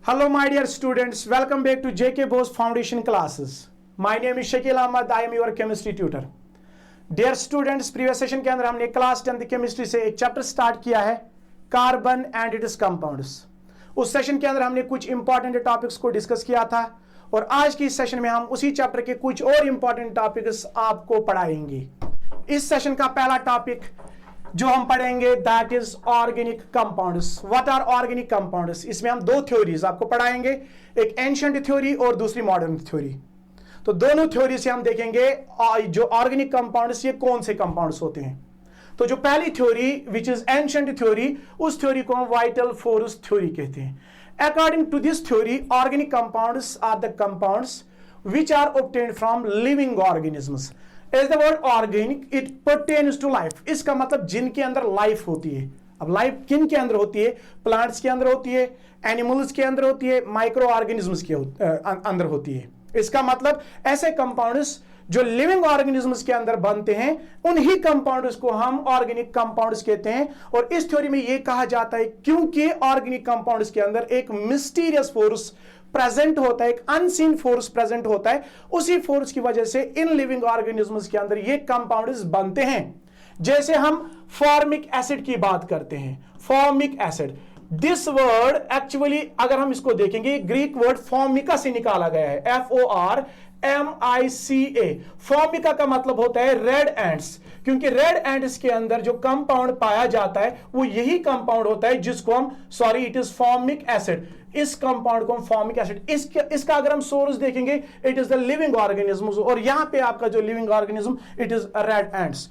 Hello my dear students, welcome back to JK Bose Foundation classes. My name is Shakil Ahmad, I am your chemistry tutor. Dear students, previous session के अंदर हमने class 10 chemistry से एक chapter start किया है carbon and it's compounds. उस session के अंदर हमने कुछ इंपॉर्टेंट टॉपिक्स को डिस्कस किया था और आज की इस सेशन में हम उसी चैप्टर के कुछ और इंपॉर्टेंट टॉपिक्स आपको पढ़ाएंगे। इस सेशन का पहला टॉपिक जो हम पढ़ेंगे that is organic compounds. What are organic compounds? इसमें हम दो थ्योरीज आपको पढ़ाएंगे, एक एंशिएंट थ्योरी और दूसरी मॉडर्न थ्योरी। तो दोनों थ्योरी से हम देखेंगे जो ऑर्गेनिक कंपाउंड्स ये कौन से कंपाउंड्स होते हैं। तो जो पहली theory which is ancient theory, उस थ्योरी को हम वाइटल फोर्स थ्योरी कहते हैं। According to this theory organic compounds are the compounds which are obtained from living organisms. As the word organic, it pertains to life. इसका मतलब जिनके अंदर life होती है। अब लाइफ किन के अंदर होती है? प्लांट्स के अंदर होती है, एनिमल्स के अंदर होती है, माइक्रो ऑर्गेनिजम्स के अंदर होती है। इसका मतलब ऐसे कंपाउंड्स जो लिविंग ऑर्गेनिजम्स के अंदर बनते हैं उन्हीं कंपाउंड्स को हम ऑर्गेनिक कंपाउंड्स कहते हैं। और इस थ्योरी में यह कहा जाता है क्योंकि ऑर्गेनिक कंपाउंड्स के अंदर एक मिस्टीरियस फोर्स प्रेजेंट होता है, एक अनसीन फोर्स प्रेजेंट होता है। उसी फोर्स की वजह से इन लिविंग ऑर्गेनिजम्स के अंदर ये कंपाउंड्स बनते हैं। जैसे हम फॉर्मिक एसिड की बात करते हैं, formic acid, this word actually अगर हम इसको देखेंगे ग्रीक वर्ड फॉर्मिका से निकाला गया है, FORMICA। फॉर्मिका का मतलब होता है रेड एंट्स, क्योंकि रेड एंट्स के अंदर जो कंपाउंड पाया जाता है वो यही कंपाउंड होता है जिसको हम इट इज फॉर्मिक एसिड। इस कंपाउंड को हम फॉर्मिक एसिड, इसका अगर हम सोर्स देखेंगे it is the living organism. और यहां पे आपका जो living organism it is red ants.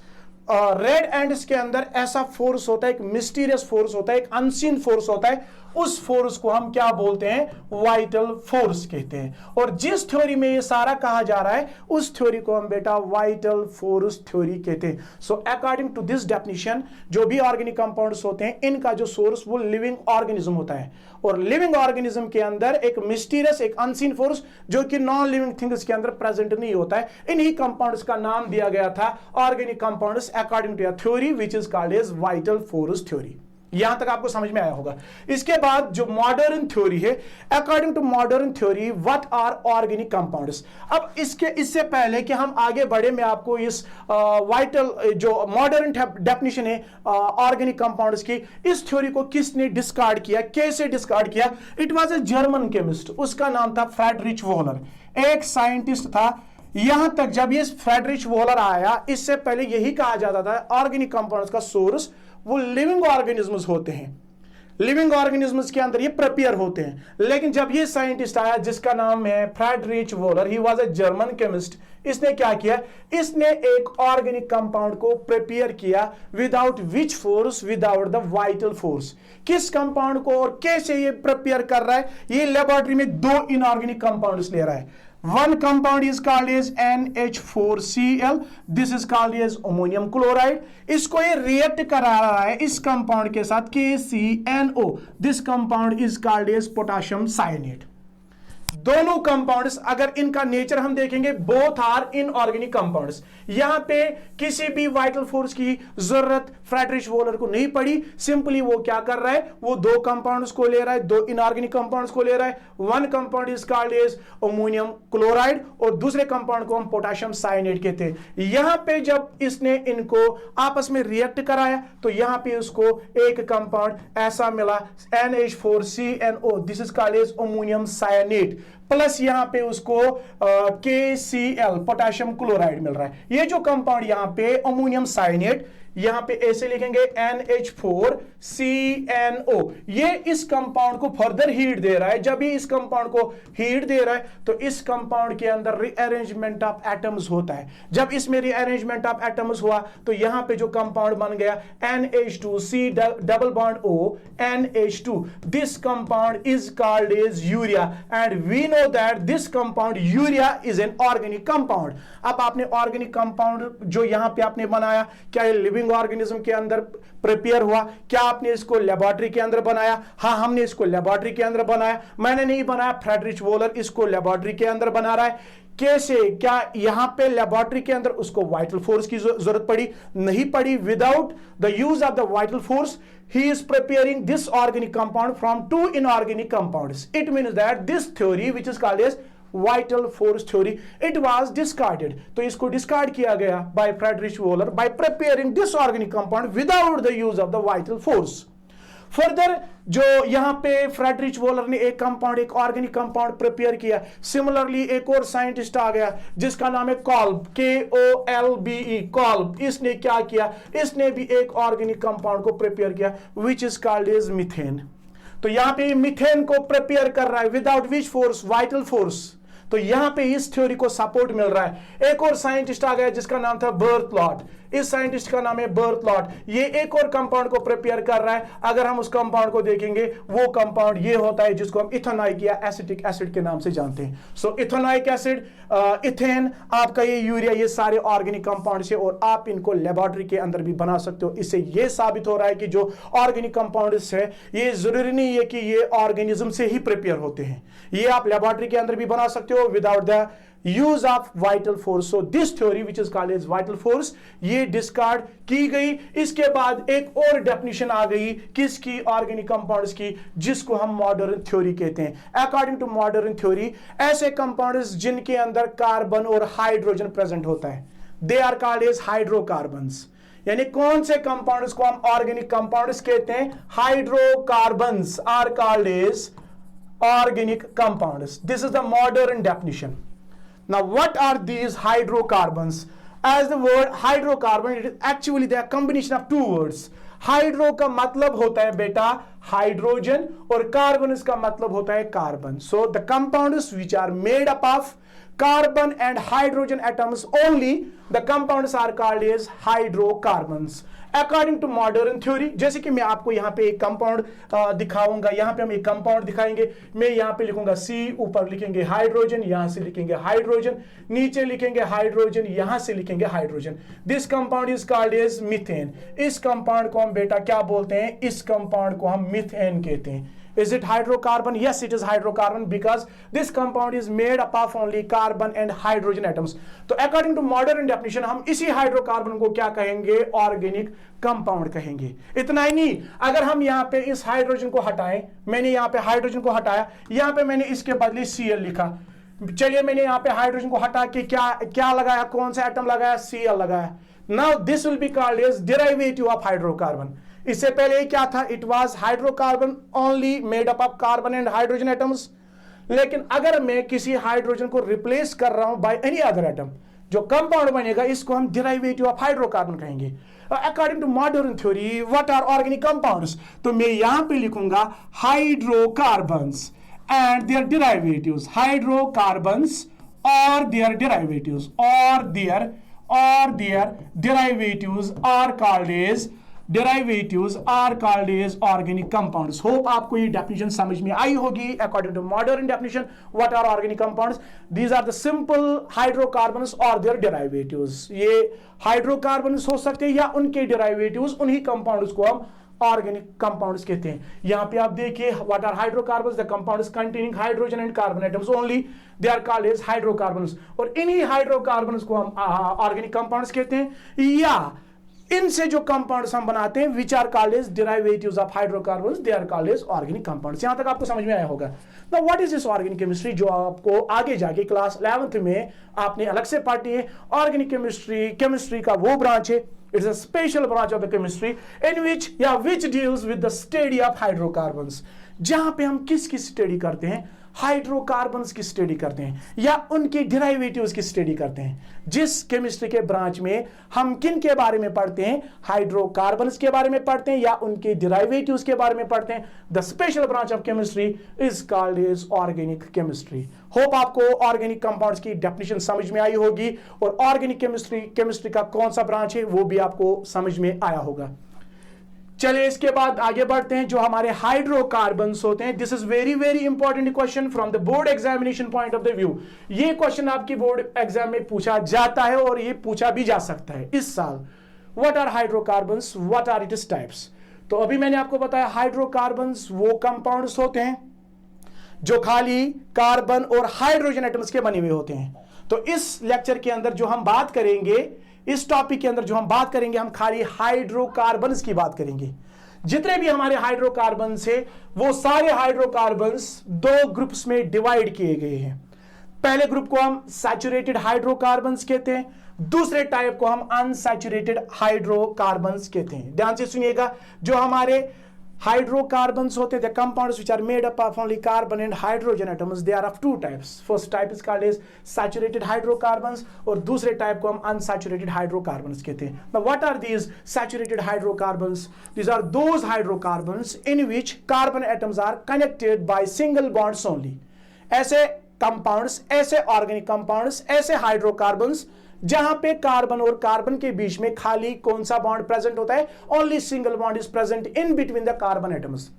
Red ends के अंदर ऐसा फोर्स होता है, एक मिस्टीरियस फोर्स होता है, एक अनसीन फोर्स होता है। उस फोर्स को हम क्या बोलते हैं? वाइटल फोर्स कहते हैं। और जिस थ्योरी में ये सारा कहा जा रहा है उस थ्योरी को हम बेटा वाइटल फोर्स थ्योरी कहते हैं। So according to this definition जो भी ऑर्गेनिक कंपाउंड्स होते हैं इनका जो सोर्स वो लिविंग ऑर्गेनिज्म होता है। और लिविंग ऑर्गेनिज्म के अंदर एक मिस्टीरियस, एक अनसीन फोर्स जो कि नॉन लिविंग थिंग्स के अंदर प्रेजेंट नहीं होता है। इन्हीं कंपाउंड्स का नाम दिया गया था organic compounds according to a theory which is called as vital force theory. यहां तक आपको समझ में आया होगा। इसके बाद जो मॉडर्न थ्योरी है, according to modern theory what are organic compounds. अब इससे पहले कि हम आगे बढ़े मैं आपको इस वाइटल जो मॉडर्न डेफिनेशन है ऑर्गेनिक कंपाउंड्स की, इस थ्योरी को किसने डिस्कार्ड किया, कैसे डिस्कार्ड किया? It was a German chemist, उसका नाम था फ्रेडरिच वोहलर। एक साइंटिस्ट था। यहां तक जब ये फ्रेडरिच वोहलर आया इससे पहले यही कहा जाता था ऑर्गेनिक कंपाउंड्स का सोर्स वो लिविंग ऑर्गेनिजम्स होते हैं, लिविंग ऑर्गेनिजम्स के अंदर ये प्रिपेयर होते हैं। लेकिन जब ये साइंटिस्ट आया जिसका नाम है Friedrich Wohler, he was a German chemist, इसने क्या किया? इसने एक ऑर्गेनिक कंपाउंड को प्रिपेयर किया without which force? Without the vital force. किस कंपाउंड को और कैसे ये प्रिपेयर कर रहा है? ये लेबोरेटरी में दो इनऑर्गेनिक कंपाउंड्स ले रहा है। One compound is called as NH4Cl. This is called as ammonium chloride. इसको ये रिएक्ट करा रहा है इस कंपाउंड के साथ KCNO. This compound is called as potassium cyanide. दोनों कंपाउंड्स अगर इनका नेचर हम देखेंगे बोथ आर इनऑर्गेनिक कंपाउंड्स। यहां पे किसी भी वाइटल फोर्स की जरूरत फ्रेडरिच वोहलर को नहीं पड़ी। सिंपली वो क्या कर रहा है? वो दो कंपाउंड्स को ले रहा है, दो इनऑर्गेनिक कंपाउंड्स को ले रहा है। One compound is called as ammonium chloride और दूसरे कंपाउंड को हम पोटेशियम साइनेट कहते हैं। यहां पे जब इसने इनको आपस में रिएक्ट कराया तो यहां पे उसको एक कंपाउंड ऐसा मिला NH4CNO, this is called as ammonium cyanate, plus यहां पे उसको KCl पोटेशियम क्लोराइड मिल रहा है। ये जो कंपाउंड यहां पे अमोनियम साइनेट, यहां पे ऐसे लिखेंगे NH4CNO, ये इस कंपाउंड को फर्दर हीट दे रहा है। जब ये इस कंपाउंड को हीट दे रहा है तो इस कंपाउंड के अंदर रीअरेंजमेंट ऑफ एटम्स होता है। जब इसमें रीअरेंजमेंट ऑफ एटम्स हुआ तो यहां पे जो कंपाउंड बन गया NH2C double bond O NH2, this compound is called as urea and we know that this compound urea is an organic compound. अब आपने ऑर्गेनिक कंपाउंड जो यहां पे आपने बनाया, क्या ये लिविंग ऑर्गेनिज्म के अंदर प्रिपेयर हुआ? क्या आपने इसको लेबोरेटरी के अंदर बनाया? हाँ, हमने इसको लेबोरेटरी के अंदर बनाया। मैंने नहीं बनाया, फ्रेडरिच वोहलर इसको लेबोरेटरी के अंदर बना रहा है। कैसे, क्या यहां पे लेबोरेटरी के अंदर उसको वाइटल फोर्स की जरूरत पड़ी? नहीं पड़ी। Without the use of the vital force he is preparing this organic compound from two inorganic compounds. It means that this theory which is called as vital force theory, it was discarded. तो इसको discard किया गया by Friedrich Wöhler by preparing this organic compound without the use of the vital force. Further जो यहां पे Friedrich volar ने एक compound, एक ऑर्गेनिक कंपाउंड प्रिपेयर किया, सिमिलरली एक और साइंटिस्ट आ गया जिसका नाम है कॉल्ब, KOLBE, कॉल्ब। इसने क्या किया? इसने भी एक ऑर्गेनिक कंपाउंड को प्रिपेयर किया which is called as methane. तो यहां पे मीथेन को प्रिपेयर कर रहा है without which force? Vital force. तो यहां पे इस थ्योरी को सपोर्ट मिल रहा है। एक और साइंटिस्ट आ गया जिसका नाम था बर्थलॉट। इस साइंटिस्ट का नाम है बर्थलॉट। ये एक और कंपाउंड को प्रिपेयर कर रहा है। अगर हम उस कंपाउंड को देखेंगे, वो कंपाउंड ये होता है जिसको हम इथेनॉइक या एसिटिक एसिड के नाम से जानते हैं। सो इथेनॉइक एसिड, इथेन, आपका ये यूरिया, ये सारे ऑर्गेनिक कंपाउंड से, और आप इनको लेबोरेटरी के अंदर भी बना सकते हो। इससे ये साबित हो रहा है कि जो ऑर्गेनिक कंपाउंड्स है, ये जरूरी नहीं है कि ये ऑर्गेनिज्म से ही प्रिपेयर होते हैं। ये आप लेबोरेटरी के अंदर भी बना सकते हो without the use of vital force. So this theory which is called as vital force, ये डिस्कार्ड की गई। इसके बाद एक और डेफिनेशन आ गई किसकी? ऑर्गेनिक कंपाउंड्स की, जिसको हम मॉडर्न थ्योरी कहते हैं। अकॉर्डिंग टू मॉडर्न थ्योरी, ऐसे कंपाउंड्स जिनके अंदर कार्बन और हाइड्रोजन प्रेजेंट होता है, they are called as hydrocarbons. यानी कौन से कंपाउंड्स को हम ऑर्गेनिक कंपाउंड्स कहते हैं? Hydrocarbons are called as organic compounds. This is the modern definition. Now what are these hydrocarbons? As the word hydrocarbon, it is actually the combination of two words. Hydro का मतलब होता है बेटा hydrogen, और carbon इसका मतलब होता है carbon. So the compounds which are made up of carbon and hydrogen atoms only, the compounds are called as hydrocarbons according to modern theory. जैसे कि मैं आपको यहाँ पे एक कंपाउंड दिखाऊंगा, यहाँ पे हम एक कंपाउंड दिखाएंगे. मैं यहाँ पे लिखूंगा C, ऊपर लिखेंगे हाइड्रोजन, यहाँ से लिखेंगे हाइड्रोजन, नीचे लिखेंगे हाइड्रोजन, यहाँ से लिखेंगे hydrogen. This compound is called as methane. इस कंपाउंड को हम बेटा क्या बोलते हैं? इस कंपाउंड को हम मीथेन कहते हैं. Is it hydrocarbon? Yes, it is hydrocarbon because this compound is made up of only carbon and hydrogen atoms. तो according to modern definition हम इसी हाइड्रोकार्बन को क्या कहेंगे? ऑर्गेनिक कंपाउंड कहेंगे. इतना ही नहीं, अगर हम यहाँ पे इस हाइड्रोजन को हटाएं, मैंने यहाँ पे हाइड्रोजन को हटाया, यहाँ पे मैंने इसके बदले Cl लिखा. चलिए मैंने यहाँ पे हाइड्रोजन को हटा के क्या लगाया? कौन सा एटम लगाया? Cl लगाया. Now this will be called as derivative of hydrocarbon. इससे पहले क्या था? It was hydrocarbon only made up of carbon and hydrogen atoms. लेकिन अगर मैं किसी हाइड्रोजन को रिप्लेस कर रहा हूं बाय एनी अदर एटम, जो कंपाउंड बनेगा इसको हम डेरिवेटिव ऑफ हाइड्रोकार्बन कहेंगे. According to modern theory what are organic compounds? तो मैं यहां पे लिखूंगा hydrocarbons and their derivatives. Hydrocarbons और their derivatives are called as organic compounds. Hope आपको ये definition समझ में आई होगी. According to modern definition, what are organic compounds? These are the simple hydrocarbons or their derivatives. ये hydrocarbons हो सकते हैं या उनके derivatives, उन्हीं compounds को हम organic compounds कहते हैं. यहाँ पे आप देखिए what are hydrocarbons? The compounds containing hydrogen and carbon atoms only, they are called as hydrocarbons. और इन्हीं hydrocarbons को हम organic compounds कहते हैं. या इनसे जो कंपाउंड्स हम बनाते हैं which are called as derivatives of hydrocarbons, they are called as organic compounds. यहां तक आपको समझ में आया होगा. Now what is this organic chemistry, जो आपको आगे जाके क्लास 11th में आपने अलग से पढ़नी है. ऑर्गेनिक केमिस्ट्री का वो ब्रांच है, it's a special branch of the chemistry in which deals with the study of hydrocarbons. जहां पे हम किसकी स्टडी करते हैं? हाइड्रोकार्बन्स की स्टडी करते हैं या उनके डेरिवेटिव्स की स्टडी करते हैं. जिस केमिस्ट्री के ब्रांच में हम किन के बारे में पढ़ते हैं? हाइड्रोकार्बन्स के बारे में पढ़ते हैं या उनके डेरिवेटिव्स के बारे में पढ़ते हैं. The special branch of chemistry is called as organic chemistry. Hope आपको ऑर्गेनिक कंपाउंड्स की डेफिनेशन समझ में आई होगी और ऑर्गेनिक केमिस्ट्री का कौन सा ब्रांच है वो भी आपको समझ में आया होगा. चलिए इसके बाद आगे बढ़ते हैं. जो हमारे हाइड्रोकार्बन्स होते हैं, this is very very important question from the board examination point of the view. ये क्वेश्चन आपकी बोर्ड एग्जाम में पूछा जाता है और ये पूछा भी जा सकता है इस साल. What are hydrocarbons, what are its types? तो अभी मैंने आपको बताया हाइड्रोकार्बन्स वो कंपाउंड्स होते हैं जो खाली कार्बन और हाइड्रोजन एटम्स के बने हुए होते हैं. तो इस लेक्चर के अंदर जो हम बात करेंगे, इस टॉपिक के अंदर जो हम बात करेंगे, हम खाली हाइड्रोकार्बन्स की बात करेंगे। जितने भी हमारे हाइड्रोकार्बन्स है वो सारे हाइड्रोकार्बन्स दो ग्रुप्स में डिवाइड किए गए हैं। पहले ग्रुप को हम सैचुरेटेड हाइड्रोकार्बन्स कहते हैं, दूसरे टाइप को हम अनसैचुरेटेड हाइड्रोकार्बन्स कहते हैं। ध्यान से सुनिएगा, जो हमारे हाइड्रोकार्बन्स होते हैं, compounds which are made up of only carbon and hydrogen atoms, they are of two types. First type is called as saturated hydrocarbons और दूसरे टाइप को हम अनसैचुरेटेड हाइड्रोकार्बन्स कहते हैं। Now what are these saturated hydrocarbons? These are those hydrocarbons in which carbon atoms are connected by single bonds only. ऐसे compounds, ऐसे organic compounds, ऐसे hydrocarbons जहां पे कार्बन और कार्बन के बीच में खाली कौन सा बॉन्ड प्रेजेंट होता है? Only single bond is present in between the carbon atoms.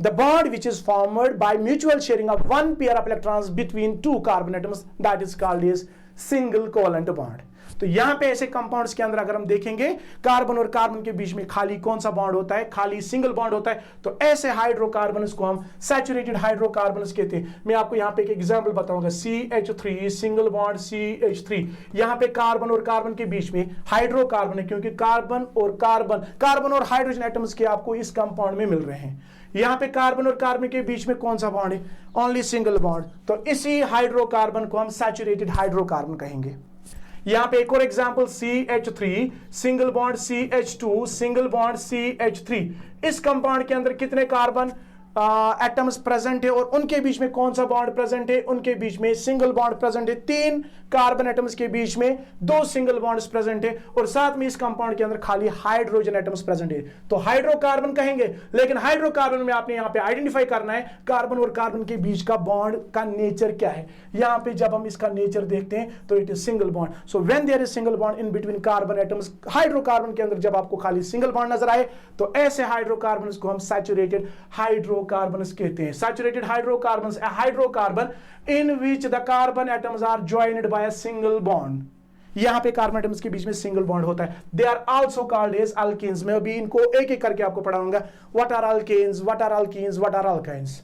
The bond which is formed by mutual sharing of one pair of electrons between two carbon atoms, that is called as single covalent bond. तो यहां पे ऐसे compounds के अंदर अगर हम देखेंगे carbon और कार्बन के बीच में खाली कौन सा बॉन्ड होता है? खाली सिंगल बॉन्ड होता है। तो ऐसे हाइड्रोकार्बन्स को हम सैचुरेटेड हाइड्रोकार्बन्स कहते हैं। मैं आपको यहां पे एक एग्जांपल बताऊंगा, CH3 सिंगल बॉन्ड CH3। यहां पे कार्बन और कार्बन के बीच में हाइड्रोकार्बन है, क्योंकि कार्बन और हाइड्रोजन एटम्स के आपको इस कंपाउंड में मिल रहे हैं। यहां पे कार्बन और कार्बन के बीच में कौन सा बॉन्ड है? Only single bond. तो इसी हाइड्रोकार्बन को हम सैचुरेटेड हाइड्रोकार्बन कहेंगे। यहां पे एक और example, CH3 single bond CH2 single bond CH3। इस कंपाउंड के अंदर कितने कार्बन एटम्स प्रेजेंट है और उनके बीच में कौन सा बॉन्ड प्रेजेंट है? उनके बीच में सिंगल बॉन्ड प्रेजेंट है। 3 कार्बन एटम्स के बीच में 2 सिंगल बॉन्ड्स प्रेजेंट है और साथ में इस कंपाउंड के अंदर खाली हाइड्रोजन एटम्स प्रेजेंट है। तो हाइड्रोकार्बन कहेंगे, लेकिन हाइड्रोकार्बन में आपने यहां पे आइडेंटिफाई करना है कार्बन और कार्बन के बीच का बॉन्ड का नेचर क्या है। यहां पे जब हम इसका नेचर देखते हैं तो it is single bond. So when there is single bond in between carbon atoms, hydrocarbon के अंदर जब आपको खाली सिंगल बॉन्ड नजर आए तो ऐसे हाइड्रोकार्बन्स को हम सैचुरेटेड हाइड्रोकार्बन्स कहते हैं। Saturated hydrocarbons, a hydrocarbon in which the carbon atoms are joined by a single bond। यहां पे कार्बन एटम्स के बीच में सिंगल बॉन्ड होता है। They are also called as alkanes. मैं अभी इनको एक एक करके आपको पढ़ाऊंगा। What are alkanes, what are alkenes, what are alkynes.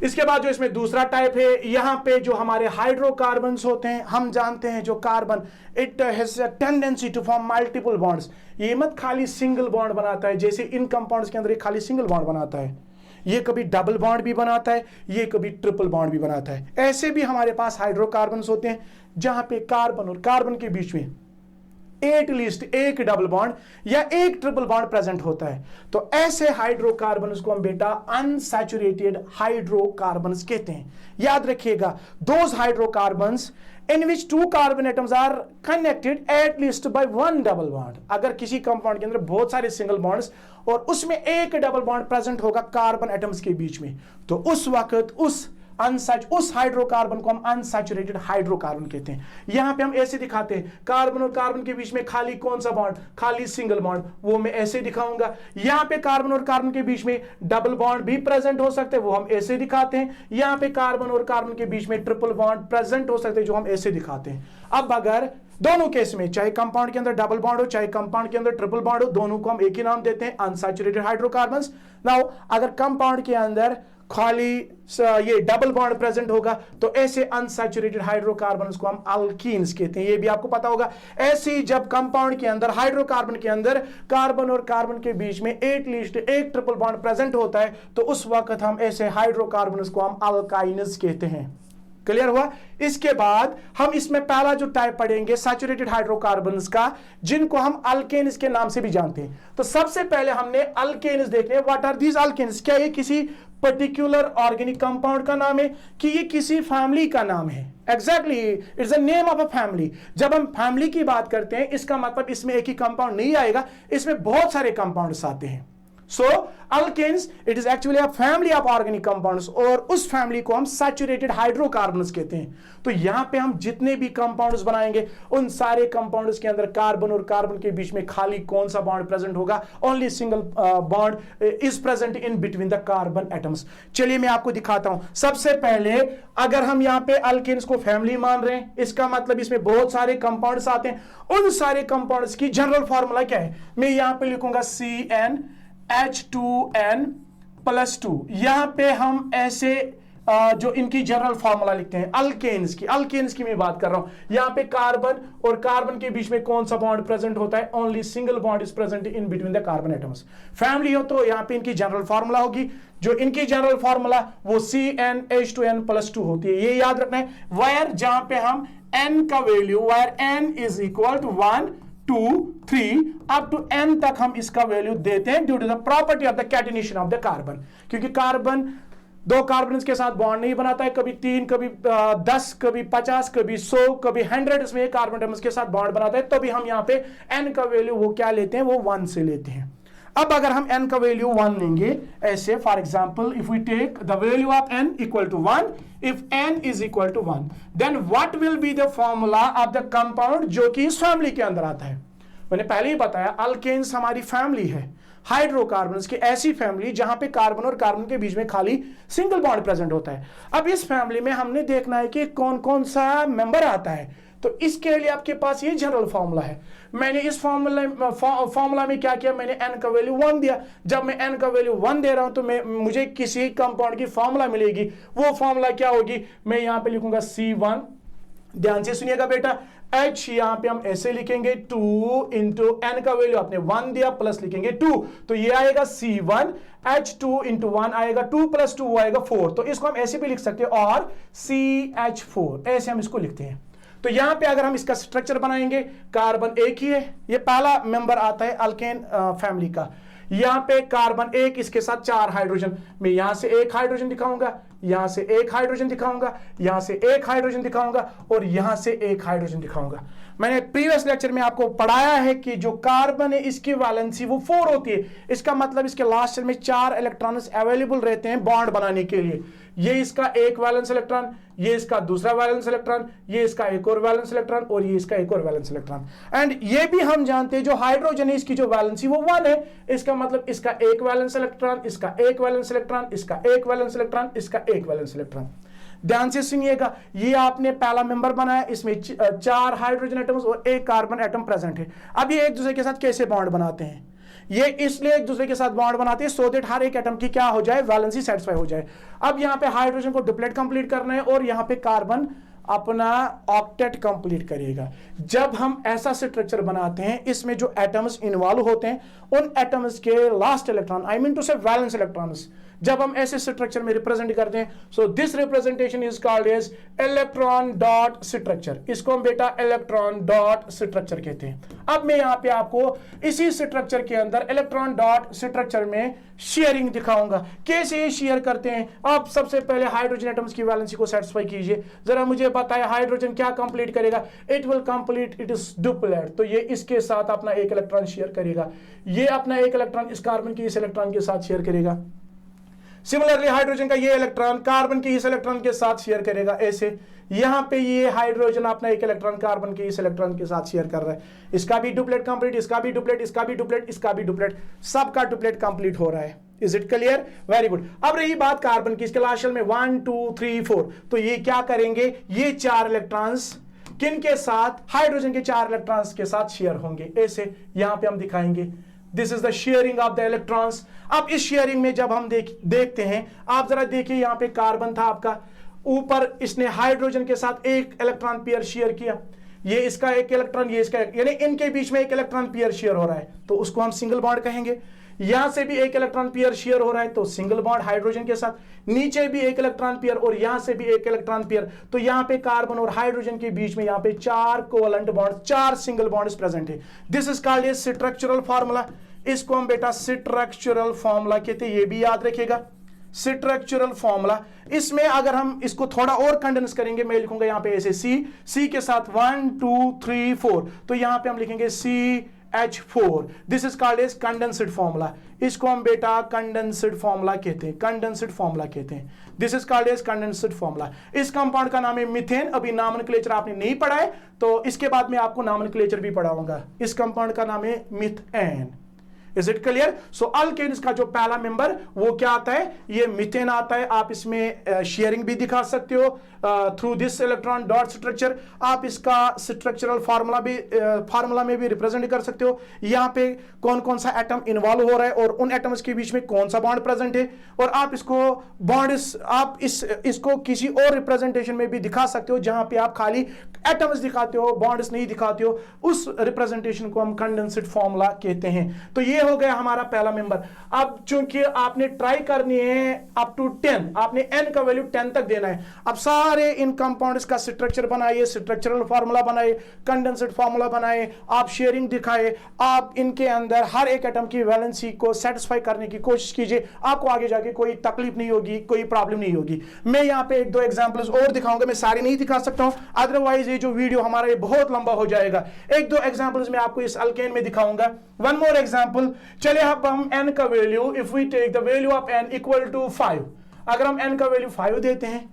इसके बाद जो इसमें दूसरा टाइप है, यहां पे जो हमारे हाइड्रोकार्बन्स होते हैं, हम जानते हैं जो carbon it has a tendency to form multiple bonds. ये मत खाली सिंगल बॉन्ड बनाता है, जैसे इन कंपाउंड्स के अंदर ये खाली सिंगल बॉन्ड बनाता है, ये कभी डबल बॉन्ड भी बनाता है, ये कभी ट्रिपल बॉन्ड भी बनाता है। ऐसे भी हमारे पास हाइड्रोकार्बन्स होते हैं जहां पे कार्बन और कार्बन के बीच में एटलीस्ट एक डबल बॉन्ड या एक ट्रिपल बॉन्ड प्रेजेंट होता है। तो ऐसे हाइड्रोकार्बन्स को हम बेटा अनसैचुरेटेड हाइड्रोकार्बन्स कहते हैं। याद रखिएगा, those hydrocarbons in which 2 carbon atoms are connected at least by 1 double bond। अगर किसी कंपाउंड के अंदर बहुत सारे सिंगल बॉन्ड्स और उसमें एक डबल बॉन्ड प्रेजेंट होगा कार्बन एटम्स के बीच में, तो उस वक्त उस हाइड्रोकार्बन को हम अनसैचुरेटेड हाइड्रोकार्बन कहते हैं। यहां पे हम ऐसे दिखाते हैं, कार्बन और कार्बन के बीच में खाली कौन सा बॉन्ड? खाली सिंगल बॉन्ड। वो मैं ऐसे दिखाऊंगा। यहां पे कार्बन और कार्बन के बीच में डबल बॉन्ड भी प्रेजेंट हो सकते हैं, वो हम ऐसे दिखाते हैं। यहां पे कार्बन और कार्बन के बीच में ट्रिपल बॉन्ड प्रेजेंट हो सकते हैं, जो हम ऐसे दिखाते हैं। अब अगर दोनों केस में, चाहे कंपाउंड के अंदर डबल बॉन्ड हो, चाहे कंपाउंड के अंदर ट्रिपल बॉन्ड हो, दोनों को हम एक ही नाम देते हैं, अनसैचुरेटेड हाइड्रोकार्बन्स। नाउ अगर कंपाउंड के अंदर खाली ये डबल बॉन्ड प्रेजेंट होगा तो ऐसे अनसैचुरेटेड हाइड्रोकार्बन्स को हम अल्कीन्स कहते हैं। ये भी आपको पता होगा। ऐसे ही जब कंपाउंड के अंदर, हाइड्रोकार्बन के अंदर कार्बन और कार्बन के बीच में एटलीस्ट एक ट्रिपल बॉन्ड प्रेजेंट होता है तो उस वक्त हम ऐसे हाइड्रोकार्बन्स को हम अल्काइन्स कहते हैं। क्लियर हुआ? इसके बाद हम इसमें पहला जो टाइप पढ़ेंगे सैचुरेटेड हाइड्रोकार्बन्स का, जिनको हम अल्केन्स के नाम से भी जानते हैं। तो सबसे पहले हमने अल्केन्स देखने। What are these alkanes? क्या ये किसी पर्टिकुलर ऑर्गेनिक कंपाउंड का नाम है कि ये किसी फैमिली का नाम है? Exactly, it's a name of a family. जब हम फैमिली की बात करते हैं इसका मतलब इसमें एक ही कंपाउंड नहीं आएगा, इसमें बहुत सारे कंपाउंड्स आते हैं। So alkanes, it is actually a family of organic compounds और उस फैमिली को हम सैचुरेटेड हाइड्रोकार्बन्स कहते हैं। तो यहां पे हम जितने भी कंपाउंड्स बनाएंगे उन सारे कंपाउंड्स के अंदर कार्बन और कार्बन के बीच में खाली कौन सा बॉन्ड प्रेजेंट होगा? Only single bond is present in between the carbon atoms. चलिए मैं आपको दिखाता हूं। सबसे पहले अगर हम यहां पे अल्केन्स को फैमिली मान रहे हैं, इसका मतलब इसमें बहुत सारे कंपाउंड्स आते हैं। उन सारे कंपाउंड्स की जनरल फॉर्मूला क्या है? मैं यहां पे लिखूंगा CnH2n+2। यहां पे हम ऐसे जो इनकी जनरल फार्मूला लिखते हैं अल्केन्स की मैं बात कर रहा हूं। यहां पे कार्बन और कार्बन के बीच में कौन सा बॉन्ड प्रेजेंट होता है? Only single bond is present in between the carbon atoms. Family हो तो यहां पे इनकी जनरल फार्मूला होगी, जो इनकी जनरल फार्मूला वो CnH2n+2 होती है। ये याद रखना है, वायर जहां पे हम n का value, where n is equal to 1 2 3 up to n तक हम इसका वैल्यू देते हैं due to the property of the catenation of the carbon. क्योंकि कार्बन दो कार्बन के साथ बॉन्ड नहीं बनाता है, कभी 3, कभी 10, कभी 50, कभी 100, कभी 100 इसमें कार्बन एटम्स के साथ बॉन्ड बनाता है। तभी हम यहाँ पे n का वैल्यू वो क्या लेते हैं? वो 1 से लेते हैं। अब अगर हम n का वैल्यू 1 लेंगे, ऐसे for example if we take the value of n equal to 1, if n is equal to 1, then what will be the formula of the compound जो कि इस फैमिली के अंदर आता है। मैंने पहले ही बताया अल्केन्स हमारी फैमिली है, हाइड्रोकार्बन्स की ऐसी फैमिली जहां पे कार्बन और कार्बन के बीच में खाली सिंगल बॉन्ड प्रेजेंट होता है। अब इस फैमिली में हमने देखना है कि कौन कौन सा मेंबर आता है, तो इसके लिए आपके पास ये जनरल फार्मूला है। मैंने इस फार्मूला में क्या किया? मैंने n का वैल्यू 1 दिया। जब मैं n का वैल्यू 1 दे रहा हूं तो मुझे किसी कंपाउंड की फार्मूला मिलेगी। वो फार्मूला क्या होगी? मैं यहां पे लिखूंगा C1, ध्यान से सुनिएगा बेटा, H यहां पे हम ऐसे लिखेंगे 2 इंटू n का वैल्यू आपने 1 दिया प्लस लिखेंगे 2, तो ये आएगा C1, H2 इंटू 1 आएगा 2 प्लस 2 आएगा 4। तो इसको हम ऐसे भी लिख सकते हैं, और CH4 ऐसे हम इसको लिखते हैं। तो यहां पे अगर हम इसका स्ट्रक्चर बनाएंगे, कार्बन एक ही है, ये पहला मेंबर आता है अल्केन फैमिली का। यहां पे कार्बन एक, इसके साथ 4 हाइड्रोजन। मैं यहां से एक हाइड्रोजन दिखाऊंगा, यहां से एक हाइड्रोजन दिखाऊंगा, यहां से एक हाइड्रोजन दिखाऊंगा, और यहां से एक हाइड्रोजन दिखाऊंगा। मैंने प्रीवियस लेक्चर में आपको पढ़ाया है कि जो कार्बन है इसकी वैलेंसी वो 4 होती है। इसका मतलब इसके लास्ट शेल में 4 इलेक्ट्रॉन्स अवेलेबल रहते हैं बॉन्ड बनाने के लिए। ये इसका एक वैलेंस इलेक्ट्रॉन, ये इसका दूसरा वैलेंस इलेक्ट्रॉन, ये इसका एक और वैलेंस इलेक्ट्रॉन, और ये इसका एक और वैलेंस इलेक्ट्रॉन। एंड ये भी हम जानते हैं जो हाइड्रोजन है इसकी जो वैलेंसी वो 1 है। इसका मतलब इसका एक वैलेंस इलेक्ट्रॉन, इसका एक वैलेंस इलेक्ट्रॉन, इसका एक वैलेंस इलेक्ट्रॉन, इसका एक वैलेंस इलेक्ट्रॉन। ध्यान से सुनिएगा, ये आपने पहला मेंबर बनाया, इसमें 4 हाइड्रोजन एटम्स और एक कार्बन एटम प्रेजेंट है। अब ये एक दूसरे के साथ कैसे बॉन्ड बनाते हैं? ये इसलिए एक दूसरे के साथ बॉन्ड बनाते हैं सो दैट हर एक एटम की क्या हो जाए? वैलेंसी सेटिस्फाई हो जाए। अब यहाँ पे हाइड्रोजन को डुप्लेट कंप्लीट करना है और यहाँ पे कार्बन अपना ऑक्टेट कंप्लीट करिएगा। जब हम ऐसा स्ट्रक्चर बनाते हैं, इसमें जो एटम्स इन्वॉल्व होते हैं उन एटम्स के last electron, I mean to say valence electrons, जब हम ऐसे स्ट्रक्चर में रिप्रेजेंट करते हैं, so this representation is called as electron dot structure. इसको हम बेटा इलेक्ट्रॉन डॉट स्ट्रक्चर कहते हैं। अब मैं यहाँ पे आपको इसी स्ट्रक्चर के अंदर इलेक्ट्रॉन डॉट स्ट्रक्चर में शेयरिंग दिखाऊंगा। कैसे शेयर करते हैं? आप सबसे पहले हाइड्रोजन एटम्स की वैलेंसी को सेटिस्फाई कीजिए। जरा मुझे बताया हाइड्रोजन क्या कंप्लीट करेगा? It will complete it is duplet. तो ये इसके साथ अपना एक इलेक्ट्रॉन शेयर करेगा, ये अपना एक इलेक्ट्रॉन इस कार्बन के इस इलेक्ट्रॉन के साथ शेयर करेगा। सिमिलरली हाइड्रोजन का ये इलेक्ट्रॉन कार्बन के इस इलेक्ट्रॉन के साथ शेयर करेगा। ऐसे यहां पे ये हाइड्रोजन अपना एक इलेक्ट्रॉन कार्बन के इस इलेक्ट्रॉन के साथ शेयर कर रहा है। इसका भी डुप्लेट कंप्लीट, इसका भी डुप्लेट, इसका भी डुप्लेट, इसका भी डुप्लेट, सबका डुप्लेट कंप्लीट हो रहा है। Is it clear? Very good. अब रही बात कार्बन की, इसके लास्ट शेल में 1 2 3 4, तो ये क्या करेंगे? ये 4 इलेक्ट्रॉन्स किन के साथ? हाइड्रोजन के 4 इलेक्ट्रॉन्स के साथ शेयर होंगे। ऐसे यहां पे हम दिखाएंगे, this is the sharing of the electrons. अब इस शेयरिंग में जब हम देखते हैं, आप जरा देखिए, यहां पे कार्बन था आपका, ऊपर इसने हाइड्रोजन के साथ एक इलेक्ट्रॉन पेयर शेयर किया, ये इसका एक इलेक्ट्रॉन, ये इसका एक, यानी इनके बीच में एक इलेक्ट्रॉन पेयर शेयर हो रहा है, तो उसको हम सिंगल बॉन्ड कहेंगे। यहां से भी एक इलेक्ट्रॉन पेयर शेयर हो रहा है, तो सिंगल बॉन्ड हाइड्रोजन के साथ, नीचे भी एक इलेक्ट्रॉन पेयर और यहां से भी एक इलेक्ट्रॉन पेयर, तो यहां पे कार्बन और हाइड्रोजन के बीच में यहां पे 4 covalent bond, 4 single bonds present है। This is called a structural formula. इसको हम बेटा स्ट्रक्चरल फार्मूला कहते हैं, ये भी याद रखिएगा, स्ट्रक्चरल फार्मूला। इसमें अगर हम इसको थोड़ा और कंडेंस करेंगे, मैं लिखूंगा यहां पे ऐसे सी के साथ 1 2 3 4, तो यहां पे हम लिखेंगे CH4। This is called as condensed formula. इसको हम बेटा कंडेंस्ड फार्मूला कहते हैं, कंडेंस्ड फार्मूला कहते हैं। This is called as condensed formula. इस कंपाउंड का नाम है मीथेन। अभी नॉमेनक्लेचर आपने नहीं पढ़ा है, तो इसके बाद में आपको नॉमेनक्लेचर भी पढ़ाऊंगा। इस कंपाउंड का नाम है methane. Is it clear? So alkanes का जो पहला मेंबर वो क्या आता है? ये मीथेन आता है। आप इसमें शेयरिंग भी दिखा सकते हो, through this electron dot structure. आप इसका स्ट्रक्चरल फार्मूला में भी रिप्रेजेंट कर सकते हो, यहाँ पे कौन कौन सा एटम इन्वॉल्व हो रहा है और उन एटम्स के बीच में कौन सा बॉन्ड प्रेजेंट है, और आप इसको आप इसको किसी और रिप्रेजेंटेशन में भी दिखा सकते हो जहां पे आप खाली एटम्स दिखाते हो, बॉन्ड्स नहीं दिखाते हो। उस रिप्रेजेंटेशन को हम कंडेंस्ड फार्मूला कहते हैं। तो ये हो गया हमारा पहला मेंबर। अब चूंकि आपने ट्राई करनी है अप टू 10, आपने n का वैल्यू 10 तक देना है। अब सारे इन कंपाउंड्स का स्ट्रक्चर बनाइए, स्ट्रक्चरल फार्मूला बनाए, कंडेंस्ड फार्मूला बनाए, आप शेयरिंग दिखाए, आप इनके अंदर हर एक एटम की वैलेंसी को सेटिस्फाई करने की कोशिश कीजिए। आपको आगे जाके कोई तकलीफ नहीं होगी, कोई प्रॉब्लम नहीं होगी। मैं यहाँ पे एक दो एग्जांपल्स और दिखाऊंगा, मैं सारी नहीं दिखा सकता हूं, अदरवाइज ये जो वीडियो हमारा ये बहुत लंबा हो जाएगा। एक दो एग्जांपल्स मैं आपको इस अल्केन में दिखाऊंगा। वन मोर एग्जांपल, चलिए अब हम n का value, if we take the value of n equal to 5, अगर हम n का वैल्यू 5 देते हैं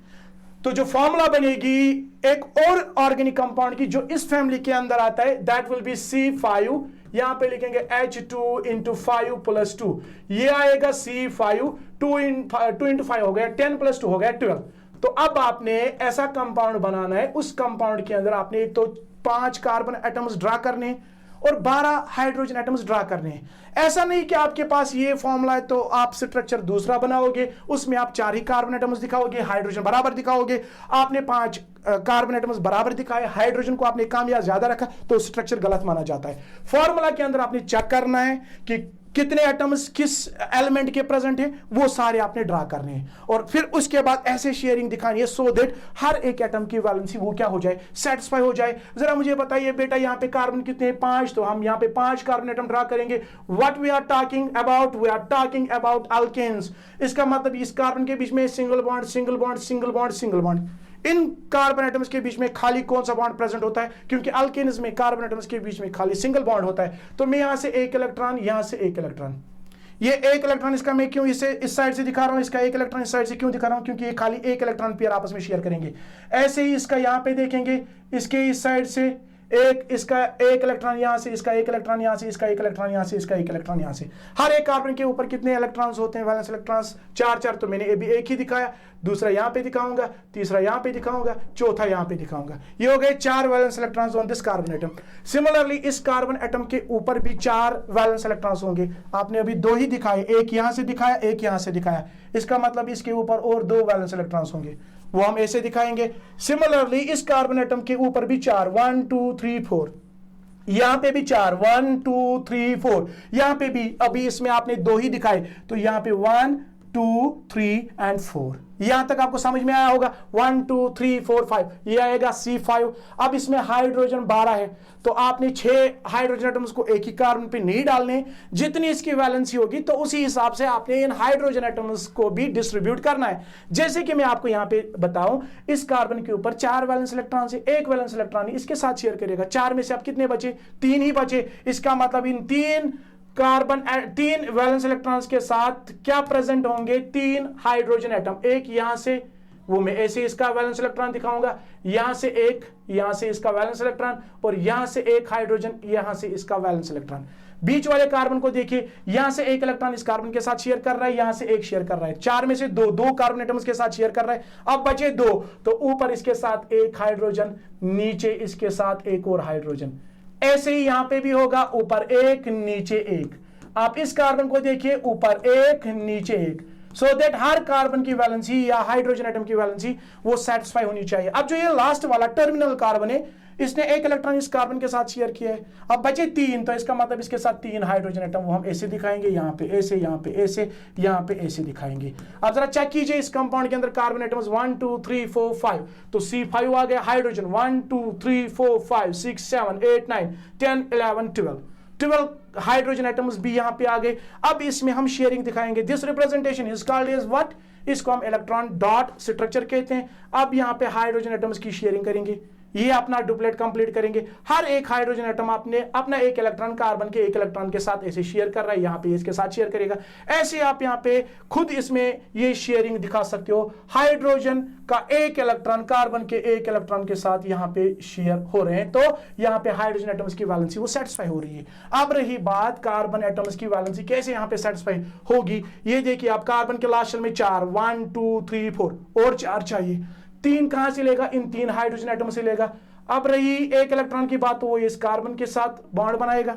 तो जो फॉर्मूला बनेगी एक और ऑर्गेनिक कंपाउंड की जो इस फैमिली के अंदर आता है, दैट विल बी C5। यहां पे लिखेंगे H2 इंटू 5 प्लस 2, ये आएगा C5, 2 इंटू 5 हो गया 10 प्लस 2 हो गया 12। तो अब आपने ऐसा कंपाउंड बनाना है, उस कंपाउंड के अंदर आपने एक तो 5 कार्बन एटम्स ड्रा करने और 12 हाइड्रोजन एटम्स ड्रा करने हैं। ऐसा नहीं कि आपके पास ये फॉर्मूला है तो आप स्ट्रक्चर दूसरा बनाओगे, उसमें आप 4 ही कार्बन एटम्स दिखाओगे, हाइड्रोजन बराबर दिखाओगे। आपने 5 कार्बन एटम्स बराबर दिखाए, हाइड्रोजन को आपने कम या ज्यादा रखा तो स्ट्रक्चर गलत माना जाता है। फॉर्मूला के अंदर आपने चेक करना है कि कितने एटम्स किस एलिमेंट के प्रेजेंट हैं, वो सारे आपने ड्रा करने हैं, और फिर उसके बाद ऐसे शेयरिंग दिखानी है सो दैट हर एक एटम की वैलेंसी वो क्या हो जाए, सेटिस्फाई हो जाए। जरा मुझे बताइए बेटा, यहाँ पे कार्बन कितने हैं? 5, तो हम यहाँ पे 5 कार्बन एटम ड्रा करेंगे। What we are talking about, we are talking about alkanes. इसका मतलब इस कार्बन के बीच में single bond, single bond, single bond, single bond. इन कार्बन एटम्स के बीच में खाली कौन सा बॉन्ड प्रेजेंट होता है? क्योंकि अल्केन्स में कार्बन एटम्स के बीच में खाली सिंगल बॉन्ड होता है। तो मैं यहां से एक इलेक्ट्रॉन, यहां से एक इलेक्ट्रॉन, ये एक इलेक्ट्रॉन इसका मैं क्यों इसे इस साइड से दिखा रहा हूं, इसका एक इलेक्ट्रॉन इस साइड से क्यों दिखा रहा हूं? क्योंकि ये खाली एक इलेक्ट्रॉन पेयर आपस में शेयर करेंगे। ऐसे ही इसका यहां पे देखेंगे, इसके इस साइड से एक, इसका एक इलेक्ट्रॉन यहां से, इसका एक इलेक्ट्रॉन यहां से, इसका एक इलेक्ट्रॉन यहां से, इसका एक इलेक्ट्रॉन यहां से। हर एक कार्बन के ऊपर कितने इलेक्ट्रॉन्स होते हैं? वैलेंस इलेक्ट्रॉन्स 4 तो मैंने अभी एक ही दिखाया, दूसरा यहां पे दिखाऊंगा, तीसरा यहां पे दिखाऊंगा, चौथा यहां पे दिखाऊंगा। ये हो गए 4 valence electrons on this carbon atom. Similarly इस कार्बन एटम के ऊपर भी 4 वैलेंस इलेक्ट्रॉन्स होंगे। आपने अभी 2 ही दिखाए, एक यहां से दिखाया, एक यहां से दिखाया, इसका मतलब इसके ऊपर और 2 वैलेंस इलेक्ट्रॉन्स होंगे, वो हम ऐसे दिखाएंगे। सिमिलरली इस कार्बन एटम के ऊपर भी 4, 1 2 3 4, यहां पे भी 4, 1 2 3 4, यहां पे भी अभी इसमें आपने 2 ही दिखाए, तो यहां पे 1 2 3 एंड 4। यहां तक आपको समझ में आया होगा? 1 2 3 4 5, ये आएगा C5। अब इसमें हाइड्रोजन 12 है, तो आपने 6 हाइड्रोजन एटम्स को एक ही कार्बन पे नहीं डालने, जितनी इसकी वैलेंसी होगी तो उसी हिसाब से आपने इन हाइड्रोजन एटम्स को भी डिस्ट्रीब्यूट करना है। जैसे कि मैं आपको यहां पे बताऊं, इस कार्बन के ऊपर 4 वैलेंस इलेक्ट्रॉन से एक वैलेंस इलेक्ट्रॉन इसके साथ शेयर करेगा। 4 में से अब कितने बचे? 3 ही बचे। इसका मतलब इन 3 वैलेंस इलेक्ट्रॉन्स के साथ क्या प्रेजेंट होंगे? 3 हाइड्रोजन एटम। एक यहां से, वो मैं ऐसे इसका वैलेंस इलेक्ट्रॉन दिखाऊंगा, यहां से एक, यहां से इसका वैलेंस इलेक्ट्रॉन, और यहां से एक हाइड्रोजन, यहां से इसका वैलेंस इलेक्ट्रॉन। बीच वाले कार्बन को देखिए, यहां से एक इलेक्ट्रॉन इस कार्बन के साथ शेयर कर रहा है, यहां से एक शेयर कर रहा है। 4 में से 2 कार्बन एटम्स के साथ शेयर कर रहा है। अब बचे 2, तो ऊपर इसके साथ एक हाइड्रोजन, नीचे इसके साथ एक और हाइड्रोजन। ऐसे ही यहां पे भी होगा, ऊपर एक, नीचे एक। आप इस कार्बन को देखिए, ऊपर एक, नीचे एक, सो दैट हर कार्बन की वैलेंसी या हाइड्रोजन एटम की वैलेंसी वो सेटिस्फाई होनी चाहिए। अब जो ये लास्ट वाला टर्मिनल कार्बन है, इसने एक इलेक्ट्रॉन इस कार्बन के साथ शेयर किया है। अब बचे 3, तो इसका मतलब इसके साथ 3 हाइड्रोजन एटम, वो हम ऐसे दिखाएंगे, यहाँ पे ऐसे, यहाँ पे ऐसे, यहाँ पे ऐसे दिखाएंगे। अब जरा चेक कीजिए इस कंपाउंड के अंदर कार्बन एटम्स 1 2 3 4 5, तो C5 आ गया। हाइड्रोजन 1 2 3 4 5 6 7 8 9 10 11 12 हाइड्रोजन एटम्स भी यहां पे आ गए। अब इसमें हम शेयरिंग दिखाएंगे। This representation is called as what? इसको हम इलेक्ट्रॉन डॉट स्ट्रक्चर कहते हैं। अब यहां पे हाइड्रोजन एटम्स की शेयरिंग करेंगे, ये अपना डुप्लेट कंप्लीट करेंगे। हर एक हाइड्रोजन एटम आपने अपना एक इलेक्ट्रॉन कार्बन के एक इलेक्ट्रॉन के साथ ऐसे शेयर कर रहा है, यहाँ पे इसके साथ शेयर करेगा। ऐसे आप यहाँ पे खुद इसमें ये शेयरिंग दिखा सकते हो। हाइड्रोजन का एक इलेक्ट्रॉन कार्बन के एक इलेक्ट्रॉन के साथ यहाँ पे शेयर हो रहे हैं, तो यहाँ पे हाइड्रोजन एटम्स की वैलेंसी वो सेटिस्फाई हो रही है। अब रही बात कार्बन एटम्स की वैलेंसी कैसे यहाँ पे सेटिस्फाई होगी। ये देखिए, आप कार्बन के लास्ट शेल में 4, 1 2 3 4 और 4 चाहिए। 3 कहां से लेगा, इन 3 हाइड्रोजन एटम से लेगा। अब रही एक इलेक्ट्रॉन की बात, तो वो इस कार्बन के साथ बॉन्ड बनाएगा,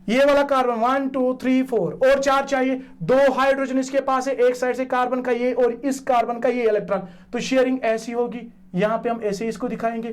ये वाला कार्बन 1 2 3 4 और 4 चाहिए, 2 हाइड्रोजन इसके पास है, एक साइड से कार्बन का ये और इस कार्बन का ये इलेक्ट्रॉन, तो शेयरिंग ऐसी होगी। यहां पे हम ऐसे इसको दिखाएंगे,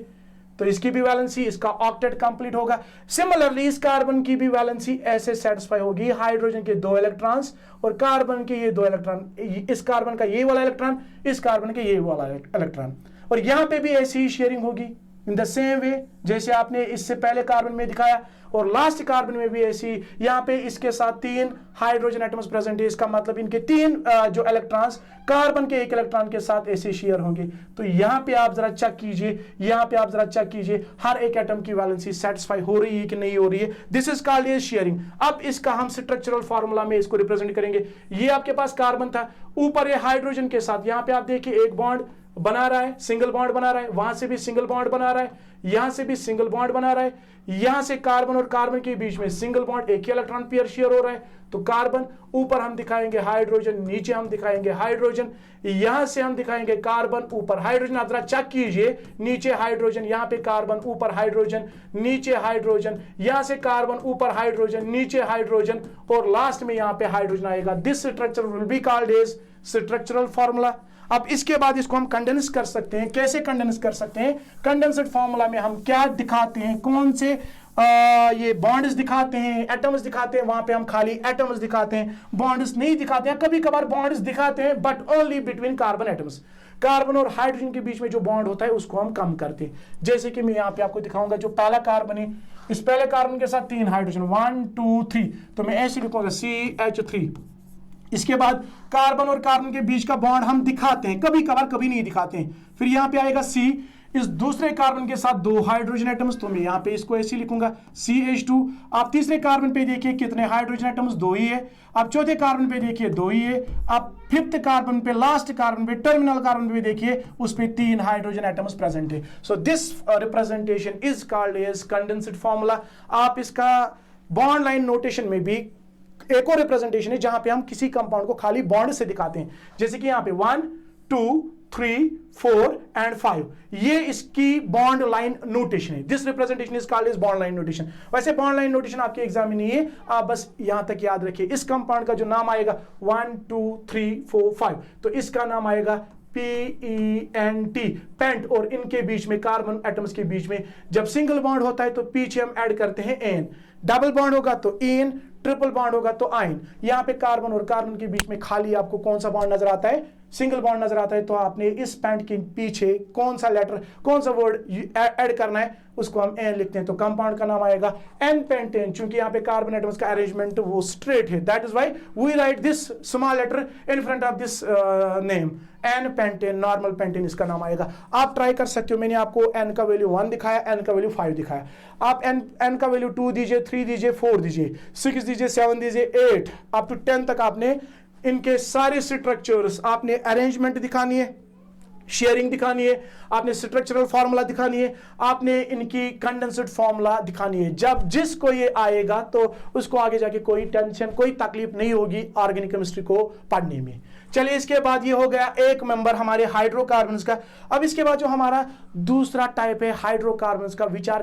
तो इसकी भी वैलेंसी, इसका ऑक्टेट कंप्लीट होगा। सिमिलरली इस कार्बन की भी वैलेंसी ऐसे सेटिस्फाई होगी, हाइड्रोजन के 2 इलेक्ट्रॉन्स और कार्बन के ये 2 इलेक्ट्रॉन, इस कार्बन का ये वाला इलेक्ट्रॉन, इस कार्बन के ये वाला इलेक्ट्रॉन, और यहां पे भी ऐसी ही शेयरिंग होगी इन द सेम वे जैसे आपने इससे पहले कार्बन में दिखाया, और लास्ट कार्बन में भी ऐसी। यहां पे इसके साथ 3 हाइड्रोजन एटम्स प्रेजेंट है, इसका मतलब इनके 3 जो इलेक्ट्रॉन्स कार्बन के 1 इलेक्ट्रॉन के साथ ऐसे शेयर होंगे। तो यहां पे आप जरा चेक कीजिए, यहां पे आप जरा चेक कीजिए हर एक एटम की वैलेंसी सेटिस्फाई हो रही है कि नहीं हो रही है। This is called as sharing. अब इसका हम स्ट्रक्चरल फार्मूला में इसको रिप्रेजेंट करेंगे। ये आपके पास कार्बन था, ऊपर ये हाइड्रोजन के साथ, यहां पे आप देखिए एक बॉन्ड बना रहा है, सिंगल बॉन्ड बना रहा है, वहां से भी सिंगल बॉन्ड बना रहा है, यहां से भी सिंगल बॉन्ड बना रहा है, यहां से कार्बन और कार्बन के बीच में सिंगल बॉन्ड, एक ही इलेक्ट्रॉन पेयर शेयर हो रहा है। तो कार्बन ऊपर हम दिखाएंगे हाइड्रोजन, नीचे हम दिखाएंगे हाइड्रोजन, यहां से हम दिखाएंगे कार्बन, ऊपर हाइड्रोजन। आप जरा चेक कीजिए, नीचे हाइड्रोजन, यहां पे कार्बन, ऊपर हाइड्रोजन, नीचे हाइड्रोजन, यहां से कार्बन, ऊपर हाइड्रोजन, नीचे हाइड्रोजन, और लास्ट में यहां पे हाइड्रोजन आएगा। This structure will be called as structural formula. अब इसके बाद इसको हम कंडेंस कर सकते हैं। कैसे कंडेंस कर सकते हैं? कंडेंस्ड फार्मूला में हम क्या दिखाते हैं, कौन से ये बॉन्ड्स दिखाते हैं, एटम्स दिखाते हैं, वहां पे हम खाली एटम्स दिखाते हैं, बॉन्ड्स नहीं दिखाते हैं। कभी कभार बॉन्ड्स दिखाते हैं but only between carbon atoms. Carbon और हाइड्रोजन के बीच में जो बॉन्ड होता है उसको हम कम करते हैं। जैसे कि मैं यहाँ पे आपको दिखाऊंगा, जो पहला कार्बन है, इस पहले कार्बन के साथ 3 हाइड्रोजन, 1 2 3, तो मैं ऐसे लिखूंगा CH3। इसके बाद कार्बन और कार्बन के बीच का बॉन्ड हम दिखाते हैं, कभी कभार, कभी नहीं दिखाते हैं। फिर यहां पे आएगा C, इस दूसरे कार्बन के साथ 2 हाइड्रोजन एटम्स, तो मैं यहां पे इसको ऐसे लिखूंगा CH2। आप तीसरे कार्बन पे देखिए कितने हाइड्रोजन एटम्स, 2 ही है। आप चौथे कार्बन पे देखिए 2 ही है। आप 5th कार्बन पे, लास्ट कार्बन पे, टर्मिनल कार्बन पे देखिए, उस पे 3 हाइड्रोजन एटम्स प्रेजेंट है। So this representation is called as condensed formula. आप इसका बॉन्ड लाइन नोटेशन में भी एक और रिप्रेजेंटेशन है जहां पे हम किसी कंपाउंड को खाली बॉन्ड से दिखाते हैं, जैसे कि यहां पे 1 2 3 4 एंड 5, ये इसकी बॉन्ड लाइन नोटेशन है। This representation is called as bond line notation. वैसे बॉन्ड लाइन नोटेशन आपके एग्जाम में नहीं है, आप बस यहां तक याद रखिए। इस कंपाउंड का जो नाम आएगा 1 2 3 4 5, तो इसका नाम आएगा PENT, पेंट। और इनके बीच में, कार्बन एटम्स के बीच में जब सिंगल बॉन्ड होता है तो पीछे हम ऐड करते हैं एन, डबल बॉन्ड होगा तो इन, ट्रिपल बॉन्ड होगा तो आइन। यहां पे कार्बन और कार्बन के बीच में खाली आपको कौन सा बॉन्ड नजर आता है? सिंगल बॉन्ड नजर आता है। तो आपने इस पेंट के पीछे कौन सा लेटर, कौन सा वर्ड ऐड करना है, उसको हम एन लिखते हैं। तो कंपाउंड का नाम आएगा एन पेंटेन। चूंकि यहाँ पे कार्बन एटम्स का अरेंजमेंट वो स्ट्रेट है, that is why we write this small letter in front of this name, n pentane, normal pentane इसका नाम आएगा। आप ट्राई कर सकते हो, मैंने आपको एन का वैल्यू 1 दिखाया, एन का वैल्यू 5 दिखाया। आप एन का वैल्यू 2 दीजिए, 3 दीजिए, 4 दीजिए, 6 दीजिए, 7 दीजिए, 8 अप टू 10 तक आपने इनके सारे स्ट्रक्चर्स, आपने अरेंजमेंट दिखानी है, शेयरिंग दिखानी है, आपने स्ट्रक्चरल फार्मूला दिखानी है, आपने इनकी कंडेंस्ड फार्मूला दिखानी है। जब जिसको ये आएगा तो उसको आगे जाके कोई टेंशन, कोई तकलीफ नहीं होगी ऑर्गेनिक केमिस्ट्री को पढ़ने में। चलिए, इसके बाद ये हो गया एक मेंबर हमारे हाइड्रोकार्बन्स का। अब इसके बाद जो हमारा दूसरा टाइप है हाइड्रोकार्बन्स का, which are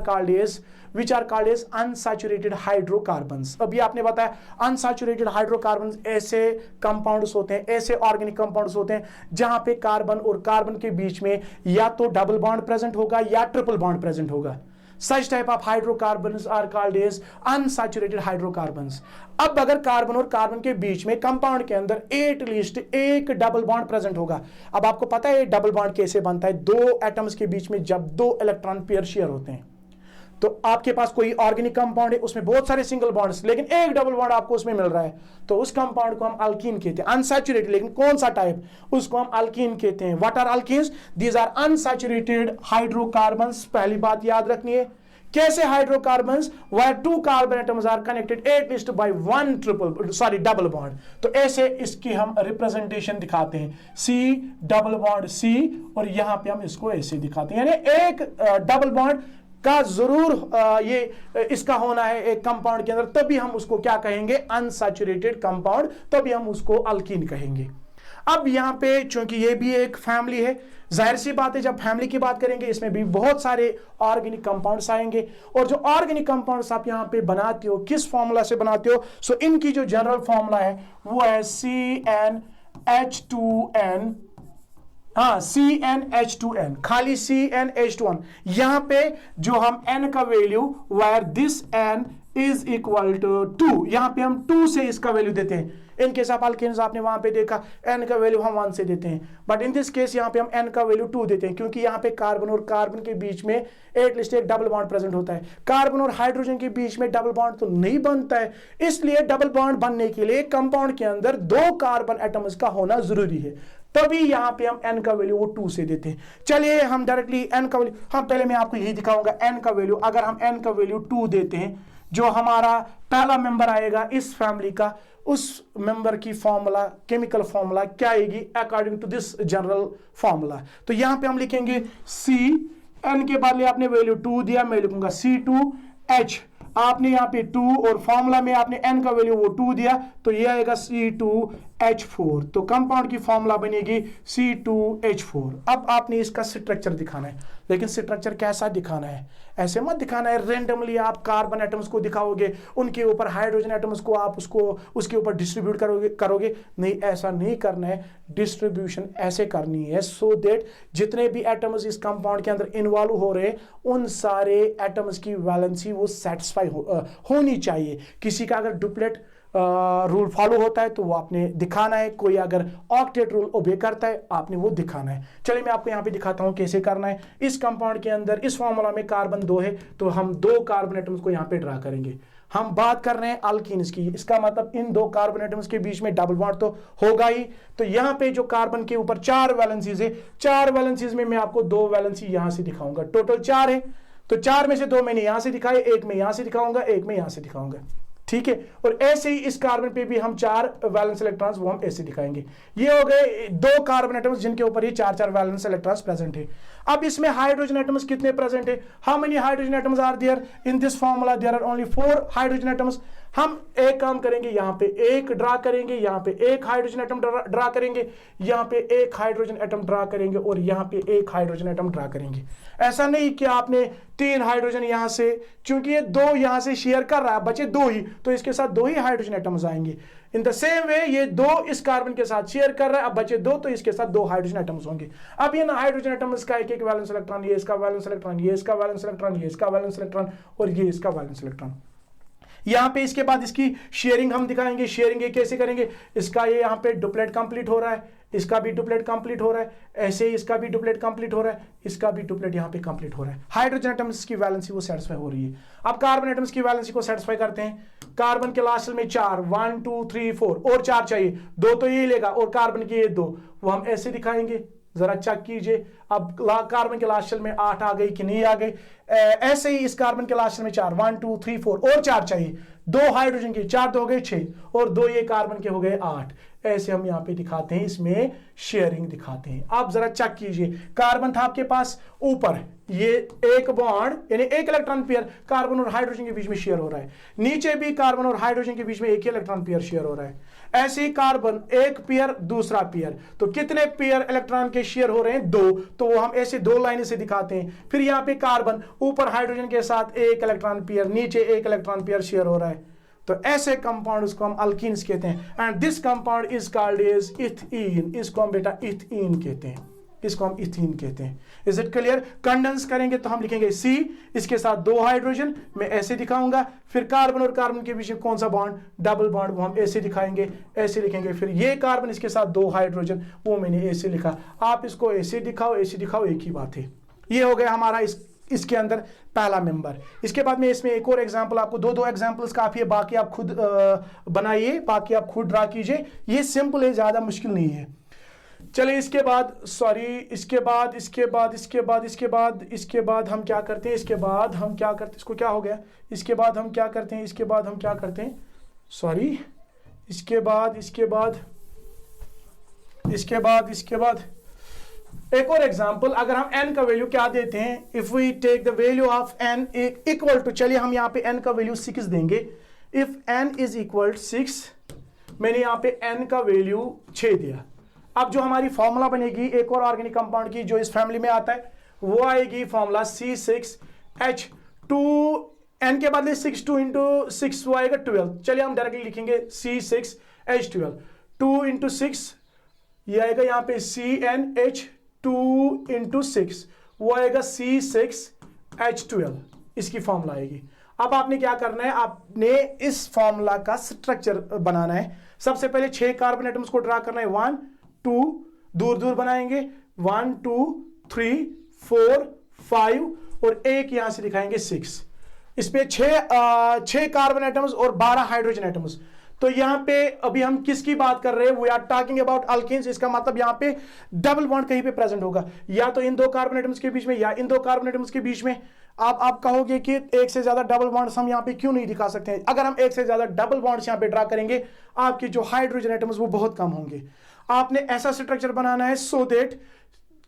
called as unsaturated hydrocarbons. अभी आपने बताया अनसैचुरेटेड हाइड्रोकार्बन्स ऐसे कंपाउंड्स होते हैं, ऐसे ऑर्गेनिक कंपाउंड्स होते हैं जहां पे कार्बन और कार्बन के बीच में या तो डबल बॉन्ड प्रेजेंट होगा या ट्रिपल बॉन्ड प्रेजेंट होगा। Such type of hydrocarbons are called as unsaturated hydrocarbons. अब अगर कार्बन और कार्बन के बीच में कंपाउंड के अंदर एटलीस्ट एक डबल बॉन्ड प्रेजेंट होगा। अब आपको पता है डबल बॉन्ड कैसे बनता है? 2 एटम्स के बीच में जब 2 इलेक्ट्रॉन पेयर शेयर होते हैं, तो आपके पास कोई ऑर्गेनिक कंपाउंड है, उसमें बहुत सारे सिंगल बॉन्ड्स, लेकिन एक डबल बॉन्ड आपको उसमें मिल रहा है, तो उस कंपाउंड को हम अल्कीन कहते हैं। अनसैचुरेटेड, लेकिन कौन सा टाइप, उसको हम अल्कीन कहते हैं। What are alkenes? These are unsaturated hydrocarbons. पहली बात याद रखनी है, कैसे hydrocarbons? Where 2 carbon atoms are connected at least by 1 double bond. तो ऐसे इसकी हम रिप्रेजेंटेशन दिखाते हैं, C डबल बॉन्ड C, और यहां पे हम इसको ऐसे दिखाते हैं, यानी एक डबल बॉन्ड का जरूर ये इसका होना है एक कंपाउंड के अंदर, तभी हम उसको क्या कहेंगे? अनसैचुरेटेड कंपाउंड, तभी हम उसको अल्कीन कहेंगे। अब यहाँ पे चूंकि ये भी एक फैमिली है, जाहिर सी बात है जब फैमिली की बात करेंगे इसमें भी बहुत सारे ऑर्गेनिक कंपाउंड्स आएंगे, और जो ऑर्गेनिक कंपाउंड्स आप यहाँ पे बनाते हो किस फॉर्मूला से बनाते हो, सो इनकी जो जनरल फॉर्मूला है वो है CnH2n, हाँ CnH2n, खाली CnH2n। यहां पे जो हम n का value where this n is equal to 2, यहां पे हम 2 से इसका वैल्यू देते हैं। इन केस ऑफ अल्केन्स आपने वहां पे देखा n का वैल्यू हम 1 से देते हैं, बट इन दिस केस यहां पे हम n का वैल्यू 2 देते हैं, क्योंकि यहां पे कार्बन और कार्बन के बीच में एटलीस्ट एक डबल बॉन्ड प्रेजेंट होता है। कार्बन और हाइड्रोजन के बीच में डबल बॉन्ड तो नहीं बनता है, इसलिए डबल बॉन्ड बनने के लिए कंपाउंड के अंदर 2 कार्बन एटम्स का होना जरूरी है, तभी यहां पे हम n का वैल्यू वो 2 से देते हैं। चलिए हम डायरेक्टली n का वैल्यू, हाँ पहले मैं आपको यही दिखाऊंगा n का वैल्यू। अगर हम n का वैल्यू 2 देते हैं, जो हमारा पहला मेंबर आएगा इस फैमिली का, उस मेंबर की फॉर्मूला, केमिकल फॉर्मूला क्या आएगी according to this general formula. तो यहां पे हम लिखेंगे C, n के बदले आपने वैल्यू 2 दिया, मैं लिखूंगा C2H, आपने यहाँ पे 2 और फॉर्मूला में आपने n का वैल्यू वो 2 दिया, तो ये आएगा C2H4। तो कंपाउंड की फॉर्मूला बनेगी C2H4। अब आपने इसका स्ट्रक्चर दिखाना है, लेकिन स्ट्रक्चर कैसा दिखाना है, ऐसे मत दिखाना है रेंडमली आप कार्बन एटम्स को दिखाओगे, उनके ऊपर हाइड्रोजन एटम्स को आप उसके ऊपर डिस्ट्रीब्यूट करोगे नहीं, ऐसा नहीं करना है। डिस्ट्रीब्यूशन ऐसे करनी है सो दैट जितने भी एटम्स इस कंपाउंड के अंदर इन्वॉल्व हो रहे हैं उन सारे एटम्स की वैलेंसी वो सेटिस्फाई होनी चाहिए। किसी का अगर डुप्लेट रूल फॉलो होता है तो वो आपने दिखाना है, कोई अगर ऑक्टेट रूल ओबे करता है आपने वो दिखाना है। चलिए मैं आपको यहाँ पे दिखाता हूँ कैसे करना है। इस कंपाउंड के अंदर इस फॉर्मूला में कार्बन 2 है, तो हम 2 कार्बन एटम्स को यहाँ पे ड्रा करेंगे। हम बात कर रहे हैं अल्कीन्स की, इसका मतलब इन 2 कार्बन एटम्स के बीच में डबल बॉन्ड तो होगा ही। तो यहाँ पे जो कार्बन के ऊपर 4 वैलेंसीज है, 4 वैलेंसीज में मैं आपको 2 वैलेंसी यहाँ से दिखाऊंगा, टोटल 4 है। तो 4 में से 2 मैंने यहाँ से दिखाए, 1 में यहाँ से दिखाऊंगा, 1 में यहाँ से दिखाऊंगा, ठीक है। और ऐसे ही इस कार्बन पे भी हम 4 वैलेंस इलेक्ट्रॉन्स वो हम ऐसे दिखाएंगे। ये हो गए 2 कार्बन एटम्स जिनके ऊपर ही 4 वैलेंस इलेक्ट्रॉन्स प्रेजेंट है। अब इसमें हाइड्रोजन एटम्स कितने प्रेजेंट है, how many hydrogen atoms are there in this formula, there are only 4 hydrogen atoms. हम एक काम करेंगे, यहाँ पे 1 ड्रा करेंगे, यहाँ पे 1 हाइड्रोजन एटम ड्रा करेंगे, यहाँ पे 1 हाइड्रोजन एटम ड्रा करेंगे और यहाँ पे 1 हाइड्रोजन एटम ड्रा करेंगे। ऐसा नहीं कि आपने 3 हाइड्रोजन यहाँ से, क्योंकि ये 2 यहाँ से शेयर कर रहा है, बचे 2 ही, तो इसके साथ 2 ही हाइड्रोजन एटम्स आएंगे। इन द सेम वे ये 2 इस कार्बन के साथ शेयर कर रहा है, अब बचे 2, तो इसके साथ 2 हाइड्रोजन एटम्स होंगे। अब ये हाइड्रोजन एटम्स का एक वैलेंस इलेक्ट्रॉन, ये इसका वैलेंस इलेक्ट्रॉन, ये इसका वैलेंस इलेक्ट्रॉन, ये इसका वैलेंस इलेक्ट्रॉन और ये इसका वैलेंस इलेक्ट्रॉन। यहाँ पे इसके बाद इसकी शेयरिंग हम दिखाएंगे। शेयरिंग ये कैसे करेंगे, इसका ये यहाँ पे डुप्लेट कंप्लीट हो रहा है, इसका भी डुप्लेट कंप्लीट हो रहा है, ऐसे ही इसका भी डुप्लेट कंप्लीट हो रहा है, इसका भी डुप्लेट यहाँ पे कंप्लीट हो रहा है। हाइड्रोजन एटम्स की वैलेंसी वो सेटिस्फाई हो रही है। अब कार्बन एटम्स की वैलेंसी को सेटिस्फाई करते हैं। कार्बन के लास्ट में 4, 1 2 3 4 और 4 चाहिए, 2 तो ये लेगा और कार्बन के ये 2, वो हम ऐसे दिखाएंगे। जरा चेक कीजिए, अब कार्बन के लास्ट शेल में 8 आ गई कि नहीं आ गई। ऐसे ही इस कार्बन के लास्ट शेल में 4, 1 2 3 4 और 4 चाहिए, 2 हाइड्रोजन के, 4 तो हो गए 6 और 2 ये कार्बन के हो गए 8। ऐसे हम यहाँ पे दिखाते हैं, इसमें शेयरिंग दिखाते हैं। आप जरा चेक कीजिए, कार्बन था आपके पास ऊपर, ये एक बॉन्ड यानी एक इलेक्ट्रॉन पेयर कार्बन और हाइड्रोजन के बीच में शेयर हो रहा है, नीचे भी कार्बन और हाइड्रोजन के बीच में एक ही इलेक्ट्रॉन पेयर शेयर हो रहा है। ऐसे ही कार्बन एक पेयर दूसरा पेयर, तो कितने पेयर इलेक्ट्रॉन के शेयर हो रहे हैं, 2, तो वो हम ऐसे 2 लाइन से दिखाते हैं। फिर यहाँ पे कार्बन ऊपर हाइड्रोजन के साथ एक इलेक्ट्रॉन पेयर, नीचे एक इलेक्ट्रॉन पेयर शेयर हो रहा है, तो ऐसे कंपाउंड को हम अल्कीन्स कहते हैं। And this compound is called as ethene, इसको हम बेटा इथीन कहते हैं, इसको हम इथीन कहते हैं। Is it clear? कंडेंस करेंगे तो हम लिखेंगे C, इसके साथ 2 हाइड्रोजन, मैं ऐसे दिखाऊंगा। फिर कार्बन और कार्बन के बीच में कौन सा बॉन्ड, डबल बॉन्ड, वो हम ऐसे दिखाएंगे, ऐसे लिखेंगे। फिर ये कार्बन, इसके साथ 2 हाइड्रोजन, वो मैंने ऐसे लिखा। आप इसको ऐसे दिखाओ, ऐसे दिखाओ, एक ही बात है। ये हो गया हमारा इसके अंदर पहला मेंबर। इसके बाद में इसमें एक और एग्जांपल, आपको 2 एग्जांपल्स काफी है, बाकी आप खुद बनाइए, बाकी आप खुद ड्रा कीजिए। ये सिंपल है, ज्यादा मुश्किल नहीं है। चलिए इसके बाद हम क्या करते हैं, इसके बाद हम क्या करते हैं, इसको क्या हो गया, इसके बाद हम क्या करते हैं, इसके बाद हम क्या करते हैं, इसके बाद एक और एग्जांपल। अगर हम n का वैल्यू क्या देते हैं, if we take the value of n equal to, चलिए हम यहाँ पे n का वैल्यू 6 देंगे। इफ n इज इक्वल 6, मैंने यहाँ पे n का वैल्यू 6 दिया। अब जो हमारी फॉर्मूला बनेगी एक और ऑर्गेनिक कंपाउंड की जो इस फैमिली में आता है, वो आएगी फॉर्मूला C6H2, N के बदले 6, 2 इंटू 6 वो आएगा 12। चलिए हम डायरेक्टली लिखेंगे C6H12, 2 इंटू 6 ये आएगा यहाँ पे CnH2 इंटू 6 वो आएगा C6H12, इसकी फॉर्मूला आएगी। अब आपने क्या करना है, आपने इस फॉर्मूला का स्ट्रक्चर बनाना है। सबसे पहले 6 कार्बन एटम्स को ड्रा करना है, 1 2 दूर दूर बनाएंगे, 1 2 3 4 5 और एक यहां से दिखाएंगे 6। इस पे 6 कार्बन एटम्स और 12 हाइड्रोजन एटम्स। तो यहां पे अभी हम किसकी बात कर रहे हैं, we are talking about alkanes. इसका मतलब यहां पे डबल बॉन्ड कहीं पे प्रेजेंट होगा, या तो इन 2 कार्बन एटम्स के बीच में या इन 2 कार्बन एटम्स के बीच में। आप कहोगे कि एक से ज्यादा डबल बॉन्ड्स हम यहां पे क्यों नहीं दिखा सकते हैं? अगर हम एक से ज्यादा डबल बॉन्ड्स यहां पे ड्रा करेंगे, आपके जो हाइड्रोजन एटम्स वो बहुत कम होंगे। आपने ऐसा स्ट्रक्चर बनाना है सो दैट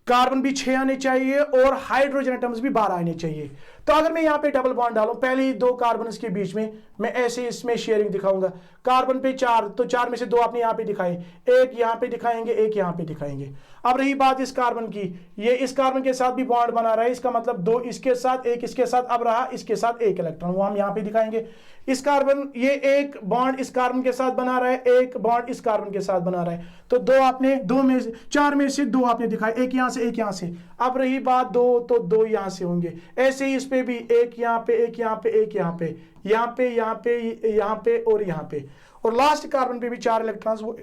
कार्बन भी 6 आने चाहिए और हाइड्रोजन एटम्स भी 12 आने चाहिए। तो अगर मैं यहां पे डबल बॉन्ड डालूं पहले ही 2 कार्बन के बीच में, मैं ऐसे इसमें शेयरिंग दिखाऊंगा। कार्बन पे 4, तो 4 में से 2 आपने यहां पे दिखाए, एक यहां पे दिखाएंगे, एक यहां पे दिखाएंगे। अब रही बात इस कार्बन की, ये इस कार्बन के साथ भी बॉन्ड बना रहा है, इसका मतलब 2 इसके साथ, एक इसके साथ, अब रहा इसके साथ 1 इलेक्ट्रॉन, वो हम यहां पे दिखाएंगे। इस कार्बन, ये एक बॉन्ड इस कार्बन के साथ बना रहा है, एक बॉन्ड इस कार्बन के साथ बना रहा है। तो 2 आपने 2 में से 4 में से 2 आपने दिखाए, एक यहां से, एक यहां से। अब रही बात 2, तो 2 यहां से होंगे। ऐसे ही इस पे भी एक यहां पे, एक यहां पे, एक यहां पे, यहां पे, यहां पे, यहां पे और यहां पे। और लास्ट कार्बन पे भी 4 इलेक्ट्रॉन्स वो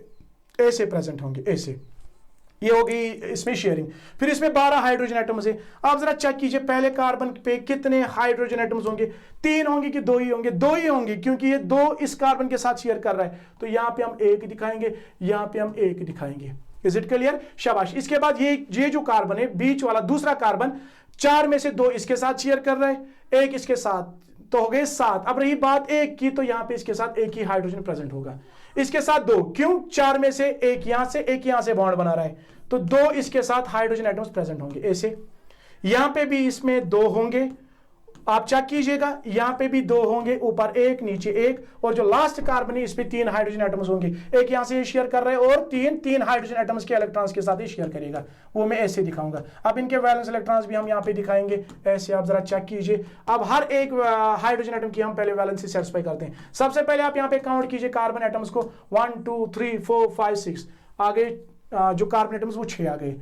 ऐसे प्रेजेंट होंगे, ऐसे। ये होगी इसमें शेयरिंग। फिर इसमें 12 हाइड्रोजन एटम्स है। आप जरा चेक कीजिए पहले कार्बन पे कितने हाइड्रोजन एटम्स होंगे, 3 होंगे कि 2 ही होंगे? 2 ही होंगे, क्योंकि ये 2 इस कार्बन के साथ शेयर कर रहा है। तो यहां पे हम 1 दिखाएंगे, यहां पे हम 1 दिखाएंगे। Is it clear? शाबाश। इसके बाद ये जो कार्बन है बीच वाला दूसरा कार्बन, 4 में से 2 इसके साथ शेयर कर रहा है, 1 इसके साथ, तो हो गए 7। अब रही बात 1 की, तो यहां पे इसके साथ 1 ही हाइड्रोजन प्रेजेंट होगा, इसके साथ 2, क्यों? 4 में से 1 यहां से, 1 यहां से बॉन्ड बना रहा है, तो 2 इसके साथ हाइड्रोजन एटम्स प्रेजेंट होंगे ऐसे। यहां पे भी इसमें 2 होंगे, आप चेक कीजिएगा, यहां पे भी 2 होंगे, ऊपर 1 नीचे 1। और जो लास्ट कार्बन है इस पे 3 हाइड्रोजन एटम्स होंगे, एक यहां से शेयर कर रहे हैं और 3 हाइड्रोजन एटम्स के इलेक्ट्रॉन्स के साथ ही शेयर करेगा, वो मैं ऐसे दिखाऊंगा। अब इनके वैलेंस इलेक्ट्रॉन्स भी हम यहां पे दिखाएंगे ऐसे, आप जरा चेक कीजिए। अब हर एक हाइड्रोजन एटम की हम पहले वैलेंस से सेटिस्फाई करते हैं। सबसे पहले आप यहां पे काउंट कीजिए कार्बन एटम्स को, 1 2 3 4 5 6 आगे जो कार्बन एटम्स वो 6 आ गए।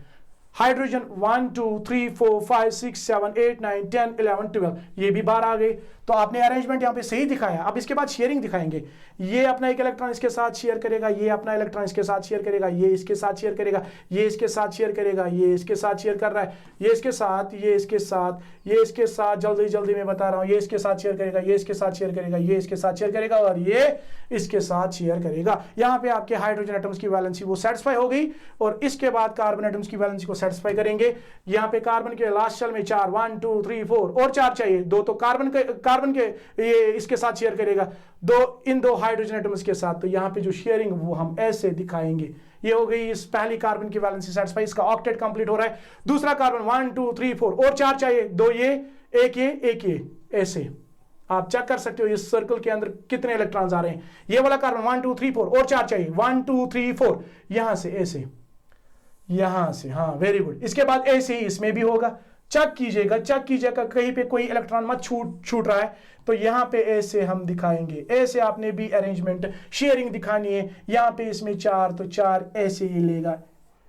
हाइड्रोजन 1 2 3 4 5 6 7 8 9 10 11 12, ये भी 12 आ गए। तो आपने अरेंजमेंट यहाँ पे सही दिखाया। अब इसके बाद शेयरिंग दिखाएंगे, ये अपना एक इलेक्ट्रॉन इसके साथ शेयर करेगा, ये अपना इलेक्ट्रॉन इसके साथ शेयर करेगा, ये इसके साथ शेयर करेगा, ये इसके साथ शेयर करेगा, ये इसके साथ शेयर कर रहा है, ये इसके साथ, ये इसके साथ, ये इसके साथ, जल्दी जल्दी मैं बता रहा हूँ, ये इसके साथ शेयर करेगा, ये इसके साथ शेयर करेगा, ये इसके साथ शेयर करेगा और ये इसके साथ शेयर करेगा। यहाँ पे आपके हाइड्रोजन एटम्स की वैलेंसी वो सेटिस्फाई हो गई। और इसके बाद कार्बन एटम्स की वैलेंसी को सेटिस्फाई करेंगे। यहाँ पे कार्बन के लास्ट शेल में 4 1 2 3 4 और 4 चाहिए, 2 तो कार्बन के ये इसके साथ शेयर करेगा, 2 इन 2 हाइड्रोजन एटम्स के साथ। तो यहाँ पे जो शेयरिंग वो हम ऐसे दिखाएंगे। ये हो गई इस पहली कार्बन की वैलेंसी सेटिस्फाई, इसका ऑक्टेट कंप्लीट हो रहा है। दूसरा कार्बन 1 2 3 4 और 4 चाहिए, 2 ये, एक ये, ऐसे आप चेक कर सकते हो इस सर्कल के अंदर कितने इलेक्ट्रॉन्स आ रहे हैं। ये वाला कार्बन 1 2 3 4 और 4 चाहिए, 1 2 3 4, यहां से ऐसे, यहां से, हाँ वेरी गुड। इसके बाद ऐसे ही इसमें भी होगा। चेक कीजिएगा कहीं पे कोई इलेक्ट्रॉन मत छूट रहा है। तो यहां पे ऐसे हम दिखाएंगे, ऐसे आपने भी अरेंजमेंट शेयरिंग दिखानी है। यहां पे इसमें 4 तो 4 ऐसे ही लेगा,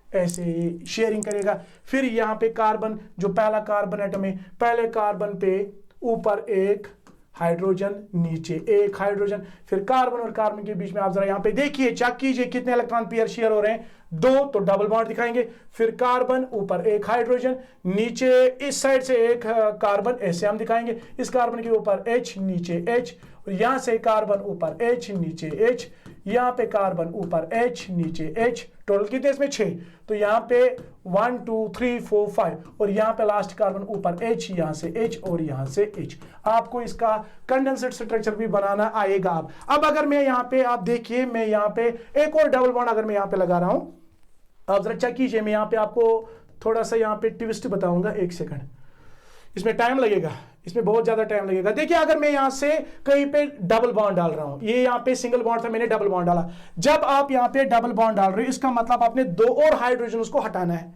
ऐसे शेयरिंग करेगा। फिर यहां पे कार्बन, जो पहला कार्बन एटम है, पहले कार्बन पे ऊपर 1 हाइड्रोजन, नीचे 1 हाइड्रोजन। फिर कार्बन और कार्बन के बीच में आप जरा यहां पे देखिए, चेक कीजिए कितने इलेक्ट्रॉन पेयर शेयर हो रहे हैं, 2 तो डबल बॉन्ड दिखाएंगे। फिर कार्बन, ऊपर 1 हाइड्रोजन, नीचे इस साइड से 1 कार्बन, ऐसे हम दिखाएंगे। इस कार्बन के ऊपर H, नीचे H, और यहां से कार्बन ऊपर H, नीचे H, यहां पे कार्बन ऊपर H, नीचे H। टोटल कितने इसमें 6। तो यहां पे 1 2 3 4 5 और यहां पे लास्ट कार्बन ऊपर H, यहां से H और यहां से H। आपको इसका कंडेंसेट स्ट्रक्चर भी बनाना आएगा। अब अगर मैं यहां पे, आप देखिए, मैं यहां पे एक और डबल बॉन्ड अगर मैं यहां पे लगा रहा हूं, आप जरा चेक कीजिए। मैं यहां पे आपको थोड़ा सा यहां पे ट्विस्ट बताऊंगा, 1 सेकंड। इसमें टाइम लगेगा, इसमें बहुत ज्यादा टाइम लगेगा। देखिए अगर मैं यहां से कहीं पे डबल बॉन्ड डाल रहा हूं, ये यहां पे सिंगल बॉन्ड था, मैंने डबल बॉन्ड डाला। जब आप यहां पे डबल बॉन्ड डाल रहे हो इसका मतलब आपने 2 और हाइड्रोजन को हटाना है,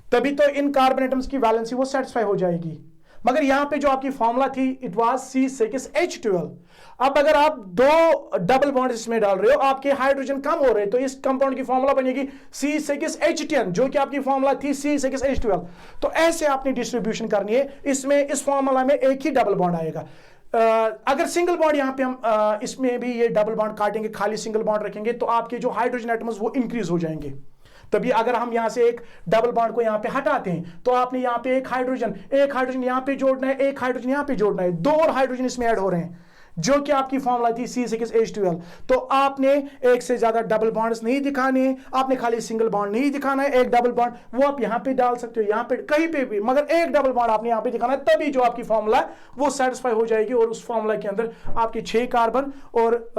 तभी तो इन कार्बन एटम्स की वैलेंसी वो सेटिस्फाई हो जाएगी। मगर यहां पे जो आपकी फॉर्मूला थी इट वाज C6H12। अब अगर आप 2 डबल बॉन्ड इसमें डाल रहे हो, आपके हाइड्रोजन कम हो रहे हैं, तो इस कंपाउंड की फॉर्मूला बनेगी C6H10, जो कि आपकी फॉर्मूला थी C6H12। तो ऐसे आपने डिस्ट्रीब्यूशन करनी है। इसमें इस फॉर्मूला में एक ही डबल बॉन्ड आएगा। अगर सिंगल बॉन्ड यहां पे हम इसमें भी ये डबल बॉन्ड काटेंगे, खाली सिंगल बॉन्ड रखेंगे, तो आपके जो हाइड्रोजन एटम्स वो इंक्रीज हो जाएंगे। तभी अगर हम यहां से एक डबल बॉन्ड को यहां पे हटाते हैं, तो आपने यहां पे एक हाइड्रोजन यहां पे जोड़ना है, एक हाइड्रोजन यहां पे जोड़ना है, 2 और हाइड्रोजन इसमें ऐड हो रहे हैं, जो कि आपकी फॉर्मूला थी C6H12। तो आपने एक से ज्यादा डबल बॉन्ड्स नहीं दिखाने, आपने खाली सिंगल बॉन्ड नहीं दिखाना है। एक डबल बॉन्ड वो आप यहां पे डाल सकते हो, यहां पे कहीं पे भी, मगर एक डबल बॉन्ड आपने यहां पे दिखाना है, तभी जो आपकी फॉर्मूला वो सेटिस्फाई हो जाएगी और उस फॉर्मूला के अंदर आपके 6 कार्बन और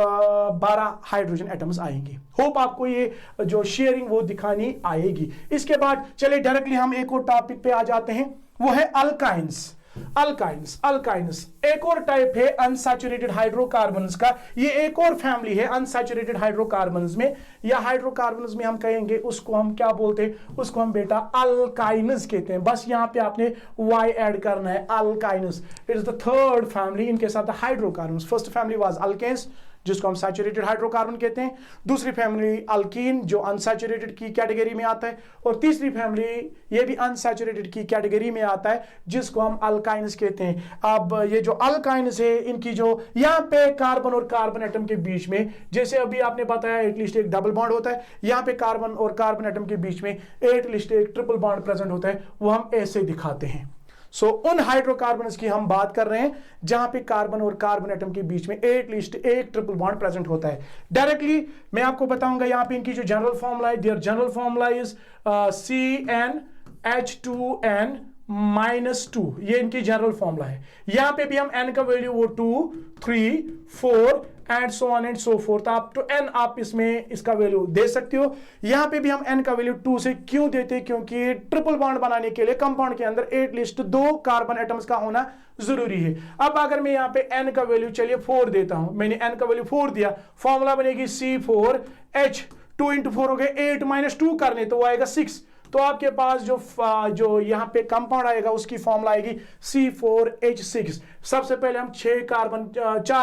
12 हाइड्रोजन एटम्स आएंगे। होप आपको ये जो शेयरिंग वो दिखानी आएगी। इसके बाद चलिए डायरेक्टली हम एक और टॉपिक पे आ जाते हैं, वो है अल्काइंस। अल्काइंस एक और टाइप है अनसैचुरेटेड हाइड्रोकार्बन्स का। ये एक और फैमिली है अनसैचुरेटेड हाइड्रोकार्बन्स में, या हाइड्रोकार्बन्स में हम कहेंगे उसको हम क्या बोलते हैं, उसको हम बेटा अल्काइनस कहते हैं। बस यहां पे आपने Y ऐड करना है, alkynes. It is the third family इनके साथ hydrocarbons. First family was alkanes, जिसको हम सैचुरेटेड हाइड्रोकार्बन कहते हैं। दूसरी फैमिली अल्कीन, जो अनसैचुरेटेड की कैटेगरी में आता है। और तीसरी फैमिली ये भी अनसैचुरेटेड की कैटेगरी में आता है, जिसको हम अल्काइन्स कहते हैं। अब ये जो अल्काइन्स है, इनकी जो यहाँ पे कार्बन और कार्बन एटम के बीच में, जैसे अभी आपने बताया एटलीस्ट एक डबल बॉन्ड होता है, यहाँ पे कार्बन और कार्बन एटम के बीच में एटलीस्ट एक ट्रिपल बॉन्ड प्रेजेंट होता है, वो हम ऐसे दिखाते हैं। उन हाइड्रोकार्बन्स की हम बात कर रहे हैं जहां पे कार्बन और कार्बन एटम के बीच में एटलीस्ट एक ट्रिपल बॉन्ड प्रेजेंट होता है। डायरेक्टली मैं आपको बताऊंगा यहां पे इनकी जो जनरल फॉर्मूला है, there general formula is CnH2n-2, ये इनकी जनरल फॉर्मूला है। यहां पे भी हम n का वैल्यू वो 2, 3, 4 and so on and so forth, up to n आप इसमें इसका वैल्यू दे सकते हो। यहां पे भी हम n का वैल्यू 2 से क्यों देते हैं, क्योंकि ट्रिपल बॉन्ड बनाने के लिए कंपाउंड के अंदर एटलीस्ट 2 कार्बन एटम्स का होना जरूरी है। अब अगर मैं यहां पे n का वैल्यू चलिए 4 देता हूं, मैंने n का वैल्यू 4 दिया, फॉर्मूला बनेगी C4H, 2 × 4 हो गए 8 - 2 करने तो वो आएगा 6। तो आपके पास जो यहां पे कंपाउंड आएगा उसकी फॉर्मूला आएगी C4H6। सबसे पहले हम 4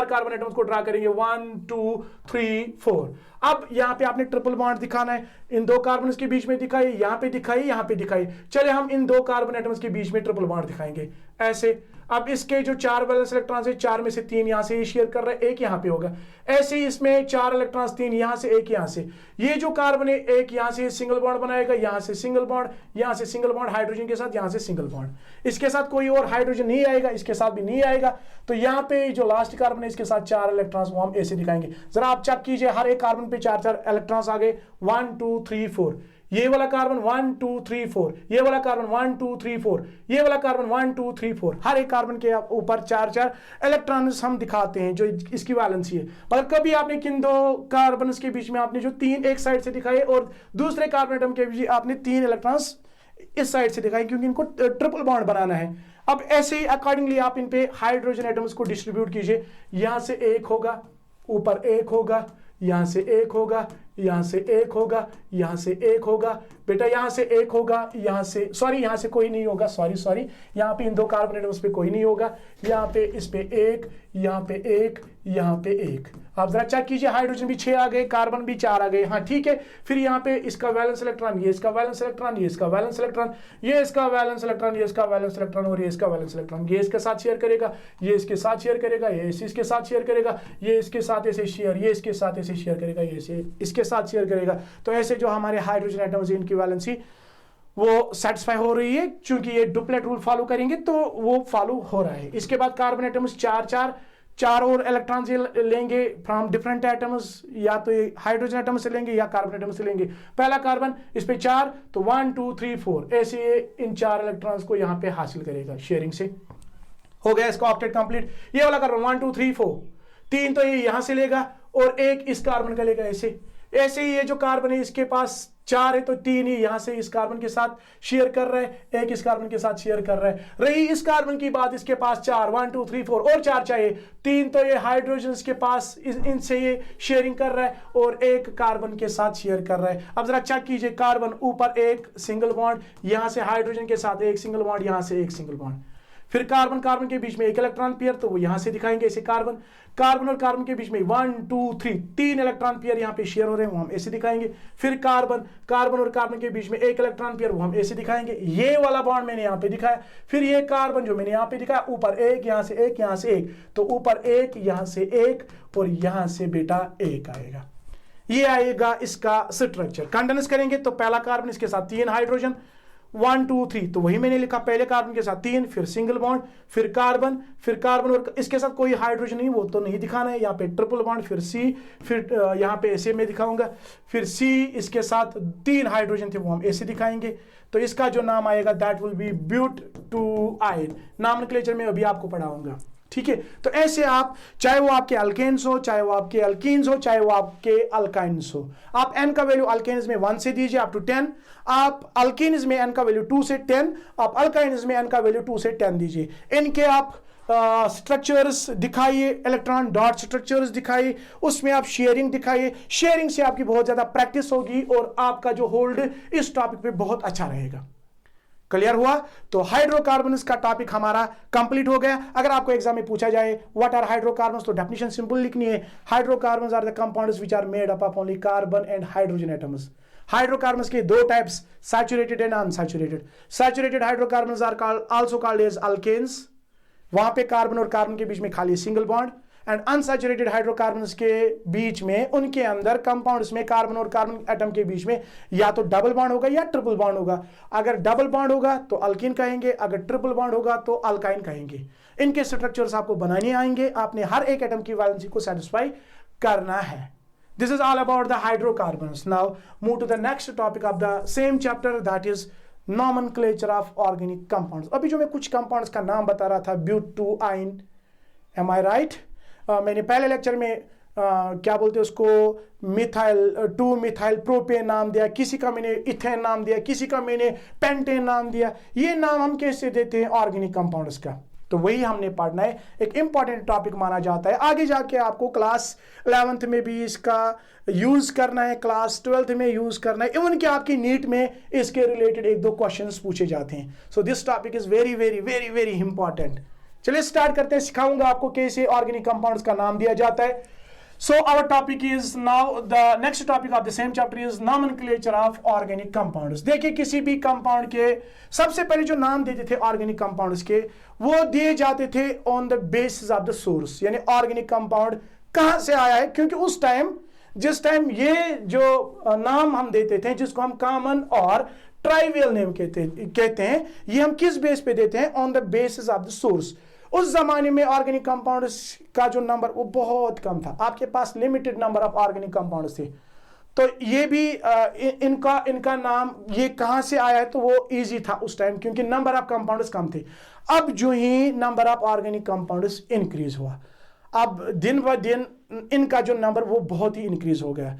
कार्बन एटम्स को ड्रा करेंगे, 1, 2, 3, 4। अब यहां पे आपने ट्रिपल बॉन्ड दिखाना है, इन 2 कार्बन के बीच में दिखाइए, यहां पे दिखाइए, यहां पे दिखाइए। चले हम इन 2 कार्बन एटम्स के बीच में ट्रिपल बॉन्ड दिखाएंगे ऐसे। अब इसके जो 4 वैलेंस इलेक्ट्रॉन है, 4 में से 3 यहां से शेयर कर रहे हैं, 1 यहां पे होगा। ऐसे ही इसमें 4 इलेक्ट्रॉन्स, 3 यहां से, 1 यहां से। ये जो कार्बन है, 1 यहां से सिंगल बॉन्ड बनाएगा, यहां से सिंगल बॉन्ड, यहां से सिंगल बॉन्ड हाइड्रोजन के साथ, यहां से सिंगल बॉन्ड। इसके साथ कोई और हाइड्रोजन नहीं आएगा, इसके साथ भी नहीं आएगा। तो यहां पे जो लास्ट कार्बन है इसके साथ 4 इलेक्ट्रॉन्स वो हम ऐसे दिखाएंगे। जरा आप चेक कीजिए, हर एक कार्बन पे 4-4 इलेक्ट्रॉन्स आ गए, 1, 2, 3, 4। ये वाला कार्बन 1, 2, 3, 4, ये वाला कार्बन 1, 2, 3, 4, ये वाला कार्बन 1, 2, 3, 4। हर एक कार्बन के ऊपर 4-4 इलेक्ट्रॉन्स हम दिखाते हैं, जो इसकी वैलेंसी है। मगर कभी आपने किन 2 कार्बन के बीच में आपने जो 3 एक साइड से दिखाए और दूसरे कार्बन एटम के बीच आपने 3 इलेक्ट्रॉन्स इस साइड से दिखाए, क्योंकि इनको ट्रिपल बॉन्ड बनाना है। अब ऐसे ही अकॉर्डिंगली आप इन पे हाइड्रोजन एटम्स को डिस्ट्रीब्यूट कीजिए। यहां से 1 होगा, ऊपर 1 होगा, यहां से 1 होगा, यहां से 1 होगा, यहां से 1 होगा, बेटा यहां से 1 होगा, यहां से यहां से कोई नहीं होगा, सॉरी यहां पे इन 2 कार्बन एटम्स पे कोई नहीं होगा। यहां पे इस पे 1, यहां पे 1, यहां पे 1। आप जरा चेक कीजिए, हाइड्रोजन भी 6 आ गए, कार्बन भी 4 आ गए। हाँ ठीक है। फिर यहाँ पे इसका वैलेंस इलेक्ट्रॉन, ये इसका वैलेंस इलेक्ट्रॉन, ये इसका वैलेंस इलेक्ट्रॉन, ये इसका वैलेंस इलेक्ट्रॉन, ये इसका वैलेंस इलेक्ट्रॉन और ये इसका वैलेंस इलेक्ट्रॉन। ये इसके साथ शेयर करेगा, ये इसके साथ शेयर करेगा, ये इसके साथ शेयर करेगा, ये इसके साथ ऐसे शेयर, ये इसके साथ ऐसे शेयर करेगा, ये इसके साथ शेयर करेगा। तो ऐसे जो हमारे हाइड्रोजन एटम्स इनकी वैलेंसी वो सेटिस्फाई हो रही है, क्योंकि ये डुप्लेट रूल फॉलो करेंगे तो वो फॉलो हो रहा है। इसके बाद कार्बन एटम्स 4 और इलेक्ट्रॉन्स लेंगे फ्रॉम डिफरेंट एटम्स, या तो ये हाइड्रोजन एटम से लेंगे या कार्बन एटम से लेंगे। पहला कार्बन इस पे 4, तो 1, 2, 3, 4 ऐसे ये इन 4 इलेक्ट्रॉन्स को यहाँ पे हासिल करेगा शेयरिंग से। हो गया इसका ऑक्टेट कंप्लीट। ये वाला कार्बन 1, 2, 3, 4, 3 तो ये यहां से लेगा और 1 इस कार्बन का लेगा ऐसे। ऐसे ही ये जो कार्बन है इसके पास 4 है तो 3 ही यहां से इस कार्बन के साथ शेयर कर रहा है, एक इस कार्बन के साथ शेयर कर रहा है। रही इस कार्बन की बात, इसके पास 4, 1 2 3 4 और 4 चाहिए, 3 तो ये हाइड्रोजन के पास इनसे ये शेयरिंग कर रहा है और एक कार्बन के साथ शेयर कर रहा है। अब जरा चेक कीजिए, कार्बन ऊपर एक सिंगल बॉन्ड, यहां से हाइड्रोजन के साथ एक सिंगल बॉन्ड, यहां से एक सिंगल बॉन्ड, फिर कार्बन कार्बन के बीच में एक इलेक्ट्रॉन पेयर, तो वो यहां से दिखाएंगे ऐसे कार्बन, कार्बन और कार्बन के बीच में 1 2 3 3 इलेक्ट्रॉन पेयर यहां पे शेयर हो रहे हैं, वो हम ऐसे दिखाएंगे। फिर कार्बन कार्बन और कार्बन के बीच में एक इलेक्ट्रॉन पेयर, वो हम ऐसे दिखाएंगे। ये वाला बॉन्ड मैंने यहां पे दिखाया। फिर ये कार्बन जो मैंने यहां पे दिखाया, ऊपर एक, यहां से एक, यहां से एक, तो ऊपर एक, यहां से एक और यहां से बेटा एक आएगा। ये आएगा इसका स्ट्रक्चर। कंडेंस करेंगे तो पहला कार्बन, इसके साथ 3 हाइड्रोजन, 1 2 3, तो वही मैंने लिखा, पहले कार्बन के साथ 3, फिर सिंगल बॉन्ड, फिर कार्बन और इसके साथ कोई हाइड्रोजन नहीं, वो तो नहीं दिखाना है। यहाँ पे ट्रिपल बॉन्ड, फिर सी, फिर यहाँ पे ऐसे में दिखाऊंगा, फिर सी, इसके साथ 3 हाइड्रोजन थे, वो हम ऐसे दिखाएंगे। तो इसका जो नाम आएगा दैट विल बी ब्यूट-टू-आइन। नॉमेनक्लेचर में अभी आपको पढ़ाऊंगा, ठीक है। तो ऐसे आप, चाहे वो आपके अल्केन्स हो, चाहे वो आपके अल्कीन्स हो, चाहे वो आपके अल्काइन्स हो, आप n का वैल्यू अल्केन्स में 1 से दीजिए अप टू 10, आप अल्कीन्स में n का वैल्यू 2 से 10, आप अल्काइन्स में n का वैल्यू 2 से 10 दीजिए। इनके आप स्ट्रक्चर्स दिखाइए, इलेक्ट्रॉन डॉट स्ट्रक्चर्स दिखाइए, उसमें आप शेयरिंग दिखाइए। शेयरिंग से आपकी बहुत ज्यादा प्रैक्टिस होगी और आपका जो होल्ड इस टॉपिक पे बहुत अच्छा रहेगा। क्लियर हुआ? तो हाइड्रोकार्बन्स का टॉपिक हमारा कंप्लीट हो गया। अगर आपको एग्जाम में पूछा जाए व्हाट आर हाइड्रोकार्बन्स, तो डेफिनेशन सिंपल लिखनी है, hydrocarbons are the compounds which are made up of only carbon and hydrogen atoms. Hydrocarbons के 2 types, saturated and unsaturated. Saturated hydrocarbons are also called as alkanes, वहां पे carbon और carbon के बीच में खाली single bond, and unsaturated hydrocarbons के बीच में, उनके अंदर कंपाउंड्स में कार्बन और कार्बन एटम के बीच में या तो डबल बॉन्ड होगा या ट्रिपल बॉन्ड होगा। अगर डबल बॉन्ड होगा तो अल्कीन कहेंगे, अगर ट्रिपल बॉन्ड होगा तो अल्काइन कहेंगे। इनके स्ट्रक्चर्स आपको बनाने आएंगे, आपने हर एक एटम की वैलेंसी को सेटिस्फाई करना है। This is all about the hydrocarbons. Now move to the next topic of the same chapter, that is nomenclature of organic compounds. अभी जो मैं कुछ कंपाउंड्स का नाम बता रहा था, ब्यूट-टू-आइन, एम आई राइट? मैंने पहले लेक्चर में क्या बोलते हैं उसको, मिथाइल 2 मिथाइल प्रोपेन नाम दिया, किसी का मैंने इथेन नाम दिया, किसी का मैंने पेंटेन नाम दिया। ये नाम हम कैसे देते हैं ऑर्गेनिक कंपाउंड्स का, तो वही हमने पढ़ना है। एक इंपॉर्टेंट टॉपिक माना जाता है, आगे जाके आपको क्लास 11th में भी इसका यूज करना है, क्लास 12th में यूज करना है, इवन कि आपकी नीट में इसके रिलेटेड 1-2 क्वेश्चंस पूछे जाते हैं। So this topic is very very very very important. चलिए स्टार्ट करते हैं, सिखाऊंगा आपको कैसे ऑर्गेनिक कंपाउंड्स का नाम दिया जाता है। So our topic is now, the next topic of the same chapter is nomenclature of organic compounds. देखिए, किसी भी कंपाउंड के सबसे पहले जो नाम देते थे ऑर्गेनिक कंपाउंड्स के, वो दिए जाते थे on the basis of the source, यानी ऑर्गेनिक कंपाउंड कहां से आया है। क्योंकि उस टाइम, जिस टाइम ये जो नाम हम देते थे, जिसको हम कॉमन और ट्राइवियल नेम कहते हैं, ये हम किस बेस पे देते हैं? On the basis of the source. उस जमाने में ऑर्गेनिक कंपाउंड्स का जो नंबर वो बहुत कम था, आपके पास limited number of organic compounds थे। तो ये भी इनका नाम ये कहां से आया है, तो वो इजी था उस टाइम, क्योंकि नंबर ऑफ कंपाउंड्स कम थे। अब जो ही number of organic compounds increase हुआ, अब दिन ब दिन इनका जो नंबर वो बहुत ही इंक्रीज हो गया।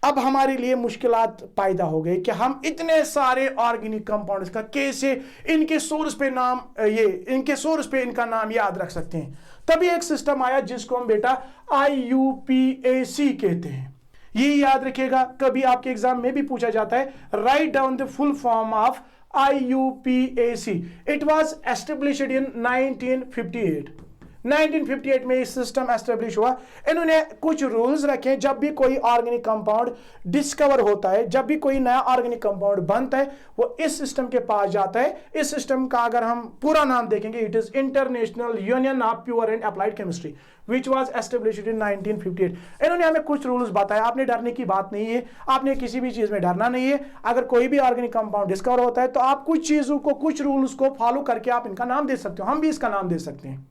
अब हमारे लिए मुश्किलात पैदा हो गई कि हम इतने सारे ऑर्गेनिक कंपाउंड्स का कैसे इनके सोर्स पे नाम, ये इनके सोर्स पे इनका नाम याद रख सकते हैं। तभी एक सिस्टम आया जिसको हम बेटा IUPAC कहते हैं। ये याद रखिएगा, कभी आपके एग्जाम में भी पूछा जाता है, write down the full form of IUPAC। It was established in 1958। 1958 में इस सिस्टम एस्टेब्लिश हुआ। इन्होंने कुछ रूल्स रखे, जब भी कोई ऑर्गेनिक कंपाउंड डिस्कवर होता है, जब भी कोई नया ऑर्गेनिक कंपाउंड बनता है, वो इस सिस्टम के पास जाता है। इस सिस्टम का अगर हम पूरा नाम देखेंगे, it is international union of pure and applied chemistry, which was established in 1958। इन्होंने हमें कुछ रूल्स बताया। आपने डरने की बात नहीं है, आपने किसी भी चीज में डरना नहीं है। अगर कोई भी ऑर्गेनिक कंपाउंड डिस्कवर होता है तो आप कुछ चीजों को, कुछ रूल्स को फॉलो करके आप इनका नाम दे सकते हो, हम भी इसका नाम दे सकते हैं।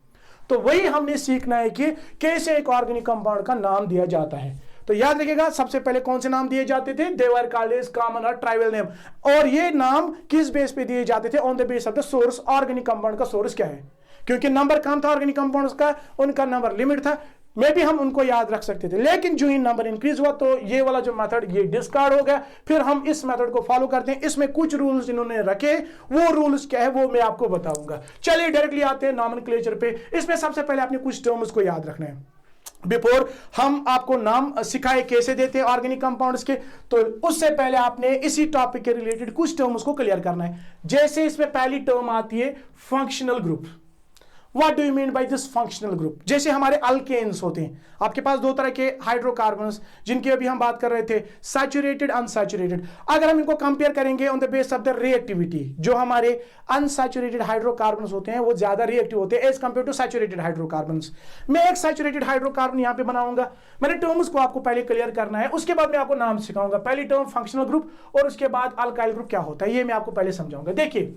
तो वही हमने सीखना है कि कैसे एक ऑर्गेनिक कंपाउंड का नाम दिया जाता है। तो याद रखिएगा, सबसे पहले कौन से नाम दिए जाते थे? दे वर कॉल्ड एज कॉमन और ट्राइवल नेम। और ये नाम किस बेस पे दिए जाते थे? On the base of the source. Organic compound का सोर्स क्या है? क्योंकि नंबर कम था ऑर्गेनिक कंपाउंड्स का, उनका नंबर लिमिट था, मे भी हम उनको याद रख सकते थे, लेकिन जो ही नंबर इंक्रीज हुआ तो ये वाला जो मेथड ये डिस्कार्ड हो गया। फिर हम इस मेथड को फॉलो करते हैं। इसमें कुछ रूल्स इन्होंने रखे, वो रूल्स क्या है वो मैं आपको बताऊंगा। चलिए डायरेक्टली आते हैं नॉमेनक्लेचर पे। इसमें सबसे पहले आपने कुछ टर्म्स को याद रखना है बिफोर हम आपको नाम सिखाए कैसे देते हैं ऑर्गेनिक कंपाउंड्स के। तो उससे पहले आपने इसी टॉपिक के रिलेटेड कुछ टर्म्स को क्लियर करना है। जैसे इसमें पहली टर्म आती है functional group. What do you mean by this functional group? जैसे हमारे अल्केन्स होते हैं, आपके पास दो तरह के हाइड्रोकार्बन्स जिनकी अभी हम बात कर रहे थे, सैचुरेटेड अनसैचुरेटेड। अगर हम इनको कंपेयर करेंगे on the base of the reactivity, जो हमारे अनसैचुरेटेड हाइड्रोकार्बन्स होते हैं वो ज्यादा रिएक्टिव होते हैं as compare to saturated hydrocarbons. मैं एक सैचुरेटेड हाइड्रोकार्बन यहां पे बनाऊंगा। मैंने टर्म्स को आपको पहले क्लियर करना है, उसके बाद मैं आपको नाम सिखाऊंगा। पहली टर्म फंक्शनल ग्रुप और उसके बाद अल्काइल ग्रुप क्या होता है ये मैं आपको पहले समझाऊंगा। देखिए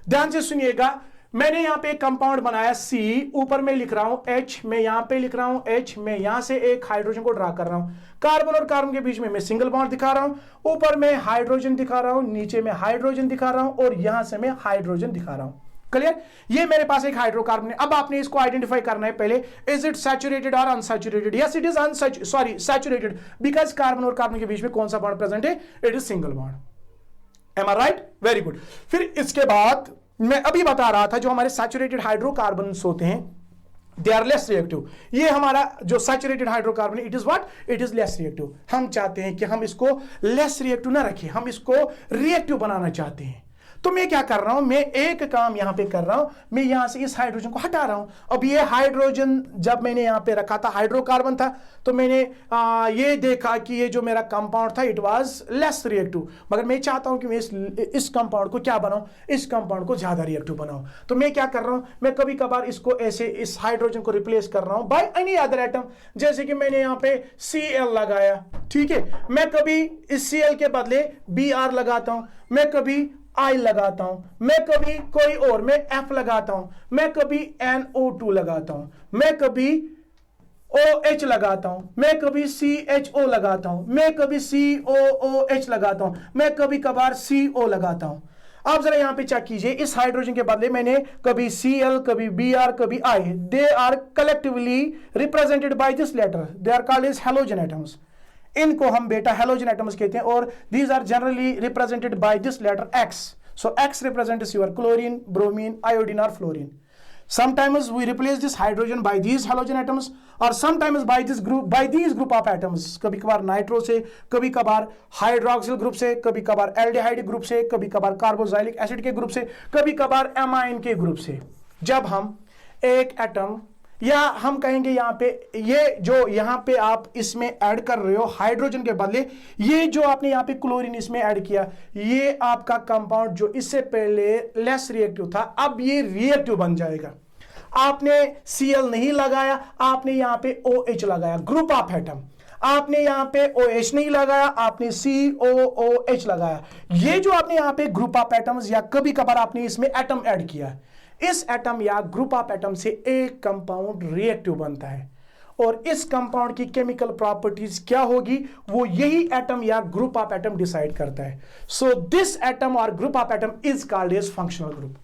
ध्यान से सुनिएगा, मैंने यहां पे एक कंपाउंड बनाया C, ऊपर में लिख रहा हूं H, मैं यहां पे लिख रहा हूं H, मैं यहां से एक हाइड्रोजन को ड्रा कर रहा हूं। कार्बन और कार्बन के बीच में मैं सिंगल बॉन्ड दिखा रहा हूं, ऊपर में हाइड्रोजन दिखा रहा हूं, नीचे में हाइड्रोजन दिखा रहा हूं और यहां से मैं हाइड्रोजन दिखा रहा हूं। क्लियर? ये मेरे पास एक हाइड्रोकार्बन है। अब आपने इसको आइडेंटिफाई करना है पहले, इज इट सैचुरेटेड और unsaturated? Yes it is saturated, because carbon और कार्बन के बीच में कौन सा बॉन्ड प्रेजेंट है? It is single bond. Am I right? Very good. फिर इसके बाद मैं अभी बता रहा था जो हमारे सैचुरेटेड हाइड्रोकार्बन्स होते हैं दे आर लेस रिएक्टिव। ये हमारा जो saturated hydrocarbon it is what? It is less reactive. हम चाहते हैं कि हम इसको लेस रिएक्टिव ना रखें, हम इसको रिएक्टिव बनाना चाहते हैं। तो मैं क्या कर रहा हूं, मैं एक काम यहां पे कर रहा हूं, मैं यहां से इस हाइड्रोजन को हटा रहा हूं। अब ये हाइड्रोजन जब मैंने यहां पे रखा था, हाइड्रोकार्बन था, तो मैंने ये देखा कि ये जो मेरा कंपाउंड था इट वाज लेस रिएक्टिव, मगर मैं चाहता हूं कि मैं इस कंपाउंड को क्या बनाऊं, इस कंपाउंड को ज्यादा रिएक्टिव बनाऊं। तो मैं क्या कर रहा हूं, मैं कभी कभार इसको ऐसे इस हाइड्रोजन को रिप्लेस कर रहा हूं बाय एनी अदर एटम। जैसे कि मैंने यहां पे Cl लगाया, ठीक है, मैं कभी इस Cl के बदले Br लगाता हूं, मैं कभी I लगाता हूं, मैं कभी कोई और, मैं F लगाता हूं, मैं कभी NO2 लगाता हूं, मैं कभी OH लगाता हूं, मैं कभी CHO लगाता हूं, मैं कभी COOH लगाता हूं, मैं कभी कभार CO लगाता हूं। आप जरा यहां पे चेक कीजिए, इस हाइड्रोजन के बदले मैंने कभी Cl, कभी Br, कभी I, they are collectively represented by this letter, they are called as halogen atoms. इनको हम बेटा हैलोजन एटम्स कहते हैं और these are generally represented by this letter X. So X represents your chlorine, bromine, iodine or fluorine. Sometimes we replace this hydrogen by these halogen atoms or sometimes by these group of atoms. कभी कभार nitro से, कभी कभार hydroxyl group से, कभी कभार aldehyde group से, कभी कभार कार्बोक्सिलिक एसिड के ग्रुप से, कभी कभार एमाइन के ग्रुप से। जब हम एक एटम या हम कहेंगे यहां पे ये जो यहां पे आप इसमें ऐड कर रहे हो हाइड्रोजन के बदले, ये जो आपने यहां पे क्लोरीन इसमें ऐड किया, ये आपका कंपाउंड जो इससे पहले लेस रिएक्टिव था अब ये रिएक्टिव बन जाएगा। आपने Cl नहीं लगाया, आपने यहां पे OH लगाया, ग्रुप ऑफ एटम। आपने यहां पे OH नहीं लगाया, आपने COOH लगाया। ये जो आपने यहां पे ग्रुप ऑफ एटम्स या कभी कभार आपने इसमें एटम ऐड किया, इस एटम या ग्रुप ऑफ एटम से एक कंपाउंड रिएक्टिव बनता है और इस कंपाउंड की केमिकल प्रॉपर्टीज क्या होगी वो यही एटम या ग्रुप ऑफ एटम डिसाइड करता है। सो दिस एटम और group of atom is called as functional group.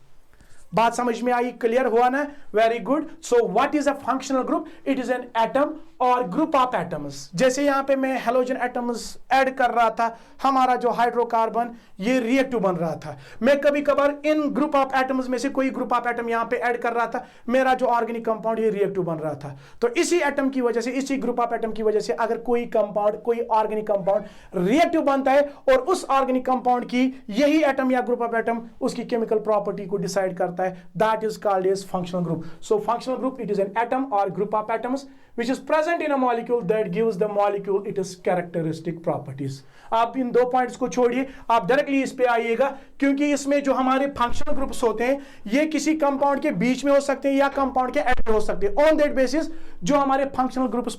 बात समझ में आई? क्लियर हुआ ना? Very good. So what is a functional group? It is an atom और ग्रुप ऑफ एटम्स। जैसे यहां पे मैं हेलोजन एटम्स ऐड कर रहा था, हमारा जो हाइड्रोकार्बन ये रिएक्टिव बन रहा था। मैं कभी कभार इन ग्रुप ऑफ एटम्स में से कोई ग्रुप ऑफ एटम यहां पे ऐड कर रहा था, मेरा जो ऑर्गेनिक कंपाउंड ये रिएक्टिव बन रहा था। तो इसी एटम की वजह से, इसी ग्रुप ऑफ एटम की वजह से अगर कोई कंपाउंड, कोई ऑर्गेनिक कंपाउंड रिएक्टिव बनता है और उस ऑर्गेनिक कंपाउंड की यही एटम या ग्रुप ऑफ एटम उसकी केमिकल प्रॉपर्टी को डिसाइड करता है, that is called as functional group. So functional group, it is an atom or group of atoms which is present in a molecule that gives the molecule its characteristic properties. आप इन दो points को छोड़िए, आप directly इस पे आइएगा, क्योंकि इसमें जो हमारे फंक्शनल ग्रुप्स होते हैं ये किसी कंपाउंड के बीच में हो सकते हैं या कंपाउंड के एंड में हो सकते हैं। ऑन दैट बेसिस जो हमारे फंक्शनल ग्रुप्स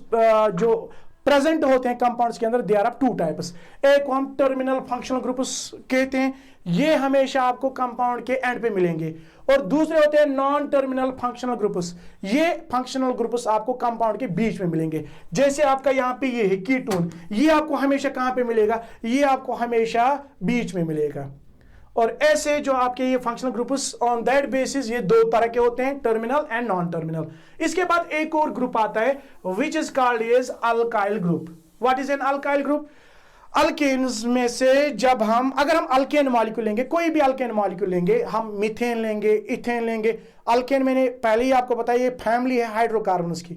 जो प्रेजेंट होते हैं कंपाउंड्स के अंदर, they are of two types. एक को हम टर्मिनल फंक्शनल ग्रुप्स कहते हैं, ये हमेशा आपको कंपाउंड के एंड पे मिलेंगे, और दूसरे होते हैं नॉन टर्मिनल फंक्शनल ग्रुप्स। ये फंक्शनल ग्रुप्स आपको कंपाउंड के बीच में मिलेंगे। जैसे आपका यहां पे ये है कीटोन, ये आपको हमेशा कहां पे मिलेगा? ये आपको हमेशा बीच में मिलेगा। और ऐसे जो आपके ये functional groups on that basis ये दो तरह के होते हैं, टर्मिनल एंड नॉन टर्मिनल। इसके बाद एक और ग्रुप आता है which is called as alkyl group. What is an alkyl group? Alkanes में से जब हम अगर हम अल्केन मॉलिक्यूल लेंगे, कोई भी अल्केन मॉलिक्यूल लेंगे, हम मीथेन लेंगे, इथेन लेंगे। अल्केन मैंने पहले ही आपको बताया ये फैमिली है हाइड्रोकार्बन्स की।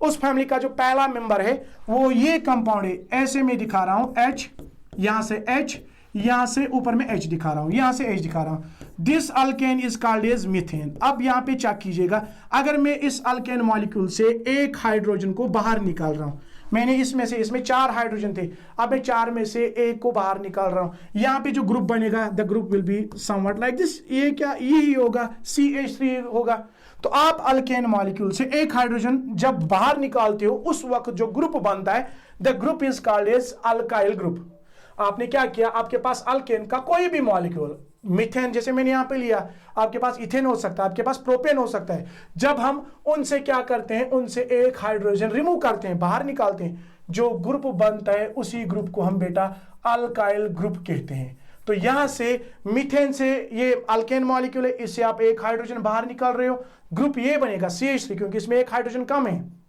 उस फैमिली का जो पहला मेंबर है वो ये कंपाउंड है, ऐसे में दिखा रहा हूं H, यहां से H, यहां से ऊपर में H दिखा रहा हूं, यहां से H दिखा रहा हूं। This alkane is called as methane. अब यहां पे चेक कीजिएगा, अगर मैं इस अल्केन मॉलिक्यूल से एक हाइड्रोजन को बाहर निकाल रहा हूं, मैंने इसमें से, इसमें 4 हाइड्रोजन थे, अब मैं 4 में से एक को बाहर निकाल रहा हूं, यहां पे जो ग्रुप बनेगा the group will be somewhat like this. ये क्या, यही होगा, CH3 होगा। तो आप अल्केन मॉलिक्यूल से एक हाइड्रोजन जब बाहर निकालते हो उस वक्त जो ग्रुप बनता है the group is called as alkyl group. आपने क्या किया, आपके पास अल्केन का कोई भी मॉलिक्यूल, मीथेन जैसे मैंने यहां पे लिया, आपके पास इथेन हो सकता है, आपके पास प्रोपेन हो सकता है। जब हम उनसे क्या करते हैं, उनसे एक हाइड्रोजन रिमूव करते हैं, बाहर निकालते हैं, जो ग्रुप बनता है उसी ग्रुप को हम बेटा अल्काइल ग्रुप कहते हैं। तो यहां से मीथेन से, ये अल्केन मॉलिक्यूल है, इससे आप एक हाइड्रोजन बाहर निकाल रहे हो, ग्रुप ये बनेगा CH3, क्योंकि इसमें एक हाइड्रोजन कम है।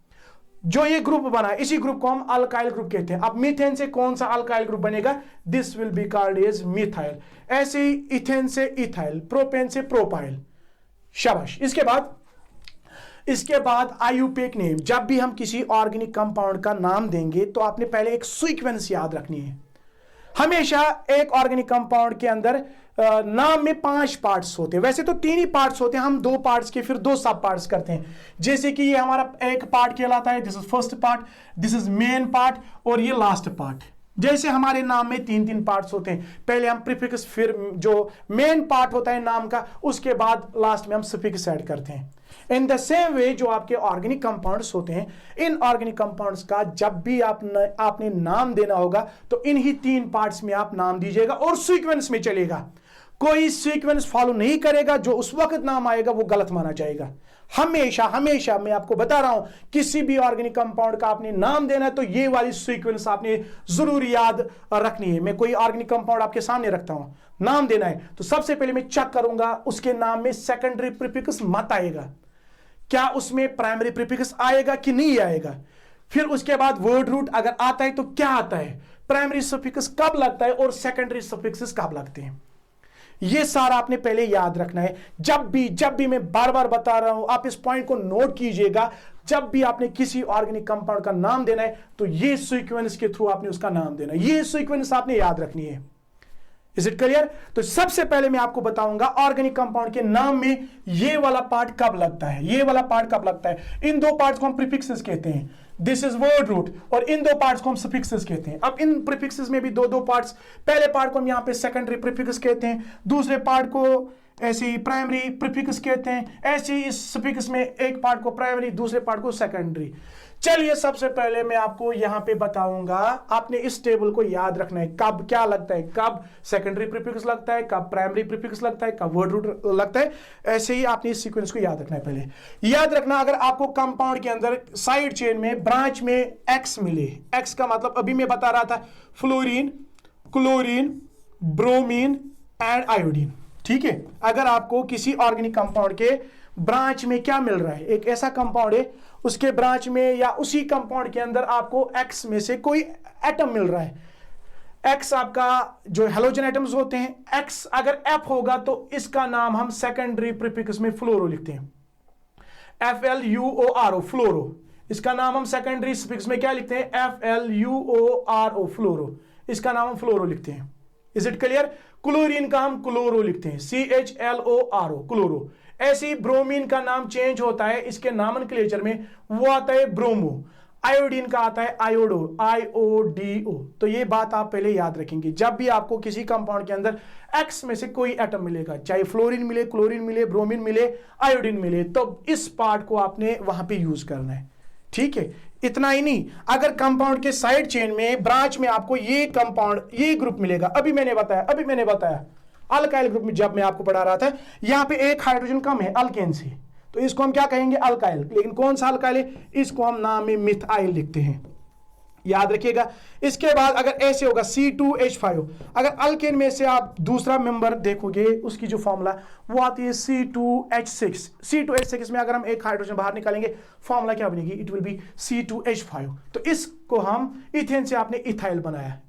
जो ये ग्रुप बना है इसी ग्रुप को हम अल्काइल ग्रुप कहते हैं। अब मीथेन से कौन सा अल्काइल ग्रुप बनेगा, this will be called as methyl. ऐसे ही इथेन से इथाइल, प्रोपेन से प्रोपाइल। शाबाश। इसके बाद आईयूपीएक नेम। जब भी हम किसी ऑर्गेनिक कंपाउंड का नाम देंगे तो आपने पहले एक सीक्वेंस याद रखनी है। हमेशा एक ऑर्गेनिक कंपाउंड के अंदर नाम में 5 पार्ट्स होते हैं, वैसे तो 3 ही पार्ट्स होते हैं, हम 2 पार्ट्स के फिर 2 सब पार्ट्स करते हैं। जैसे कि ये हमारा एक पार्ट कहलाता है, this is first part, this is main part, और ये लास्ट पार्ट। जैसे हमारे नाम में 3 पार्ट्स होते हैं, पहले हम प्रीफिक्स, फिर जो मेन पार्ट होता है नाम का, उसके बाद लास्ट में हम सफिक्स ऐड करते हैं। इन द सेम वे जो आपके ऑर्गेनिक कंपाउंड्स होते हैं, इन ऑर्गेनिक कंपाउंड्स का जब भी आपने नाम देना होगा तो इन्हीं 3 पार्ट्स में आप नाम दीजिएगा और सीक्वेंस में चलेगा। कोई सीक्वेंस फॉलो नहीं करेगा, जो उस वक्त नाम आएगा वो गलत माना जाएगा। हमेशा हमेशा मैं आपको बता रहा हूं, किसी भी ऑर्गेनिक कंपाउंड का आपने नाम देना है तो ये वाली सीक्वेंस आपने जरूर याद रखनी है। मैं कोई ऑर्गेनिक कंपाउंड आपके सामने रखता हूं, नाम देना है तो सबसे पहले मैं चेक करूंगा उसके नाम में सेकेंडरी प्रीफिक्स मत आएगा, क्या उसमें प्राइमरी प्रीफिक्स आएगा कि नहीं आएगा। फिर उसके बाद वर्ड रूट अगर आता है तो क्या आता है, प्राइमरी सफिक्स कब लगता है और सेकेंडरी सफिक्सेस कब लगते हैं। ये सारा आपने पहले याद रखना है। जब भी मैं बार बार बता रहा हूं, आप इस पॉइंट को नोट कीजिएगा। जब भी आपने किसी ऑर्गेनिक कंपाउंड का नाम देना है तो ये सीक्वेंस के थ्रू आपने उसका नाम देना है, ये सीक्वेंस आपने याद रखनी है। Is it clear? तो सबसे पहले मैं आपको बताऊंगा ऑर्गेनिक कंपाउंड के नाम में ये वाला पार्ट कब लगता है, ये वाला पार्ट कब लगता है। इन 2 पार्ट्स को हम प्रीफिक्सेस कहते हैं, दिस इज वर्ड रूट, और इन 2 पार्ट्स को हम सफिक्सेस कहते हैं। अब इन प्रीफिक्सेस में भी 2 पार्ट्स, पहले पार्ट को हम यहां पे सेकेंडरी प्रीफिक्स कहते हैं, दूसरे पार्ट को ऐसे ही प्राइमरी प्रीफिक्स कहते हैं। ऐसे ही इस सफिक्स में एक पार्ट को प्राइमरी, दूसरे पार्ट को सेकेंडरी। चलिए सबसे पहले मैं आपको यहां पे बताऊंगा, आपने इस टेबल को याद रखना है, कब क्या लगता है, कब सेकेंडरी प्रीफिक्स लगता है, कब प्राइमरी प्रीफिक्स लगता है, कब वर्ड रूट लगता है। ऐसे ही आपने इस सीक्वेंस को याद रखना है। पहले याद रखना, अगर आपको कंपाउंड के अंदर साइड चेन में ब्रांच में एक्स मिले, एक्स का मतलब अभी मैं बता रहा था fluorine, chlorine, bromine and iodine, ठीक है। अगर आपको किसी ऑर्गेनिक कंपाउंड के ब्रांच में क्या मिल रहा है, एक ऐसा कंपाउंड है उसके ब्रांच में या उसी कंपाउंड के अंदर आपको एक्स में से कोई एटम मिल रहा है, एक्स आपका जो हेलोजन एटम्स होते हैं, एक्स अगर एफ होगा तो इसका नाम हम सेकेंडरी प्रीफिक्स में फ्लोरो लिखते हैं, FLUORO फ्लोरो। इसका नाम हम सेकेंडरी सफिक्स में क्या लिखते हैं, FLUORO फ्लोरो। इसका नाम हम फ्लोरो लिखते हैं। Is it clear? क्लोरीन का हम क्लोरो लिखते हैं, CHLORO क्लोरो। ऐसे ही ब्रोमीन का नाम चेंज होता है, इसके नॉमेनक्लेचर में वो आता है ब्रोमो। आयोडीन का आता है आयोडो, IODO। तो ये बात आप पहले याद रखेंगे। जब भी आपको किसी कंपाउंड के अंदर एक्स में से कोई एटम मिलेगा, चाहे फ्लोरीन मिले, क्लोरीन मिले, ब्रोमीन मिले, आयोडीन मिले, तो इस पार्ट को आपने वहां पे यूज करना है, ठीक है। इतना ही नहीं, अगर कंपाउंड के साइड चेन में ब्रांच में आपको ये कंपाउंड, ये ग्रुप मिलेगा, अभी मैंने बताया अल्काइल ग्रुप में जब मैं आपको पढ़ा रहा था, यहां पे एक हाइड्रोजन कम है अल्केन से, तो इसको हम क्या कहेंगे, अल्काइल। लेकिन कौन सा अल्काइल है, इसको हम नाम में मिथाइल लिखते हैं। याद रखिएगा। इसके बाद अगर ऐसे होगा C2H5, अगर अल्केन में से आप दूसरा मेंबर देखोगे उसकी जो फॉर्मूला वो आती है C2H6। C2H6 में अगर हम एक हाइड्रोजन बाहर निकालेंगे फॉर्मूला क्या बनेगी, इट विल बी C2H5। तो इसको हम इथेन से आपने इथाइल बनाया।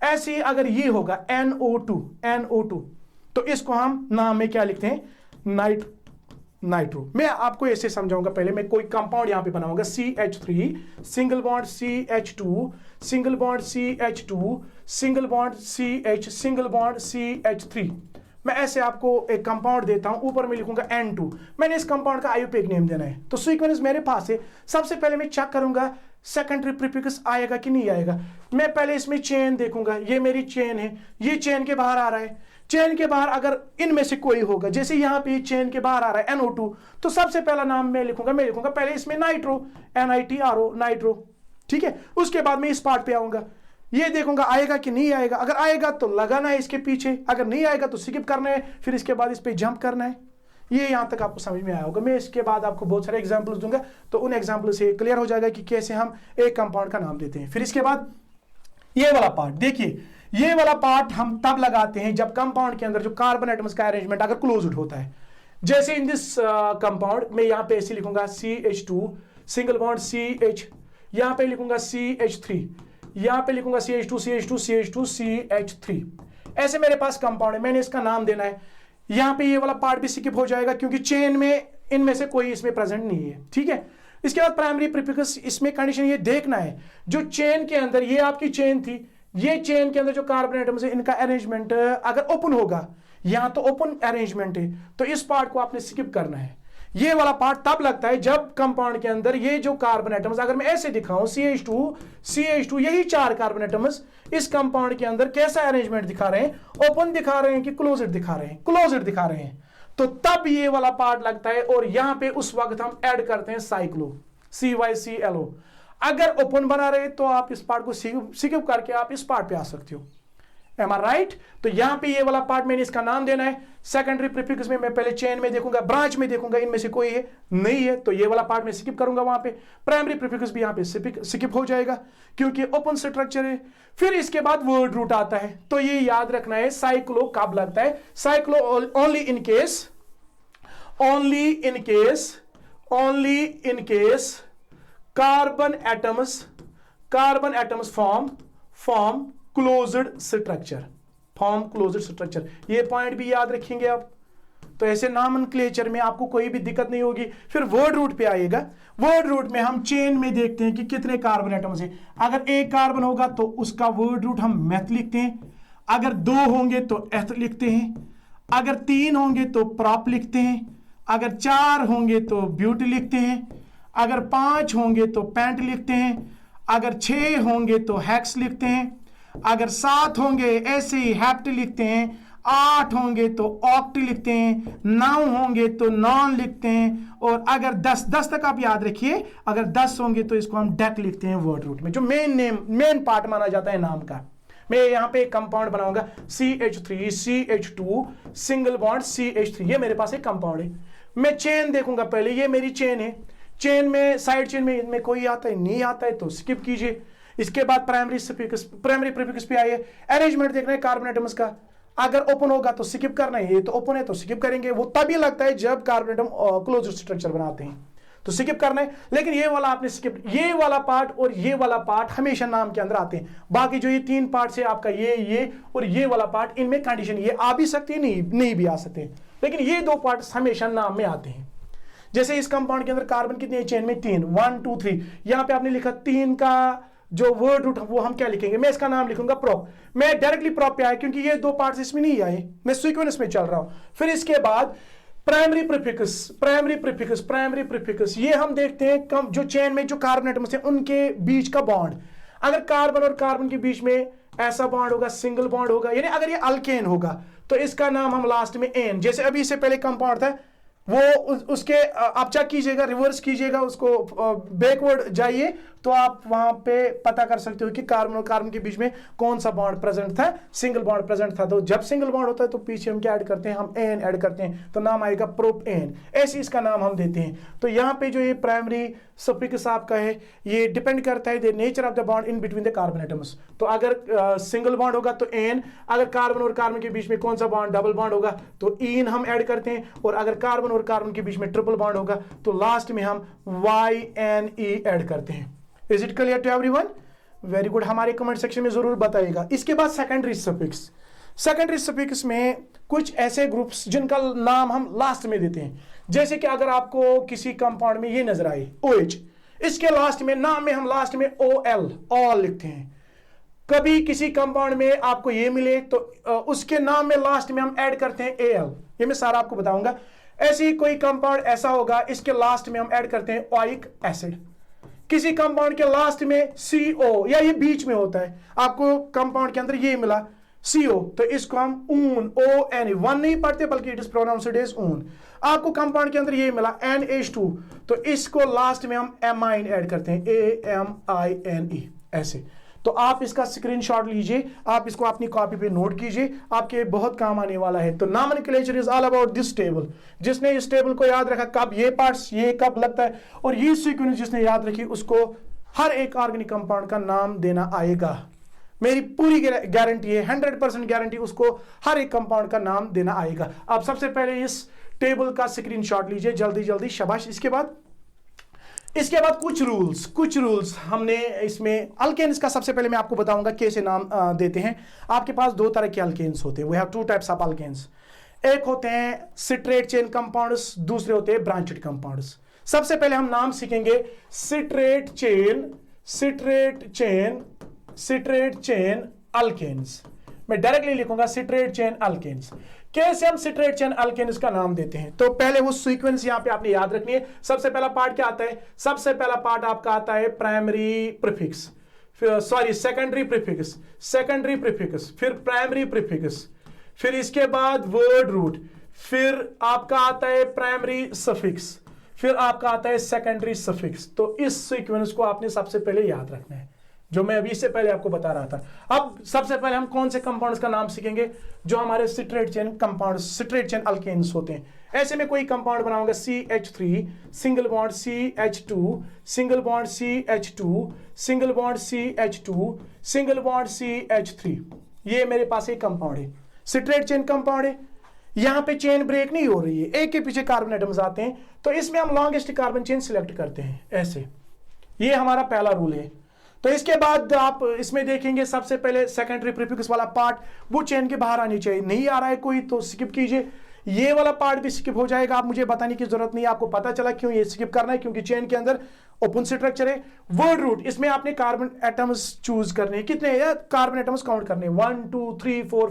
ऐसे ही अगर ये होगा NO2 तो इसको हम नाम में क्या लिखते हैं, नाइट्रो। मैं आपको ऐसे समझाऊंगा, पहले मैं कोई कंपाउंड यहां पे बनाऊंगा CH3 single bond CH2 single bond CH2 single bond CH single bond CH3। मैं ऐसे आपको एक कंपाउंड देता हूं, ऊपर में लिखूंगा N2। मैंने इस कंपाउंड का आईयूपीएक नेम देना है। तो सीक्वेंस मेरे पास है। सबसे पहले मैं चेक करूंगा सेकेंडरी प्रीफिक्स आएगा कि नहीं आएगा। मैं पहले इसमें चेन देखूंगा, ये मेरी चेन है, ये चेन के बाहर आ रहा है। चेन के बाहर अगर इनमें से कोई होगा, जैसे यहां पे चेन के बाहर आ रहा है NO2, तो सबसे पहला नाम मैं लिखूंगा पहले इसमें नाइट्रो, NITRO, नाइट्रो। ठीक है, उसके बाद मैं इस पार्ट पे आऊंगा, ये देखूंगा आएगा कि नहीं आएगा। अगर आएगा तो लगाना है इसके पीछे, अगर नहीं आएगा तो स्किप करना है, फिर इसके बाद इस पे जंप करना है। ये यहां तक आपको समझ में आया होगा। मैं इसके बाद आपको बहुत सारे एग्जांपल्स दूंगा, तो उन एग्जांपल से क्लियर हो जाएगा कि कैसे हम एक कंपाउंड का नाम देते हैं। फिर इसके बाद ये वाला पार्ट देखिए, ये वाला पार्ट हम तब लगाते हैं जब कंपाउंड के अंदर जो कार्बन एटम्स का अरेंजमेंट अगर क्लोज्ड होता है। जैसे इन दिस कंपाउंड मैं यहां पे ऐसे लिखूंगा CH2 सिंगल बॉन्ड CH, यहां पे लिखूंगा CH3, यहां पे लिखूंगा CH2 ऐसे मेरे पास कंपाउंड है, मैंने इसका नाम देना है। यहां पे ये वाला पार्ट भी स्किप हो जाएगा क्योंकि चेन में इनमें से कोई इसमें प्रेजेंट नहीं है। ठीक है, इसके बाद प्राइमरी प्रीफिक्स, इसमें कंडीशन ये देखना है जो चेन के अंदर, ये आपकी चेन थी, ये चेन के अंदर जो कार्बन एटम्स है इनका अरेंजमेंट अगर ओपन होगा, यहां तो ओपन अरेंजमेंट है, तो इस पार्ट को आपने स्किप करना है। ये वाला पार्ट तब लगता है जब कंपाउंड के अंदर ये जो कार्बन एटम्स, अगर मैं ऐसे दिखाऊं CH2 यही 4 कार्बन एटम्स इस कंपाउंड के अंदर कैसा अरेंजमेंट दिखा रहे हैं, ओपन दिखा रहे हैं कि क्लोज्ड दिखा रहे हैं, तो तब ये वाला पार्ट लगता है। और यहां पे उस वक्त हम ऐड करते हैं साइक्लो, CYCLO। अगर ओपन बना रहे तो आप इस पार्ट को स्किप करके आप इस पार्ट पे आ सकते हो। Am I right? तो यहां पे ये वाला पार्ट मैंने इसका नाम देना है। सेकेंडरी प्रीफिक्स में मैं पहले चेन में देखूंगा, ब्रांच में देखूंगा, इनमें से कोई है नहीं है, तो ये वाला पार्ट मैं स्किप करूंगा वहां पे। प्राइमरी प्रीफिक्स भी यहां पे स्किप हो जाएगा क्योंकि ओपन स्ट्रक्चर है। फिर इसके बाद वर्ड रूट आता है, तो ये याद रखना है साइक्लो कब लगता है। Cyclo only in case carbon atoms form closed structure. ये पॉइंट भी याद रखेंगे आप। तो ऐसे नॉमेनक्लेचर में आपको कोई भी दिक्कत नहीं होगी। फिर वर्ड रूट पे आएगा। वर्ड रूट में हम चेन में देखते हैं कि कितने कार्बन एटम्स हैं। अगर एक कार्बन होगा तो उसका वर्ड रूट हम मेथ लिखते हैं, अगर 2 होंगे तो एथ लिखते हैं, अगर 3 होंगे तो प्रॉप लिखते हैं, अगर 4 होंगे तो ब्यूट लिखते हैं, अगर 5 होंगे तो पैंट लिखते हैं, अगर 6 होंगे तो हेक्स लिखते हैं, अगर 7 होंगे ऐसे ही हेप्ट लिखते हैं, 8 होंगे तो ऑक्ट लिखते हैं, 9 होंगे तो नॉन लिखते हैं, और अगर 10 तक आप याद रखिए, अगर 10 होंगे तो इसको हम डेक लिखते हैं वर्ड रूट में, जो मेन पार्ट माना जाता है नाम का। मैं यहां पे एक कंपाउंड बनाऊंगा CH3 CH2 single bond CH3, ये मेरे पास एक कंपाउंड है। मैं चेन देखूंगा पहले, ये मेरी चेन है। चेन में साइड चेन में इनमें कोई आता है नहीं आता है तो स्किप कीजिए। इसके बाद प्राइमरी प्रीफिक्स पे आइए। अरेंजमेंट देखना है कार्बन एटम्स का, अगर ओपन होगा तो स्किप करना है, ये तो ओपन है तो स्किप करेंगे। वो तभी लगता है जब कार्बन एटम क्लोज्ड स्ट्रक्चर बनाते हैं तो स्किप करना है। लेकिन ये वाला आपने स्किप, ये वाला पार्ट और ये वाला पार्ट हमेशा नाम के अंदर आते हैं। बाकी जो ये 3 पार्ट से आपका ये और ये वाला पार्ट, इनमें कंडीशन ये आ भी सकती है, नहीं भी आ सकते, लेकिन ये 2 पार्ट हमेशा नाम में आते हैं। जैसे इस कंपाउंड के अंदर कार्बन कितने चेन में 3, 1 2 3, यहां पे आपने लिखा 3 का जो वर्ड रूट वो हम क्या लिखेंगे, मैं इसका नाम लिखूंगा प्रॉप। मैं डायरेक्टली प्रॉप पे आया क्योंकि ये 2 पार्ट्स इसमें नहीं आए, मैं सीक्वेंस में चल रहा हूं। फिर इसके बाद प्राइमरी प्रीफिक्स, ये हम देखते हैं जो चेन में जो कार्बन एटम्स हैं उनके बीच का बॉन्ड। अगर कार्बन और कार्बन के बीच में ऐसा बॉन्ड होगा, सिंगल बॉन्ड होगा, यानी अगर ये अल्केन होगा तो इसका नाम हम लास्ट में एन, जैसे अभी इससे पहले कंपाउंड था वो उसके आप चेक कीजिएगा, रिवर्स कीजिएगा, उसको बैकवर्ड जाइए तो आप वहां पे पता कर सकते हो कि कार्बन और कार्बन के बीच में कौन सा बॉन्ड प्रेजेंट था, सिंगल बॉन्ड प्रेजेंट था। तो जब सिंगल बॉन्ड होता है तो पीछे हम क्या ऐड करते हैं, हम एन ऐड करते हैं, तो नाम आएगा प्रोपेन, ऐसे इसका नाम हम देते हैं। तो यहाँ पे जो ये प्राइमरी सफिक्स आपका है ये डिपेंड करता है the nature of the bond in between the carbon atoms. तो अगर सिंगल बॉन्ड होगा तो एन, अगर कार्बन और कार्बन के बीच में कौन सा बॉन्ड, डबल बॉन्ड होगा तो इन हम ऐड करते हैं, और अगर कार्बन और कार्बन के बीच में ट्रिपल बॉन्ड होगा तो लास्ट में हम YNE ऐड करते हैं। Is it clear to everyone? Very good, हमारे कमेंट सेक्शन में जरूर बताइएगा। इसके बाद सेकेंडरी सफिक्स। सेकेंडरी सफिक्स में कुछ ऐसे ग्रुप्स जिनका नाम हम लास्ट में देते हैं, जैसे कि अगर आपको किसी कंपाउंड में ये नजर आए OH, इसके लास्ट में नाम में हम लास्ट में OL ऑल लिखते हैं। कभी किसी कंपाउंड में आपको ये मिले तो उसके नाम में लास्ट में हम ऐड करते हैं AL, ये मैं सारा आपको बताऊंगा। ऐसे ही कोई कंपाउंड ऐसा होगा इसके लास्ट में हम ऐड करते हैं ओइक एसिड। किसी कंपाउंड के लास्ट में CO, या ये बीच में होता है, आपको कंपाउंड के अंदर ये मिला CO, तो इसको हम ऊन, ON, वन नहीं पढ़ते बल्कि इट इज प्रोनाउंस्ड एज ऊन। आपको कंपाउंड के अंदर ये मिला NH2, तो इसको लास्ट में हम एमाइन ऐड करते हैं, AMINE ऐसे। तो आप इसका स्क्रीनशॉट लीजिए, आप इसको अपनी कॉपी पे नोट कीजिए, आपके बहुत काम आने वाला है। तो nomenclature is all about this table. जिसने इस टेबल को याद रखा, कब ये पार्ट्स ये कब लगता है, और ये सीक्वेंस जिसने याद रखी, उसको हर एक ऑर्गेनिक कंपाउंड का नाम देना आएगा। मेरी पूरी गारंटी है, 100% गारंटी, उसको हर एक कंपाउंड का नाम देना आएगा। आप सबसे पहले इस टेबल का स्क्रीनशॉट लीजिए जल्दी जल्दी, शाबाश। इसके बाद कुछ रूल्स हमने इसमें। अल्केन्स का सबसे पहले मैं आपको बताऊंगा कैसे नाम देते हैं। आपके पास दो तरह के अल्केन्स होते हैं, we have two types of alkanes. एक होते हैं सिट्रेट चेन कंपाउंड्स, दूसरे होते हैं ब्रांचेड कंपाउंड्स। सबसे पहले हम नाम सीखेंगे सिट्रेट चेन अल्केन्स। मैं डायरेक्टली लिखूंगा सिट्रेट चेन अल्केन्स। कैसे हम सिट्रेट चेन अल्केन्स का नाम देते हैं, तो पहले वो सीक्वेंस यहां पे आपने याद रखनी है। सबसे पहला पार्ट क्या आता है, सबसे पहला पार्ट आपका आता है प्राइमरी प्रीफिक्स, सेकेंडरी प्रीफिक्स, फिर प्राइमरी प्रीफिक्स, फिर इसके बाद वर्ड रूट, फिर आपका आता है प्राइमरी सफिक्स, फिर आपका आता है सेकेंडरी सफिक्स। तो इस सीक्वेंस को आपने सबसे पहले याद रखना है, जो मैं अभी इससे पहले आपको बता रहा था। अब सबसे पहले हम कौन से कंपाउंड्स का नाम सीखेंगे, जो हमारे straight chain compound, straight chain alkanes होते हैं। ऐसे में कोई कंपाउंड बनाऊंगा CH3 single bond CH2 single bond CH2 single bond CH2 single bond CH3। ये मेरे पास एक कंपाउंड है, सिट्रेट चेन कंपाउंड है। यहां पे चेन ब्रेक नहीं हो रही है, एक के पीछे कार्बन एटम्स आते हैं, तो इसमें हम लॉन्गेस्ट कार्बन चेन सिलेक्ट करते हैं ऐसे। ये हमारा पहला रूल है। तो इसके बाद आप इसमें देखेंगे सबसे पहले सेकेंडरी प्रीफिक्स वाला पार्ट, वो चेन के बाहर आनी चाहिए। नहीं आ रहा है कोई तो स्किप कीजिए, ये वाला पार्ट भी स्किप हो जाएगा। आप मुझे बताने की जरूरत नहीं, आपको पता चला क्यों ये स्किप करना है, क्योंकि चेन के अंदर ओपन स्ट्रक्चर है। वर्ड रूट, इसमें आपने कार्बन एटम्स चूज करने हैं, कितने हैं कार्बन एटम्स काउंट करने हैं, 1 2 3 4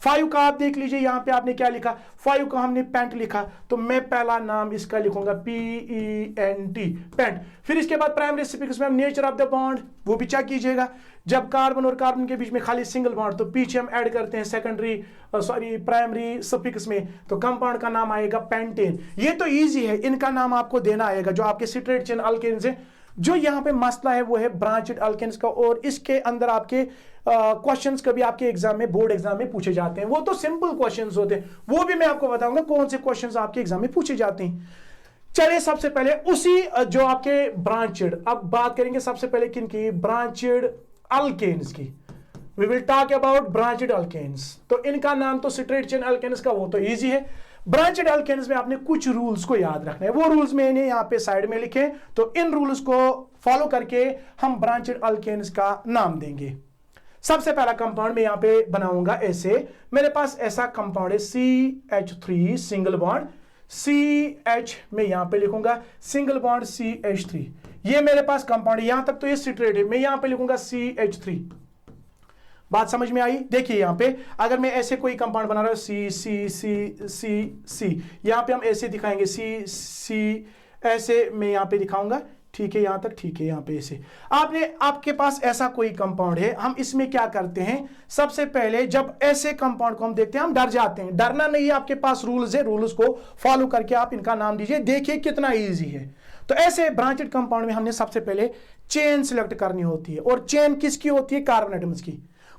5 का आप देख लीजिए। यहां पे आपने क्या लिखा, 5 का हमने पेंट लिखा, तो मैं पहला नाम इसका लिखूंगा PENT, पेंट। फिर इसके बाद प्राइमरी सफिक्स में हम नेचर ऑफ द बॉन्ड वो भी चेक कीजिएगा। जब कार्बन और कार्बन के बीच में खाली सिंगल बॉन्ड, तो पीछे हम ऐड करते हैं प्राइमरी सफिक्स में, तो कंपाउंड का नाम आएगा पेंटेन। ये तो इजी है, इनका नाम आपको देना आएगा जो आपके सिट्रेट चेन अल्केन्स है। जो यहाँ पे मसला है वो है ब्रांचेड अल्केन्स का, और इसके अंदर आपके क्वेश्चंस कभी आपके एग्जाम में, बोर्ड एग्जाम में पूछे जाते हैं। वो तो सिंपल क्वेश्चंस होते हैं, वो भी मैं आपको बताऊंगा कौन से क्वेश्चंस आपके एग्जाम में पूछे जाते हैं। चलिए सबसे पहले उसी जो आपके ब्रांचेड, अब बात करेंगे सबसे पहले किन की, ब्रांचेड अल्केन्स की। We will talk about branched alkanes. तो इनका नाम तो सिट्रेट चेन अल्केन्स का वो तो इजी है। ब्रांचेड अल्केन्स में आपने कुछ रूल्स को याद रखना है, वो रूल्स मैंने यहाँ पे साइड में लिखे, तो इन रूल्स को फॉलो करके हम ब्रांचेड अल्केन्स का नाम देंगे। सबसे पहला कंपाउंड मैं यहाँ पे बनाऊंगा ऐसे, मेरे पास ऐसा कंपाउंड है CH3 सिंगल बॉन्ड CH, में यहां पे लिखूंगा सिंगल बॉन्ड CH3। ये मेरे पास कंपाउंड है, यहां तक तो ये सिट्रेट है, मैं यहां पे लिखूंगा CH3। बात समझ में आई? देखिए यहां पे अगर मैं ऐसे कोई कंपाउंड बना रहा हूं C, यहां पे हम ऐसे दिखाएंगे C, ऐसे मैं यहां पे दिखाऊंगा ठीक है, यहां तक ठीक है। यहां पे इसे आपके पास ऐसा कोई कंपाउंड है, हम इसमें क्या करते हैं, सबसे पहले जब ऐसे कंपाउंड को हम देखते हैं हम डर जाते हैं। डरना नहीं है, आपके पास रूल्स है, रूल्स को फॉलो करके आप इनका नाम दीजिए, देखिए कितना इजी है। तो ऐसे ब्रांचेड कंपाउंड में हमने सबसे पहले चेन सिलेक्ट करनी होती है, और चेन किसकी होती है, कार्बन एटम्स की।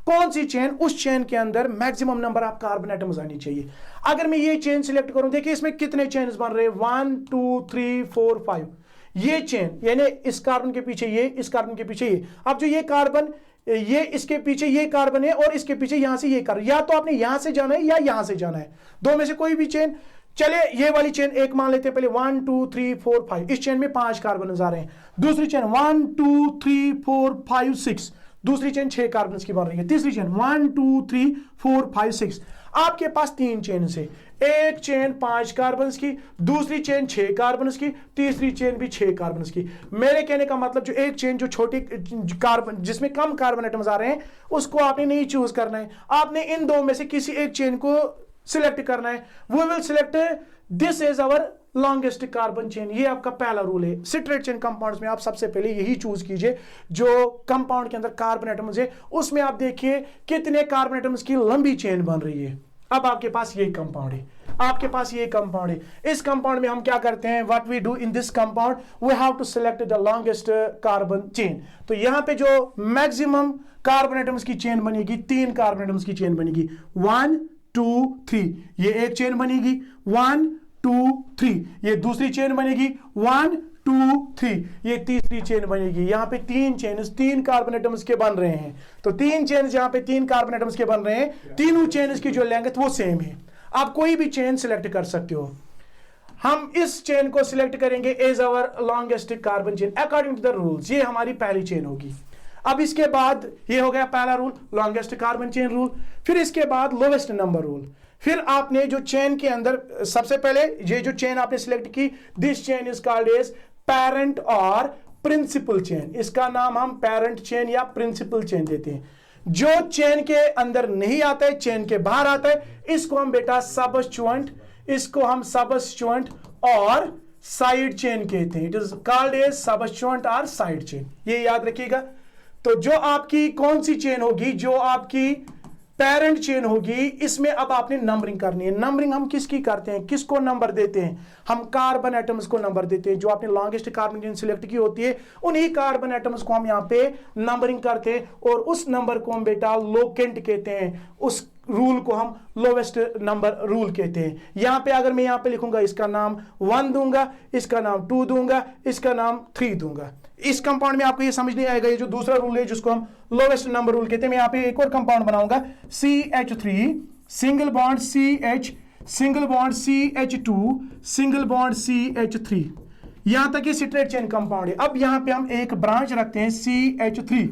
कौन सी चेन, उस चेन के अंदर maximum number of carbon atoms आनी चाहिए। अगर मैं ये चेन सिलेक्ट करूं, देखिए इसमें कितने चेन्स बन रहे हैं, 1 2 3 4 5। ये चेन यानी इस कार्बन के पीछे ये, इस कार्बन के पीछे ये। अब जो ये कार्बन, ये इसके पीछे ये कार्बन है, और इसके पीछे यहां से ये कार्बन, या तो आपने यहां से जाना है या यहां से जाना है, दो में से कोई भी चेन। चले ये वाली चेन एक मान लेते हैं पहले, 1 2 3 4 5। इस चेन में 5 कार्बन आ रहे हैं। दूसरी चेन 1 2 3 4 5 6। दूसरी चेन 6 कार्बन की बन रही है। तीसरी चेन 1 2 3 4 5 6। आपके पास 3 चेन से, एक चेन 5 कार्बन की, दूसरी चेन 6 कार्बन की, तीसरी चेन भी 6 कार्बन की। मेरे कहने का मतलब जो एक चेन जो छोटी कार्बन जिसमें कम कार्बन एटम्स आ रहे हैं, उसको आपने नहीं चूज करना है, आपने इन दो में से किसी एक चेन को सिलेक्ट करना है। We will select this is our longest carbon chain. ये आपका पहला रूल है। सिट्रेट चेन कंपाउंड्स में आप सबसे पहले यही चूज कीजिए, जो कंपाउंड के अंदर कार्बन एटम्स है उसमें आप देखिए कितने कार्बन एटम्स की लंबी चेन बन रही है। अब आपके पास ये कंपाउंड है, आपके पास ये कंपाउंड है। इस कंपाउंड में हम क्या करते हैं, what we do in this compound, we have to select the longest carbon chain. तो यहां पे जो मैक्सिमम कार्बन एटम्स की चेन बनेगी, 3 कार्बन एटम्स की चेन बनेगी, 1 2 3। ये एक चेन बनेगी, 1 2 3। ये दूसरी चेन बनेगी, 1 2 3। ये तीसरी चेन बनेगी। यहां पे 3 चेन 3 कार्बन एटम्स के बन रहे हैं। तो 3 चेन जहां पे 3 कार्बन एटम्स के बन रहे हैं, तीनों चेन की जो लेंथ वो सेम है। आप कोई भी चेन सिलेक्ट कर सकते हो। हम इस चेन को सिलेक्ट करेंगे as our longest carbon chain according to the rules. ये हमारी पहली चेन होगी। अब इसके बाद ये हो गया पहला rule, longest carbon chain rule. फिर इसके बाद लोवेस्ट नंबर रूल। फिर आपने जो चेन के अंदर सबसे पहले ये जो चेन आपने सिलेक्ट की, this chain is called as parent और प्रिंसिपल चेन। इसका नाम हम पेरेंट चेन या प्रिंसिपल चेन देते हैं। जो चेन के अंदर नहीं आता है, चेन के बाहर आता है, इसको हम बेटा सबस्टिट्यूएंट, इसको हम सबस्टिट्यूएंट और साइड चेन कहते हैं। इट इज कॉल्ड एज सबस्टिट्यूएंट और साइड चेन, ये याद रखिएगा। तो जो आपकी कौन सी चेन होगी, जो आपकी पेरेंट चेन होगी, इसमें अब आपने नंबरिंग करनी है। नंबरिंग हम किसकी करते हैं, किसको नंबर देते हैं, हम कार्बन एटम्स को नंबर देते हैं। जो आपने लॉन्गेस्ट कार्बन चेन सिलेक्ट की होती है, उन्हीं कार्बन एटम्स को हम यहाँ पे नंबरिंग करते हैं, और उस नंबर को हम बेटा लोकेंट कहते हैं। उस रूल को हम लोवेस्ट नंबर रूल कहते हैं। यहां पे अगर मैं यहां पे लिखूंगा, इसका नाम 1 दूंगा, इसका नाम 2 दूंगा, इसका नाम 3 दूंगा। इस कंपाउंड में आपको ये समझ नहीं आएगा, ये जो दूसरा रूल है जिसको हम लोवेस्ट नंबर रूल कहते हैं। मैं यहां पे एक और कंपाउंड बनाऊंगा, CH3 single bond CH single bond CH2 single bond CH3। यहां तक ये सिट्रेट चेन कंपाउंड है। अब यहां पे हम एक ब्रांच रखते हैं CH3।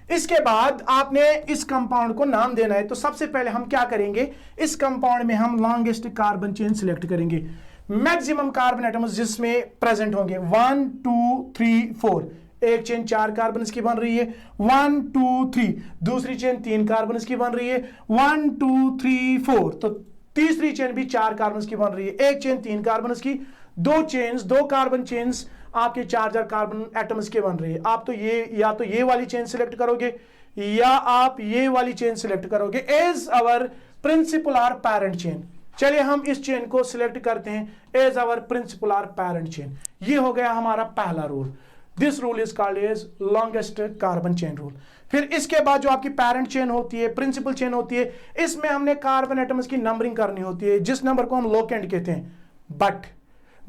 इसके बाद आपने इस कंपाउंड को नाम देना है। तो सबसे पहले हम क्या करेंगे, इस कंपाउंड में हम लॉन्गेस्ट कार्बन चेन सिलेक्ट करेंगे। मैक्सिमम कार्बन एटम्स जिसमें प्रेजेंट होंगे 1 2 3 4। एक चेन 4 कार्बन की बन रही है, 1 2 3। दूसरी चेन 3 कार्बन की बन रही है, 1 2 3 4। तो तीसरी चेन भी 4 कार्बन की बन रही है। एक चेन 3 कार्बन की, दो कार्बन चेन्स आपके 4 कार्बन एटम्स के बन रही है। आप तो ये या तो ये वाली चेन सिलेक्ट करोगे, या आप ये वाली चेन सिलेक्ट करोगे एज आवर प्रिंसिपल और पेरेंट चेन। चलिए हम इस चेन को सिलेक्ट करते हैं एज आवर प्रिंसिपल और पेरेंट चेन। ये हो गया हमारा पहला rule. This rule is called as longest carbon chain rule. फिर इसके बाद जो आपकी पेरेंट चेन होती है, प्रिंसिपल चेन होती है, इसमें हमने कार्बन एटम्स की नंबरिंग करनी होती है, जिस नंबर को हम लोकेंट कहते हैं। But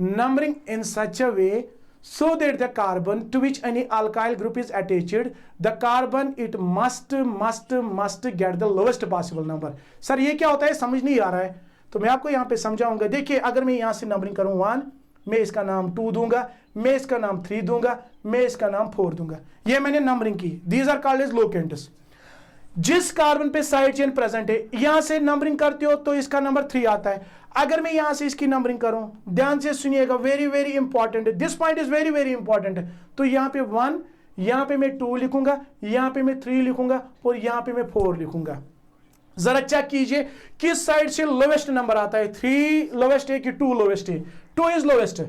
numbering in such a way so that the carbon to which any alkyl group is attached, the carbon it must get the lowest possible number। Sir ये क्या होता है, समझ नहीं आ रहा है, तो मैं आपको यहाँ पे समझाऊंगा। देखिए अगर मैं यहाँ से नंबरिंग करूँ 1, मैं इसका नाम 2 दूंगा, मैं इसका नाम 3 दूंगा, मैं इसका नाम 4 दूंगा। ये मैंने नंबरिंग की। These are called as locants. जिस कार्बन पे साइड चेन प्रेजेंट है, यहां से नंबरिंग करते हो तो इसका नंबर 3 आता है। अगर मैं यहां से इसकी नंबरिंग करूं, ध्यान से सुनिएगा, वेरी वेरी इंपॉर्टेंट है, this point is very very important है। तो यहां पे 1, यहां पे मैं 2 लिखूंगा, यहां पे मैं 3 लिखूंगा, और यहां पे मैं 4 लिखूंगा। जरा चेक कीजिए किस साइड से लोवेस्ट नंबर आता है, 3 लोवेस्ट है कि 2 लोवेस्ट है। 2 इज लोवेस्ट।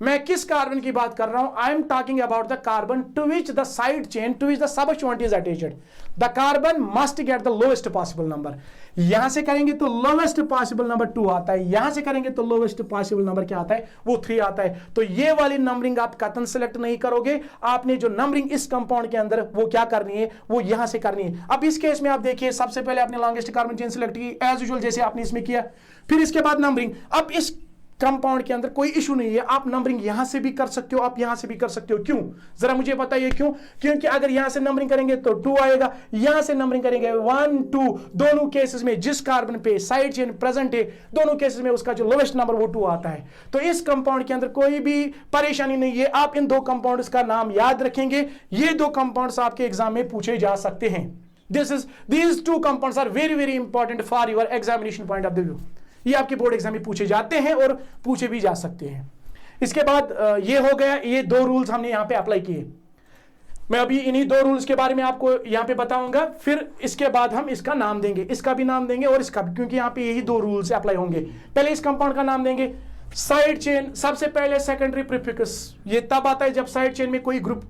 मैं किस कार्बन की बात कर रहा हूं? I am talking about the carbon to which the side chain to which the substituent is attached. The carbon must get the lowest possible number. यहां से करेंगे तो लोवेस्ट पॉसिबल नंबर 2 आता है, यहां से करेंगे तो लोवेस्ट पॉसिबल नंबर क्या आता है? वो 3 आता है। तो ये वाली नंबरिंग आप कतन सेलेक्ट नहीं करोगे, आपने जो नंबरिंग इस कंपाउंड के अंदर वो क्या करनी है? वो यहां से करनी है। अब इस केस में आप देखिए, सबसे पहले आपने लॉन्गेस्ट कार्बन चेन सेलेक्ट की एज यूजुअल, जैसे आपने इसमें किया, फिर इसके बाद नंबरिंग। अब इस कंपाउंड के अंदर कोई इशू नहीं है, आप नंबरिंग यहां से भी कर सकते हो, आप यहां से भी कर सकते हो। क्यों? जरा मुझे बताइए क्यों? क्योंकि अगर यहां से नंबरिंग करेंगे तो 2 आएगा, यहां से नंबरिंग करेंगे 1 2, दोनों केसेस में जिस कार्बन पे साइड चेन प्रेजेंट है, दोनों केसेस में उसका जो लोवेस्ट नंबर वो 2 आता है। तो इस कंपाउंड के अंदर कोई भी परेशानी नहीं है। आप इन 2 कंपाउंड्स का नाम याद रखेंगे, ये 2 कंपाउंड्स आपके एग्जाम में पूछे जा सकते हैं। these 2 compounds are very very important for your examination point of the view। ये आपके बोर्ड एग्जाम में पूछे जाते हैं और पूछे भी जा सकते हैं। इसके बाद ये हो गया, ये 2 रूल्स हमने यहां पे अप्लाई किए। मैं अभी इन्हीं 2 रूल्स के बारे में आपको यहां पे बताऊंगा, फिर इसके बाद हम इसका नाम देंगे, इसका भी नाम देंगे और इसका भी, क्योंकि यहां पे यही 2 रूल्स अप्लाई होंगे। पहले इस कंपाउंड का नाम देंगे साइड चेन। सबसे पहले सेकेंडरी प्रीफिक्स ये तब आता है जब साइड चेन में कोई ग्रुप,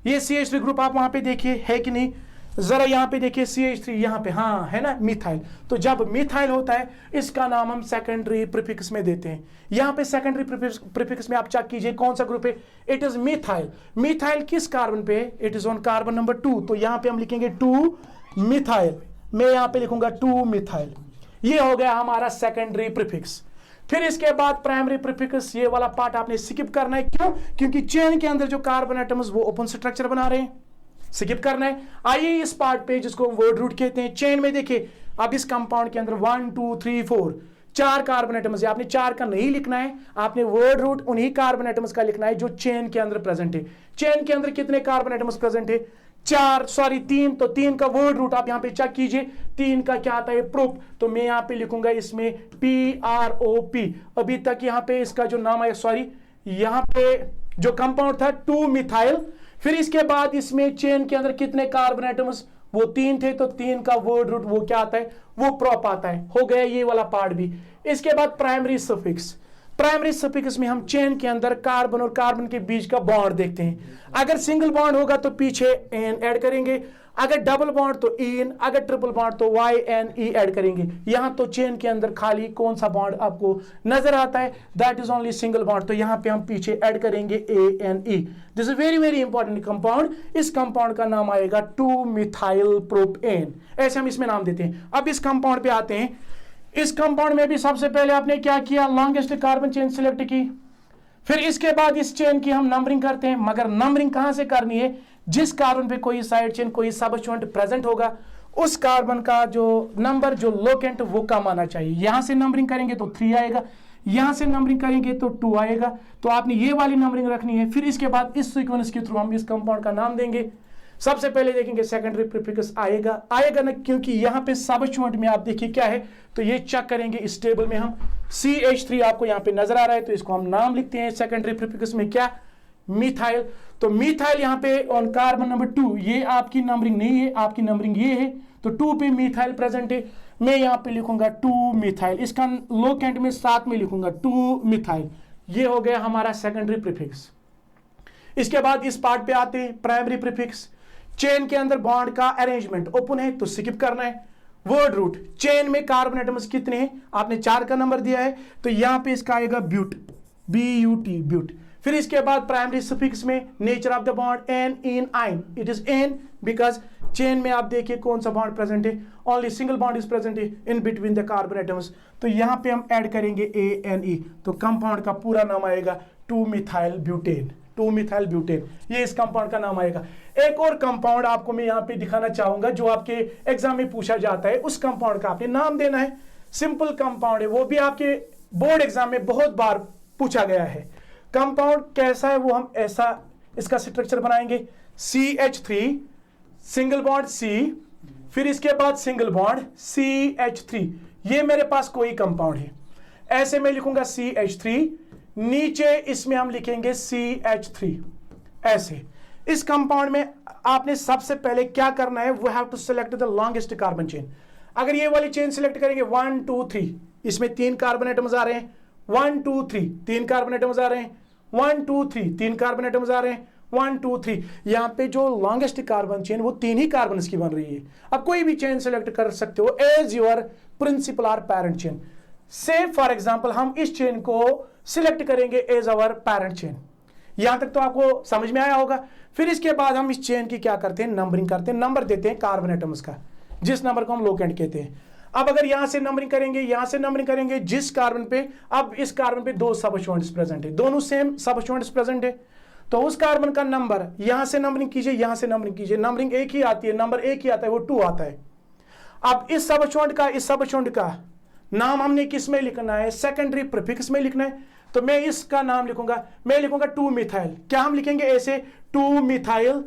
ये CH3 ग्रुप आप वहां पे देखिए है कि नहीं, जरा यहां पे देखिए CH3 यहां पे, हाँ है ना, मिथाइल। तो जब मिथाइल होता है इसका नाम हम सेकेंडरी प्रीफिक्स में देते हैं। यहां पे सेकेंडरी प्रीफिक्स में आप चेक कीजिए कौन सा ग्रुप है, इट इज मिथाइल। मिथाइल किस कार्बन पे? It is on carbon number 2। तो यहां पे हम लिखेंगे 2 मिथाइल, मैं यहां पे लिखूंगा 2 मिथाइल। ये हो गया हमारा सेकेंडरी प्रीफिक्स। फिर इसके बाद प्राइमरी प्रीफिक्स, ये वाला पार्ट आपने स्किप करना है। क्यों? क्योंकि चेन के अंदर जो कार्बन एटम्स वो ओपन स्ट्रक्चर बना रहे हैं, स्किप करना है। आइए इस पार्ट पे जिसको वर्ड रूट कहते हैं। चेन में देखिए, अब इस कंपाउंड के अंदर 1 2 3 4 4 कार्बन एटम्स है। आपने 4 का नहीं लिखना है, आपने वर्ड रूट उन्हीं कार्बन एटम्स का लिखना है जो चेन के अंदर प्रेजेंट है। चेन के अंदर कितने कार्बन एटम्स प्रेजेंट है? 3। तो 3 का वर्ड रूट आप यहां पे चेक कीजिए, 3 का क्या आता है? प्रोप। तो मैं यहां पे लिखूंगा इसमें PROP। अभी तक यहां पे इसका जो नाम है, सॉरी यहां पे जो कंपाउंड था 2 मिथाइल। फिर इसके बाद इसमें चेन के अंदर कितने कार्बन एटम्स? वो 3 थे, तो 3 का वर्ड रूट वो क्या आता है? वो प्रोप आता है। हो गया ये वाला पार्ट भी। इसके बाद प्राइमरी सफिक्स। प्राइमरी सफिक्स में हम चेन के अंदर कार्बन और कार्बन के बीच का बॉन्ड देखते हैं। अगर सिंगल बॉन्ड होगा तो पीछे एन ऐड करेंगे, अगर डबल बॉन्ड तो इन, अगर ट्रिपल बॉन्ड तो YNE ऐड करेंगे। यहां तो चेन के अंदर खाली कौन सा बॉन्ड आपको नजर आता है? That is only single bond. तो यहां पे हम पीछे ऐड करेंगे ANE। This is very very important compound. इस कंपाउंड का नाम आएगा 2 मिथाइल प्रोपेन, ऐसे हम इसमें नाम देते हैं। अब इस कंपाउंड पे आते हैं। इस कंपाउंड में भी सबसे पहले आपने क्या किया? लॉन्गेस्ट कार्बन चेन सिलेक्ट की। फिर इसके बाद इस चेन की हम नंबरिंग करते हैं, मगर नंबरिंग कहां से करनी है? जिस कार्बन पे कोई साइड चेन, कोई सबस्टिट्यूएंट प्रेजेंट होगा, उस कार्बन का जो नंबर, जो लोकेंट, वो कम आना चाहिए। यहां से नंबरिंग करेंगे तो 3 आएगा, यहां से नंबरिंग करेंगे तो 2 आएगा। तो आपने ये वाली नंबरिंग रखनी है। फिर इसके बाद इस सीक्वेंस के थ्रू हम इस कंपाउंड का नाम देंगे। सबसे पहले देखेंगे सेकेंडरी प्रीफिक्स आएगा ना, क्योंकि यहां पे सबस्टिट्यूएंट में आप देखिए क्या है, तो ये चेक करेंगे इस टेबल में हम CH3 आपको यहां पे नजर आ रहा है, तो इसको हम नाम लिखते हैं सेकेंडरी प्रीफिक्स में क्या? मिथाइल। तो मिथाइल यहां पे ऑन कार्बन नंबर 2, ये आपकी नंबरिंग नहीं है, आपकी नंबरिंग ये है। तो 2 पे मिथाइल प्रेजेंट है, मैं यहां पे लिखूंगा 2 मिथाइल। इसका लोकेंट में साथ में लिखूंगा 2 मिथाइल। ये हो गया हमारा सेकेंडरी प्रीफिक्स। इसके बाद इस पार्ट पे आते हैं प्राइमरी प्रीफिक्स। चेन के अंदर बॉन्ड का अरेंजमेंट ओपन है तो स्किप करना है। वर्ड रूट, चेन में कार्बन एटम्स कितने हैं? आपने 4 का नंबर दिया है, तो यहां पे इसका आएगा ब्यूट, BUT, ब्यूट। फिर इसके बाद प्राइमरी सफिक्स में nature of the bond ane ene yne, it is ane because chain में आप देखिए कौन सा बॉन्ड प्रेजेंट है? Only single bond is present in between the carbon atoms. तो यहां पे हम ऐड करेंगे ANE। तो कंपाउंड का पूरा नाम आएगा 2 मिथाइल ब्यूटेन, 2 मिथाइल ब्यूटेन। ये इस कंपाउंड का नाम आएगा। एक और कंपाउंड आपको मैं यहां पे दिखाना चाहूंगा जो आपके एग्जाम में पूछा जाता है, उस कंपाउंड का आपने नाम देना है। सिंपल कंपाउंड है, वो भी आपके बोर्ड एग्जाम में बहुत बार पूछा गया है। कंपाउंड कैसा है वो हम ऐसा इसका स्ट्रक्चर बनाएंगे, CH3 सिंगल बॉन्ड C, फिर इसके बाद सिंगल बॉन्ड CH3। ये मेरे पास कोई कंपाउंड है, ऐसे मैं लिखूंगा CH3, नीचे इसमें हम लिखेंगे CH3 ऐसे। इस कंपाउंड में आपने सबसे पहले क्या करना है? We have to select the longest carbon chain. अगर ये वाली चेन सिलेक्ट करेंगे 1 2 3, इसमें 3 कार्बन एटम्स आ रहे हैं, 1 2 3 3 कार्बन एटम्स आ रहे हैं, 1 2 3, 3 कार्बन एटम्स आ रहे हैं, 1 2 3। यहां पे जो लॉन्गेस्ट कार्बन चेन वो 3 ही कार्बन की बन रही है। अब कोई भी चेन सेलेक्ट कर सकते हो एज योर प्रिंसिपल और पैरेंट चेन। से फॉर एग्जांपल हम इस चेन को सिलेक्ट करेंगे एज आवर पैरेंट चेन। यहां तक तो आपको समझ में आया होगा। फिर इसके बाद हम इस चेन की क्या करते हैं, नंबरिंग करते हैं, नंबर देते हैं कार्बन एटम्स का, जिस नंबर को हम लोकेंट कहते हैं। अब अगर यहां से नंबरिंग करेंगे, यहां से नंबरिंग करेंगे, जिस कार्बन पे, अब इस कार्बन पे 2 सब स्टूडेंट्स प्रेजेंट है, दोनों सेम सब स्टूडेंट्स प्रेजेंट है, तो उस कार्बन का नंबर यहां से नंबरिंग कीजिए, यहां से नंबरिंग कीजिए, नंबरिंग एक ही आती है, नंबर एक ही आता है, वो 2 आता है। अब इस सब स्टूडेंट का नाम हमने किस में लिखना है, सेकेंडरी प्रीफिक्स में लिखना है। तो मैं इसका नाम लिखूंगा, मैं लिखूंगा 2 मिथाइल। क्या हम लिखेंगे ऐसे 2 मिथाइल,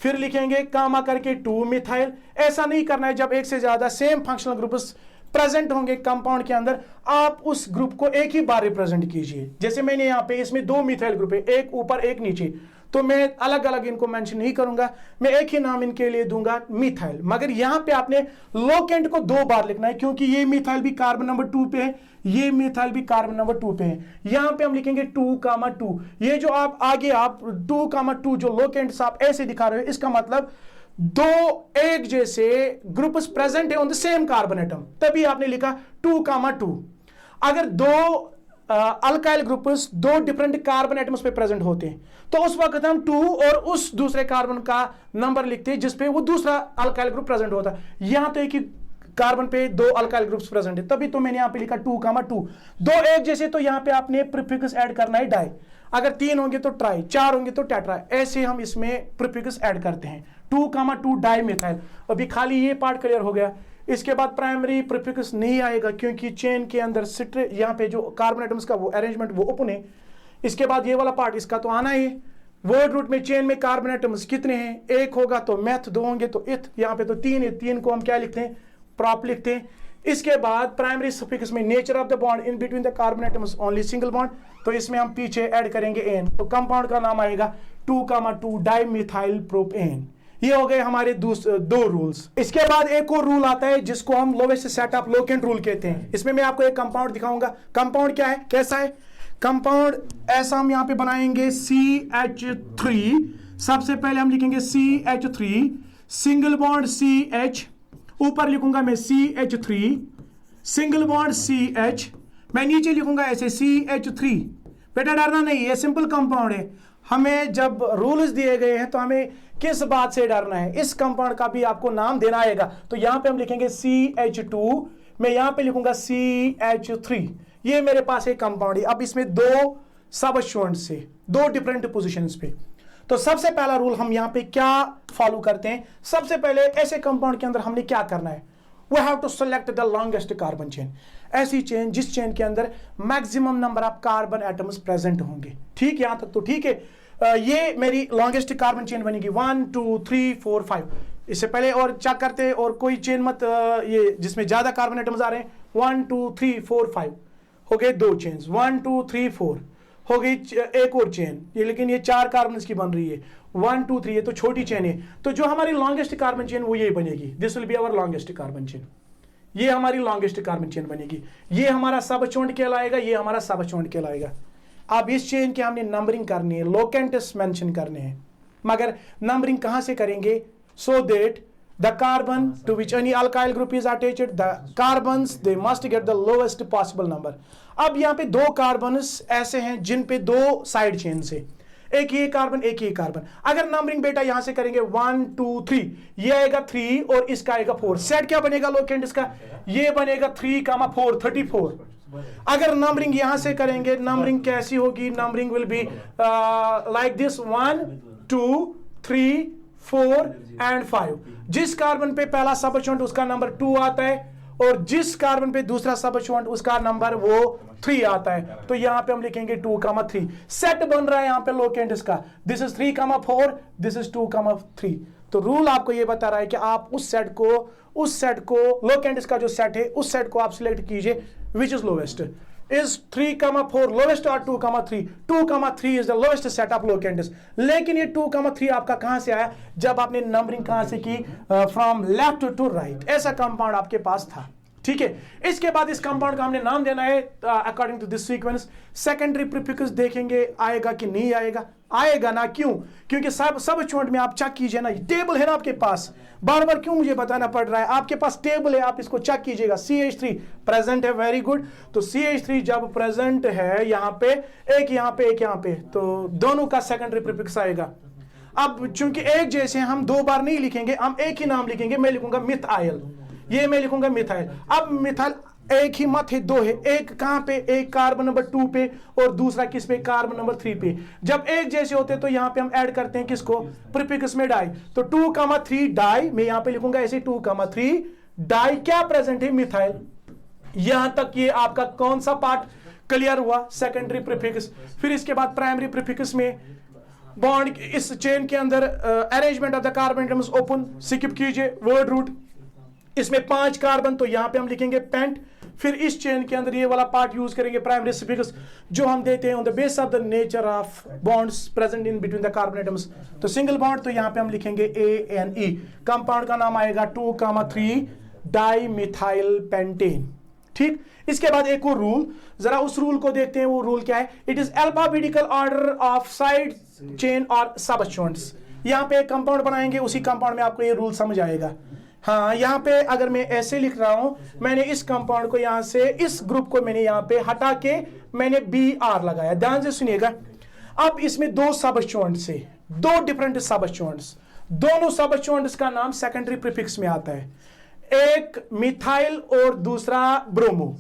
फिर लिखेंगे कामा करके 2 मिथाइल। ऐसा नहीं करना है। जब एक से ज्यादा सेम फंक्शनल ग्रुप्स प्रेजेंट होंगे कंपाउंड के अंदर, आप उस ग्रुप को एक ही बार रिप्रेजेंट कीजिए। जैसे मैंने यहाँ पे इसमें 2 मिथाइल ग्रुप है, एक ऊपर एक नीचे, तो मैं अलग अलग इनको मेंशन नहीं करूंगा, मैं एक ही नाम इनके लिए दूंगा मिथाइल। मगर यहां पे आपने लोकेंट को 2 बार लिखना है, क्योंकि ये मिथाइल भी कार्बन नंबर 2 पे है, ये मिथाइल भी कार्बन नंबर 2 पे है। यहां पे हम लिखेंगे 2,2। ये जो आप आगे आप 2,2 जो लोकेंट्स आप ऐसे दिखा रहे हो, इसका मतलब 2 एक जैसे ग्रुप्स प्रेजेंट है on the same carbon atom, तभी आपने लिखा 2,2। अगर 2 alkyl groups 2 different carbon atoms पे प्रेजेंट होते हैं, तो उस वक्त हम 2 और उस दूसरे कार्बन का नंबर लिखते हैं जिसपे वो दूसरा अल्काइल ग्रुप प्रेजेंट होता है। यहां तो एक ही कार्बन पे 2 अल्काइल ग्रुप्स प्रेजेंट है, तभी तो मैंने यहां पे लिखा 2,2। 2 एक जैसे, तो यहां पे आपने प्रीफिक्स ऐड करना है डाई। अगर 3 होंगे तो ट्राई, 4 होंगे तो टेट्रा। ऐसे हम इसमें प्रीफिक्स ऐड करते हैं। 2,2 डाई मिथाइल। अभी खाली ये पार्ट क्लियर हो गया। इसके बाद प्राइमरी प्रीफिक्स नहीं आएगा, क्योंकि चेन के अंदर सिट्रे यहाँ पे जो कार्बन एटम्स का वो अरेंजमेंट वो ओपन है। इसके बाद ये वाला पार्ट इसका तो आना ही। वर्ड रूट में चेन में कार्बन एटम्स कितने हैं, 1 होगा तो मैथ, 2 होंगे तो इथ। यहाँ पे तो 3 है, 3 को हम क्या लिखते हैं, प्रॉप लिखते हैं। इसके बाद प्राइमरी सफिक्स में nature of the bond in between the carbon atoms only single bond, तो इसमें हम पीछे ऐड करेंगे एन, तो कंपाउंड का नाम आएगा 2,2 डाइमिथाइल प्रोपेन। ये हो गए हमारे 2 रूल्स। इसके बाद एक और रूल आता है जिसको हम lowest set of locant rule कहते हैं। इसमें मैं आपको एक कंपाउंड दिखाऊंगा। कंपाउंड क्या है, कैसा है कंपाउंड, ऐसा हम यहां पे बनाएंगे CH3। सबसे पहले हम लिखेंगे CH3, सिंगल बॉन्ड CH, ऊपर लिखूंगा मैं CH3, सिंगल बॉन्ड CH, मैं नीचे लिखूंगा ऐसे CH3। बेटा डरना नहीं, ये सिंपल कंपाउंड है। हमें जब रूल्स दिए गए हैं तो हमें किस बात से डरना है, इस कंपाउंड का भी आपको नाम देना आएगा। तो यहां पे हम लिखेंगे CH2, मैं यहां पे लिखूंगा CH3। ये मेरे पास एक कंपाउंड है। अब इसमें 2 सबस्टिट्यूएंट्स से 2 डिफरेंट पोजीशंस पे। तो सबसे पहला रूल हम यहां पे क्या फॉलो करते हैं, सबसे पहले ऐसे कंपाउंड के अंदर हमने क्या करना है, we have to select the longest carbon chain. ऐसी चेन जिस चेन के अंदर maximum number of carbon atoms present होंगे। ठीक, यहां तक तो ठीक है। ये मेरी लॉन्गेस्ट कार्बन चेन बनेगी 1 2 3 4 5। इससे पहले और चेक करते और कोई चेन मत ये जिसमें ज्यादा कार्बन एटम्स आ रहे हैं। 1 2 3 4 5 हो गए 2 चेन्स, 1 2 3 4 हो गई एक और चेन ये, लेकिन ये 4 कार्बन की बन रही है। 1 2 3, ये तो छोटी चेन है। तो जो हमारी लॉन्गेस्ट कार्बन चेन वो ये बनेगी, this will be our longest carbon chain. ये हमारी लॉन्गेस्ट कार्बन चेन बनेगी। ये हमारा सबस्टिट्यूएंट कहलाएगा, ये हमारा सबस्टिट्यूएंट कहलाएगा। अब इस चेन के हमने नंबरिंग करनी है, लोकेंट्स मेंशन करने हैं, मगर नंबरिंग कहां से करेंगे, so that the carbon to which any alkyl group is attached, the carbons they must get the lowest possible number। अब यहाँ पे 2 कार्बन्स ऐसे हैं जिन पे 2 साइड चेन से, एक ही कार्बन एक ही कार्बन। अगर नंबरिंग बेटा यहां से करेंगे 1 2 3, ये आएगा 3 और इसका आएगा 4। सेट क्या बनेगा लोकेंट इसका, ये बनेगा 3,4 34। अगर नंबरिंग यहां से करेंगे, नंबरिंग कैसी होगी, numbering will be like this 1 2 3 4 and 5। जिस कार्बन पे पहला सबस्टिट्यूएंट उसका नंबर 2 आता है और जिस कार्बन पे दूसरा सबस्टिट्यूएंट उसका नंबर वो 3 आता है। तो यहां पे हम लिखेंगे 2,3। सेट बन रहा है यहां पे लोकेंट इसका, दिस इज 3,4, दिस इज 2,3। तो रूल आपको ये बता रहा है कि आप उस सेट को लोकेंट इसका जो सेट है उस सेट को आप सिलेक्ट कीजिए which is lowest. is 3,4 lowest or 2,3? 2,3 is the lowest set of locants। लेकिन ये 2,3 आपका कहां से आया, जब आपने नंबरिंग कहां से की, फ्रॉम लेफ्ट टू राइट। ऐसा कंपाउंड आपके पास था। ठीक है। इसके बाद इस कंपाउंड का हमने नाम देना है according to this sequence. Secondary prefix देखेंगे आएगा कि नहीं आएगा, आएगा ना, क्यों? क्योंकि सब स्टूडेंट में आप चेक कीजिए ना, टेबल है ना आपके पास, बार बार क्यों मुझे बताना पड़ रहा है, आपके पास टेबल है, आप इसको चेक कीजिएगा। CH3 प्रेजेंट है, वेरी गुड। तो CH3 जब प्रेजेंट है यहाँ पे, एक यहाँ पे एक यहाँ पे, तो दोनों का सेकेंडरी प्रीफिक्स आएगा। अब चूंकि एक जैसे हम दो बार नहीं लिखेंगे, हम एक ही नाम लिखेंगे। मैं लिखूंगा मिथाइल, ये मैं लिखूंगा मिथाइल। अब मिथाइल एक ही मत है, दो है, एक कहां पे, एक कार्बन नंबर 2 पे और दूसरा किस पे, कार्बन नंबर 3 पे। जब एक जैसे होते तो यहां पे हम ऐड करते हैं किसको, प्रीफिक्स में डाई। तो 2,3 डाई, मैं यहां पे लिखूंगा ऐसे 2,3 डाई क्या प्रेजेंट है, मिथाइल। यहां तक ये आपका कौन सा पार्ट क्लियर हुआ, सेकेंडरी प्रीफिक्स। फिर इसके बाद प्राइमरी प्रीफिक्स में बॉन्ड, इस चेन के अंदर arrangement of the carbon atoms open, skip कीजिए वर्ड रूट, इसमें 5 कार्बन, तो यहां पे हम लिखेंगे पेंट। फिर इस चेन के अंदर ये वाला पार्ट यूज करेंगे प्राइमरी प्रीफिक्स जो हम देते हैं on the base of the nature of bonds present in between the carbon atoms. तो सिंगल बॉन्ड, तो यहां पे हम लिखेंगे ANE। कंपाउंड का नाम आएगा 2,3 डाई मिथाइल पेंटेन। ठीक, इसके बाद एक और रूल, जरा उस रूल को देखते हैं। वो रूल क्या है, it is alphabetical order of side chain और सबस्टिट्यूएंट्स। यहां पे एक कंपाउंड बनाएंगे, उसी कंपाउंड में आपको ये रूल समझ आएगा। हाँ, यहाँ पे अगर मैं ऐसे लिख रहा हूं, मैंने इस कंपाउंड को यहां से, इस ग्रुप को मैंने यहां पे हटा के मैंने BR लगाया, ध्यान से सुनिएगा। अब इसमें 2 सबस्टिट्यूएंट्स है, 2 डिफरेंट सबस्टिट्यूएंट्स, दोनों सबस्टिट्यूएंट्स का नाम सेकेंडरी प्रीफिक्स में आता है, एक मिथाइल और दूसरा ब्रोमो।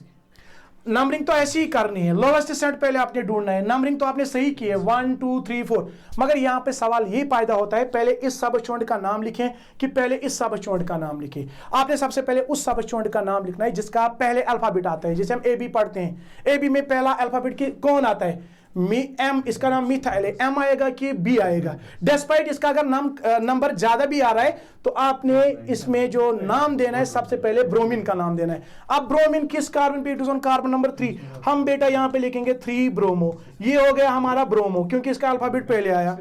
नंबरिंग तो ऐसी ही करनी है, लोवेस्ट सेट पहले आपने ढूंढना है। नंबरिंग तो आपने सही की है 1 2 3 4, मगर यहां पे सवाल ये पैदा होता है, पहले इस सबस्टिट्यूएंट का नाम लिखें कि पहले इस सबस्टिट्यूएंट का नाम लिखें। आपने सबसे पहले उस सबस्टिट्यूएंट का नाम लिखना है जिसका पहले अल्फाबेट आता है। जैसे हम AB पढ़ते हैं, AB में पहला अल्फाबेट कौन आता है, M, इसका नाम मिथाइल है, M आएगा कि B आएगा। डेस्पाइट इसका अगर नंबर ज्यादा भी आ रहा है तो आपने इसमें जो नाम देना है सबसे पहले ब्रोमीन का नाम देना है। अब ब्रोमीन किस कार्बन पे, it is on carbon number 3, हम बेटा यहां पे लिखेंगे 3 ब्रोमो। ये हो गया हमारा ब्रोमो क्योंकि इसका अल्फाबेट पहले आया।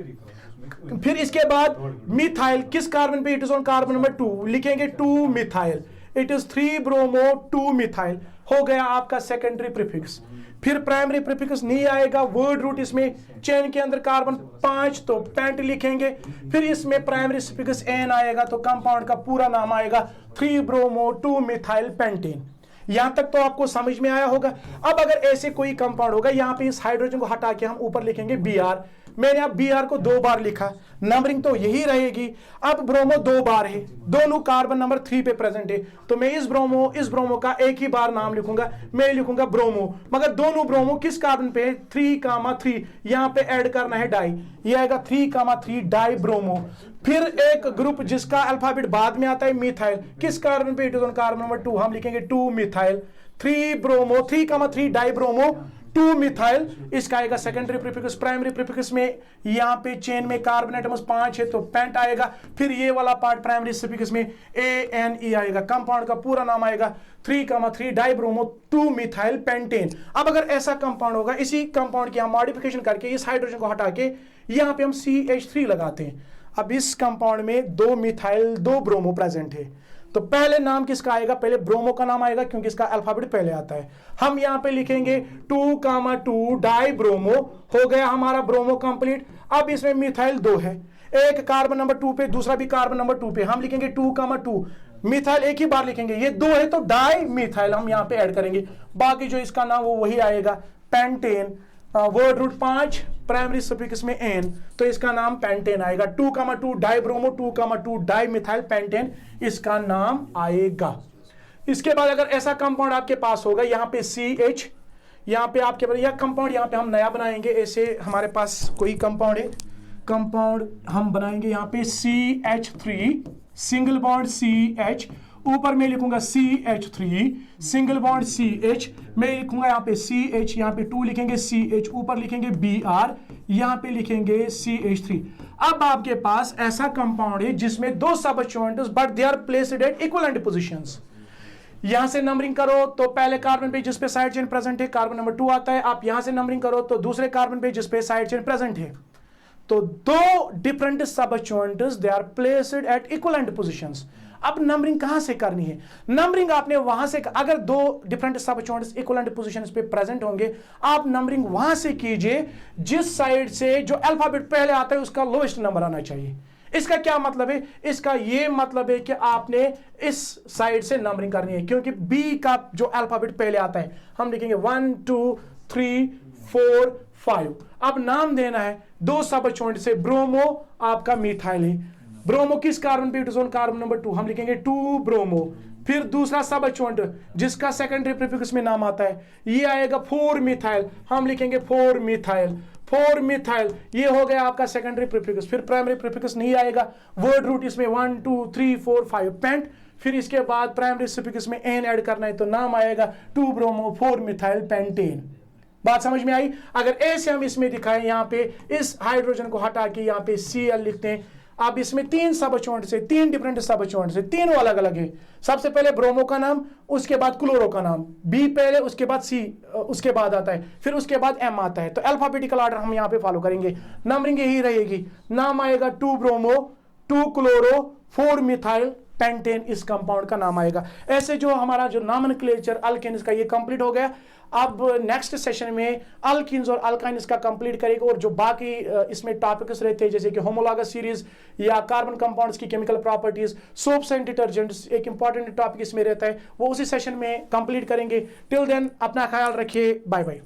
फिर इसके बाद मिथाइल किस कार्बन पे, it is on carbon number 2, लिखेंगे 2 methyl, it is 3 bromo 2 methyl, हो गया आपका सेकेंडरी प्रीफिक्स। फिर प्राइमरी प्रीफिक्स नहीं आएगा, वर्ड रूट, इसमें चेन के अंदर कार्बन 5 तो पेंट लिखेंगे। फिर इसमें प्राइमरी प्रीफिक्स N आएगा तो कंपाउंड का पूरा नाम आएगा 3 ब्रोमो 2 मिथाइल पेंटेन। यहां तक तो आपको समझ में आया होगा। अब अगर ऐसे कोई कंपाउंड होगा, यहां पे इस हाइड्रोजन को हटा के हम ऊपर लिखेंगे BR। मैंने अब BR को 2 बार लिखा, नंबरिंग तो यही रहेगी। अब ब्रोमो 2 बार है, दोनों कार्बन नंबर 3 पे प्रेजेंट है, तो मैं इस ब्रोमो का एक ही बार नाम लिखूंगा, मैं लिखूंगा ब्रोमो। मगर दोनों ब्रोमो किस कार्बन पे, 3,3, यहां पे ऐड करना है डाई, ये आएगा 3,3 डाई ब्रोमो। फिर एक ग्रुप जिसका अल्फाबेट बाद में आता है, मिथाइल, किस कार्बन पे, it is on carbon number 2, हम लिखेंगे 2 methyl, 3 bromo 3,3 die bromo 2 methyl, इसका आएगा सेकेंडरी प्रीफिक्स। प्राइमरी प्रीफिक्स में यहाँ पे चेन में कार्बन एटम्स 5 है तो पेंट आएगा। फिर ये वाला पार्ट प्राइमरी प्रीफिक्स में ANE आएगा, कंपाउंड का पूरा नाम आएगा 3,3 डाइब्रोमो 2 मिथाइल पेंटेन। अब अगर ऐसा कंपाउंड होगा, इसी कंपाउंड की हम मॉडिफिकेशन करके इस हाइड्रोजन को हटा के यहाँ पे हम CH3 लगाते हैं। अब इस कंपाउंड में 2 मिथाइल 2 ब्रोमो प्रेजेंट है, तो पहले नाम किसका आएगा, पहले ब्रोमो का नाम आएगा क्योंकि इसका अल्फाबेट पहले आता है। हम यहां पे लिखेंगे 2,2 डाई ब्रोमो, हो गया हमारा ब्रोमो कंप्लीट। अब इसमें मिथाइल 2 है, एक कार्बन नंबर 2 पे, दूसरा भी कार्बन नंबर 2 पे, हम लिखेंगे 2,2 मिथाइल, एक ही बार लिखेंगे, ये 2 है तो डाई मिथाइल हम यहां पे ऐड करेंगे। बाकी जो इसका नाम वो वही आएगा, pentane, word root 5 primary suffix में N, तो इसका नाम पेंटेन आएगा। 2,2 डाइब्रोमो 2,2 डाई मिथाइल पेंटेन इसका नाम आएगा। इसके बाद अगर ऐसा कंपाउंड आपके पास होगा, यहाँ पे CH, यहाँ पे आपके पास यह कंपाउंड, यहाँ पे हम नया बनाएंगे। ऐसे हमारे पास कोई कंपाउंड है, कंपाउंड हम बनाएंगे यहाँ पे CH3 सिंगल बॉन्ड CH, ऊपर में लिखूंगा CH3 सिंगल बॉन्ड CH, मैं लिखूंगा यहाँ पे CH, यहाँ पे 2 लिखेंगे CH, ऊपर लिखेंगे BR, यहाँ पे लिखेंगे CH3। अब आपके पास ऐसा कंपाउंड है जिसमें 2 substituents but they are placed at equivalent positions. यहां से नंबरिंग करो तो पहले कार्बन पे जिस पे साइड चेन प्रेजेंट है कार्बन नंबर 2 आता है। आप यहां से नंबरिंग करो तो दूसरे कार्बन पे जिस पे साइड चेन प्रेजेंट है, तो 2 different substituents they are placed at equivalent positions. अब नंबरिंग कहां से करनी है? नंबरिंग आपने वहां से, अगर दो डिफरेंट सब जॉइंट्स इक्विवेलेंट पोजीशंस पे प्रेजेंट होंगे, आप नंबरिंग वहां से कीजिए जिस साइड से जो अल्फाबेट पहले आता है उसका लोएस्ट नंबर आना चाहिए। इसका क्या मतलब है? इसका ये मतलब है कि आपने इस साइड से नंबरिंग करनी है, क्योंकि बी का जो अल्फाबेट पहले आता है हम लिखेंगे 1 2 3 4 5। अब नाम देना है दो सब जॉइंट से, ब्रोमो आपका मिथाइल है, ब्रोमो किस कार्बन पे? It is on carbon number 2, हम लिखेंगे 2 ब्रोमो। फिर दूसरा सब जॉइंट जिसका सेकेंडरी प्रीफिक्स में नाम आता है, ये आएगा 4 मिथाइल, हम लिखेंगे 4 मिथाइल। 4 मिथाइल ये हो गया आपका सेकेंडरी प्रीफिक्स। फिर प्राइमरी प्रीफिक्स नहीं आएगा, वर्ड रूट इसमें 1 2 3 4 5 पेंट। फिर इसके बाद प्राइमरी प्रीफिक्स में एन ऐड करना है तो नाम आएगा 2 ब्रोमो 4 मिथाइल पेंटेन। बात समझ में आई? अगर ऐसे हम इसमें दिखाएं, यहां पे इस हाइड्रोजन को हटा के यहां पे Cl लिखते हैं। अब इसमें 3 सब जॉइंट से, 3 डिफरेंट सब जॉइंट से, तीनों अलग अलग है। सबसे पहले ब्रोमो का नाम, उसके बाद क्लोरो का नाम, बी पहले, उसके बाद सी उसके बाद आता है, फिर उसके बाद एम आता है। तो अल्फाबेटिकल ऑर्डर हम यहाँ पे फॉलो करेंगे। नंबरिंग यही रहेगी, नाम आएगा 2 ब्रोमो 2 क्लोरो 4 मिथाइल पेंटेन, इस कंपाउंड का नाम आएगा। ऐसे जो हमारा जो नॉमेनक्लेचर अल्केन्स का ये कंप्लीट हो गया। अब नेक्स्ट सेशन में अल्कीन्स और अल्काइन्स का कंप्लीट करेगा, और जो बाकी इसमें टॉपिक्स रहते हैं जैसे कि होमोलॉगस सीरीज या कार्बन कंपाउंड्स की chemical properties, soaps and detergents, एक इंपॉर्टेंट टॉपिक इसमें रहता है, वो उसी सेशन में कंप्लीट करेंगे। टिल देन अपना ख्याल रखिए, बाय बाय।